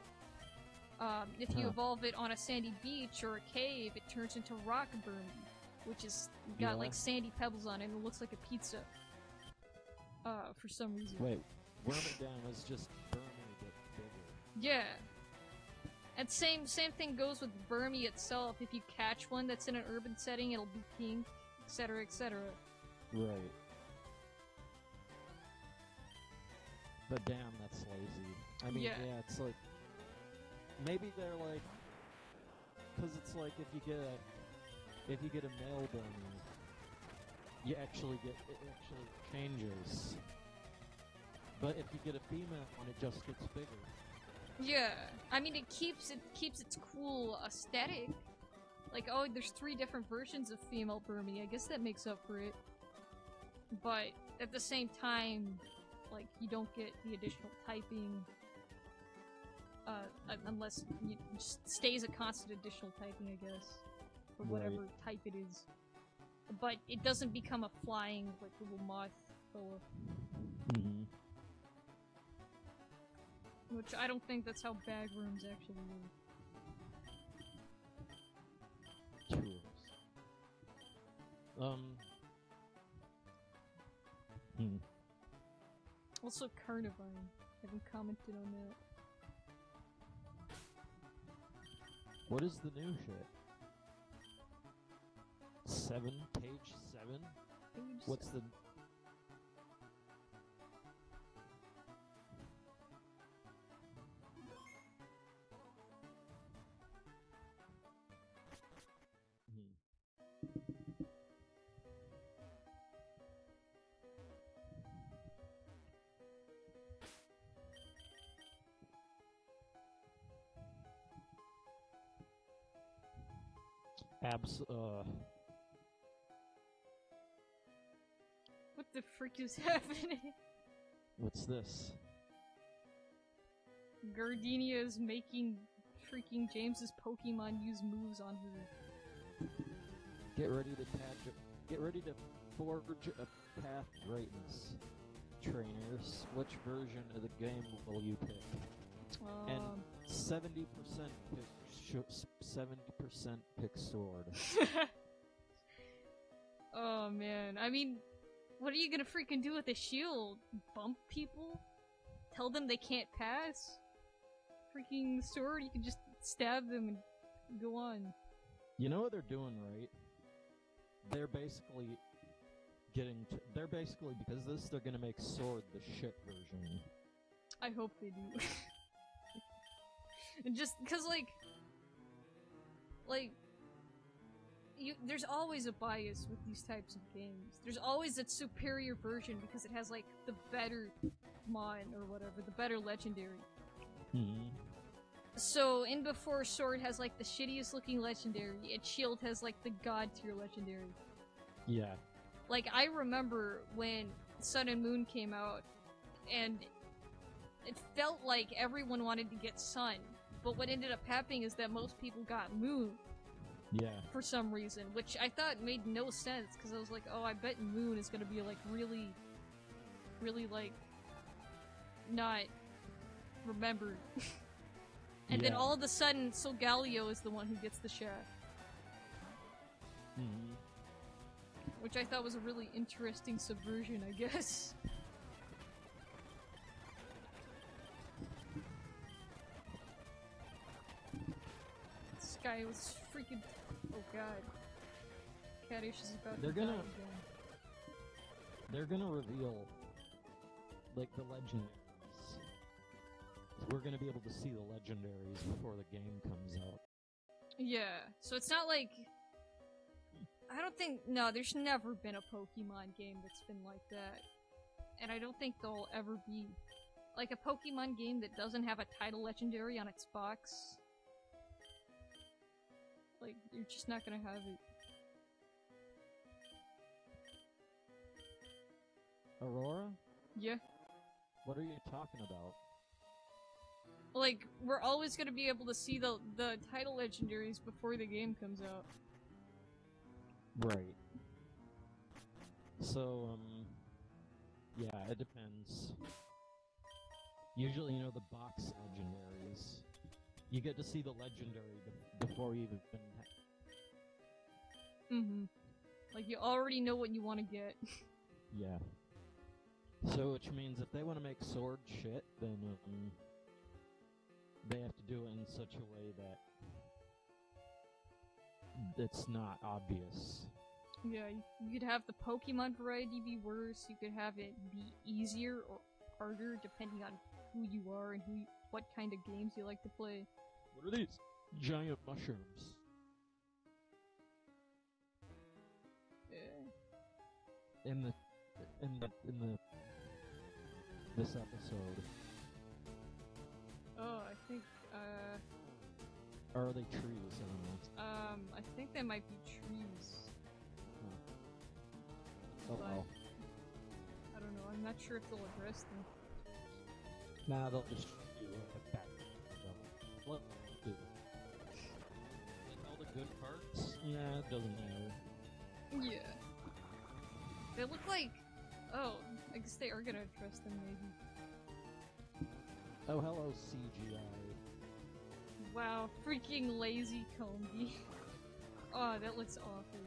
If you evolve it on a sandy beach or a cave, it turns into Rock Burmy, which is got like sandy pebbles on it and it looks like a pizza. For some reason. Wait, Wormadam is just Burmy but bigger. Yeah. And same thing goes with Burmy itself. If you catch one that's in an urban setting, it'll be pink, etc., etc. Right. But damn, that's lazy. I mean, yeah, it's like... Maybe they're like... Because it's like, if you get a male Burmy, it actually changes. But if you get a female one, it just gets bigger. Yeah, I mean, it keeps its cool aesthetic. Like, oh, there's 3 different versions of female Burmy. I guess that makes up for it. But at the same time, like, you don't get the additional typing. Unless it just stays a constant additional typing, I guess. For whatever type it is. But it doesn't become a flying, like, little moth fella. Which I don't think that's how bagworms actually work. Also Carnivine. Haven't commented on that. What is the new shit? 7? Page 7? What's the... What the frick is happening? What's this? Gardenia is making freaking James's Pokemon use moves on her. Get ready to forge a path to greatness. Trainers, which version of the game will you pick? And 70% pick sword. Oh man, I mean, what are you gonna freaking do with a shield? Bump people? Tell them they can't pass? Freaking sword, you can just stab them and go on. You know what they're doing, right? They're basically because of this, they're gonna make sword the shit version. I hope they do. And just cause there's always a bias with these types of games. There's always that superior version because it has like the better mon or whatever, the better legendary. Mm-hmm. So in before sword has like the shittiest looking legendary, and shield has like the god tier legendary. Yeah. Like I remember when Sun and Moon came out, and it felt like everyone wanted to get Sun, but what ended up happening is that most people got Moon. Yeah. For some reason, which I thought made no sense, because I was like, oh, I bet Moon is gonna be like really, like, not remembered. And then all of a sudden, Solgaleo is the one who gets the shaft. Mm-hmm. Which I thought was a really interesting subversion, I guess. This guy was freaking... Oh god. Kadish is about to die again. They're gonna reveal, like, the legendaries. We're gonna be able to see the legendaries before the game comes out. Yeah, so it's not like... I don't think... No, there's never been a Pokemon game that's been like that. And I don't think there'll ever be. Like, a Pokemon game that doesn't have a title legendary on its box. Like, you're just not gonna have it. Aurora? Yeah. What are you talking about? Like, we're always gonna be able to see the title legendaries before the game comes out. Right. So, yeah, it depends. Usually, you know, the box legendaries. You get to see the legendary before you even... Mm-hmm. Like, you already know what you want to get. Yeah. So, which means if they want to make sword shit, then, they have to do it in such a way that it's not obvious. Yeah, you could have the Pokemon variety be worse, you could have it be easier or harder depending on who you are and what kind of games you like to play. What are these giant mushrooms? In this episode. Oh, I think, Or are they trees? I don't know. I think they might be trees. Oh. Uh-oh. I don't know, I'm not sure if they'll address them. Nah, they'll just do it back. What do? All the good parts? Yeah, it doesn't matter. Yeah. They look like... Oh, I guess they are gonna address them, maybe. Oh, hello, CGI. Wow, freaking lazy Combi. Oh, that looks awful.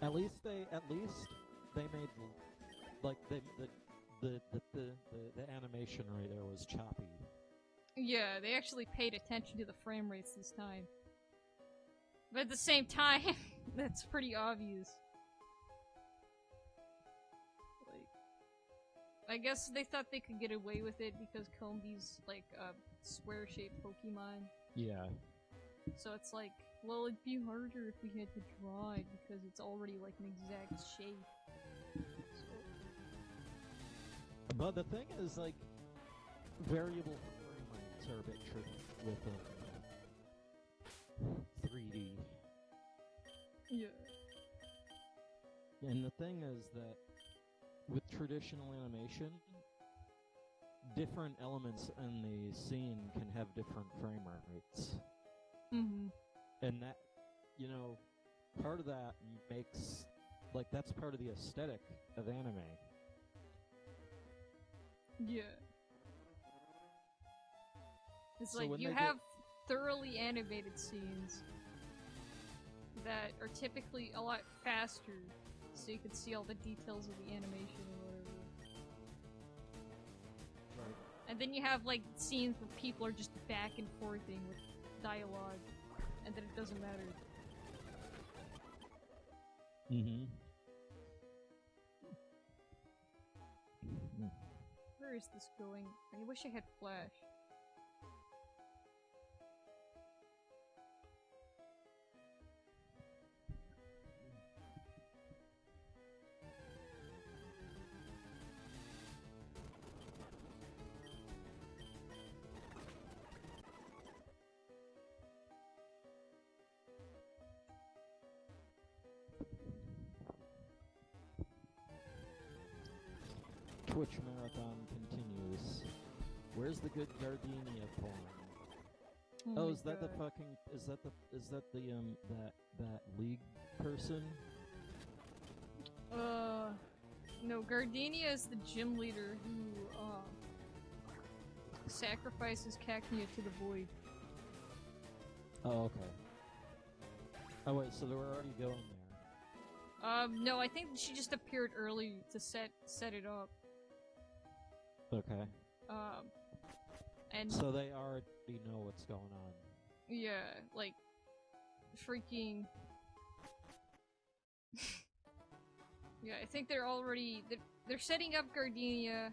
At least they made, like, the animation right there was choppy. Yeah, they actually paid attention to the frame rates this time. But at the same time, that's pretty obvious. Like, I guess they thought they could get away with it because Combi's, like, a square-shaped Pokemon. Yeah. So it's like, well, it'd be harder if we had to draw it because it's already, like, an exact shape. So... But the thing is, like, variable frame rates are a bit tricky with 3D. Yeah. And the thing is that with traditional animation, different elements in the scene can have different frame rates. Mm-hmm. And that, you know, part of that makes, like, that's part of the aesthetic of anime. Yeah. It's So like when you they have thoroughly animated scenes that are typically a lot faster, so you can see all the details of the animation or whatever. Right. And then you have like scenes where people are just back and forthing with dialogue, and then it doesn't matter. Mm-hmm. Where is this going? I wish I had Flash. Twitch marathon continues. Where's the good Gardenia porn? Oh, is that God. the fucking? Is that the that league person? No, Gardenia is the gym leader who, sacrifices Cacnea to the void. Oh, okay. Oh wait, so they were already going there. No, I think she just appeared early to set it up. Okay. And so they already know what's going on. yeah, like, freaking. Yeah, I think they're already they're setting up Gardenia,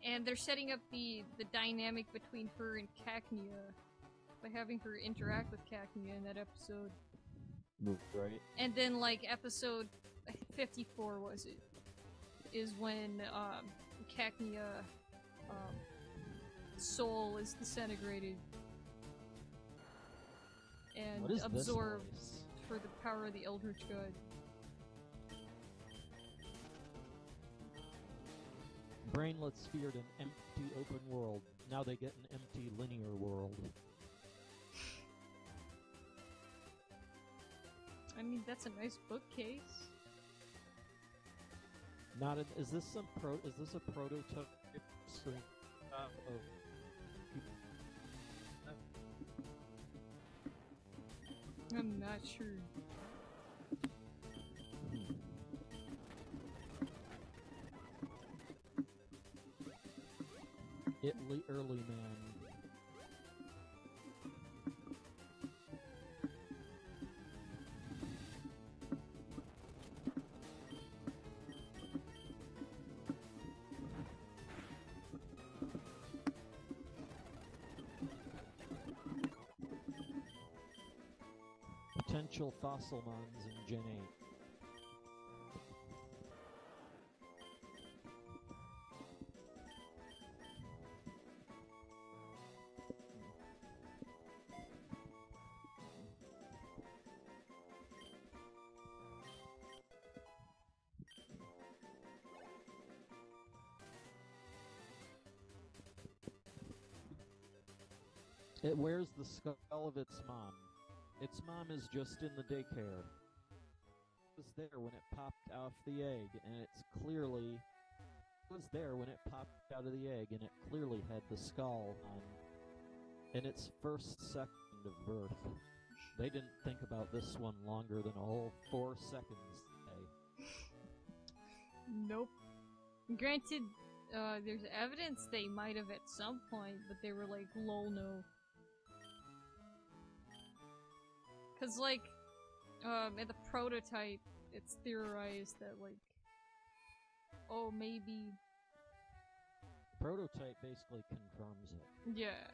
and they're setting up the dynamic between her and Cacnea by having her interact with Cacnea in that episode. Right. And then, like, episode 54 was it? Is when Cacnea soul is disintegrated and absorbed for the power of the Eldritch God. Brainlets feared an empty open world. Now they get an empty linear world. I mean, that's a nice bookcase. Not an, is this a prototype screen of I'm not sure. Early man. Potential fossil mons in Gen 8. It wears the skull of its mom. Its mom is just in the daycare. It was there when it popped off the egg, and it's clearly... It was there when it popped out of the egg, and it clearly had the skull on in its first second of birth. They didn't think about this one longer than a whole 4 seconds today. Nope. Granted, there's evidence they might have at some point, but they were like, lol, no. Cause like, in the prototype, it's theorized that like, oh, maybe... Prototype basically confirms it. Yeah.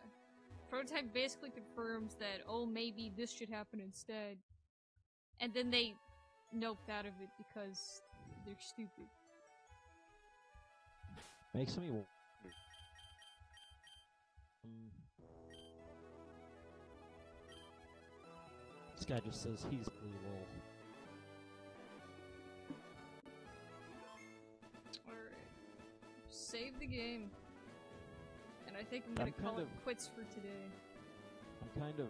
Prototype basically confirms that, oh, maybe this should happen instead. And then they noped out of it because they're stupid. Makes me wonder. guy just says he's blue lol. Alright. Save the game. And I think I'm gonna call it quits for today. I'm kind of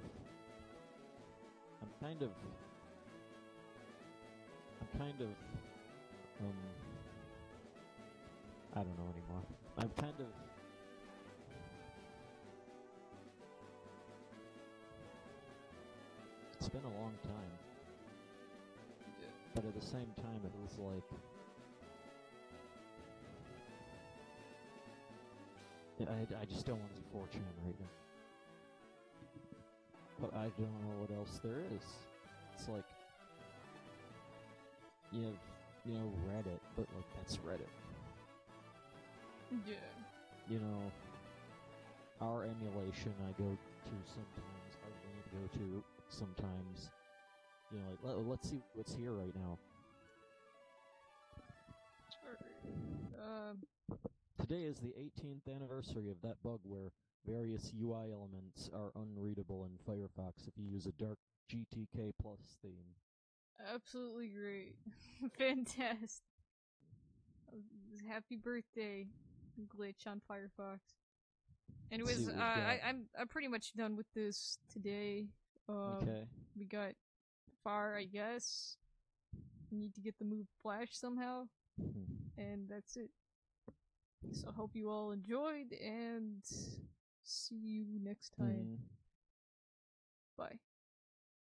I don't know anymore. I'm kind of It's been a long time. Yeah. But at the same time it was like I just don't want to see 4chan right now. But I don't know what else there is. It's like you have Reddit, but like that's Reddit. Yeah. You know, our emulation I go to sometimes, our game I go to sometimes. You know, like let's see what's here right now. Today is the 18th anniversary of that bug where various UI elements are unreadable in Firefox if you use a dark GTK plus theme. Absolutely great. Fantastic. Happy birthday, glitch on Firefox. Anyways, I'm pretty much done with this today. Okay. We got far, I guess. We need to get the move Flash somehow. And that's it. So I hope you all enjoyed, and see you next time. Bye.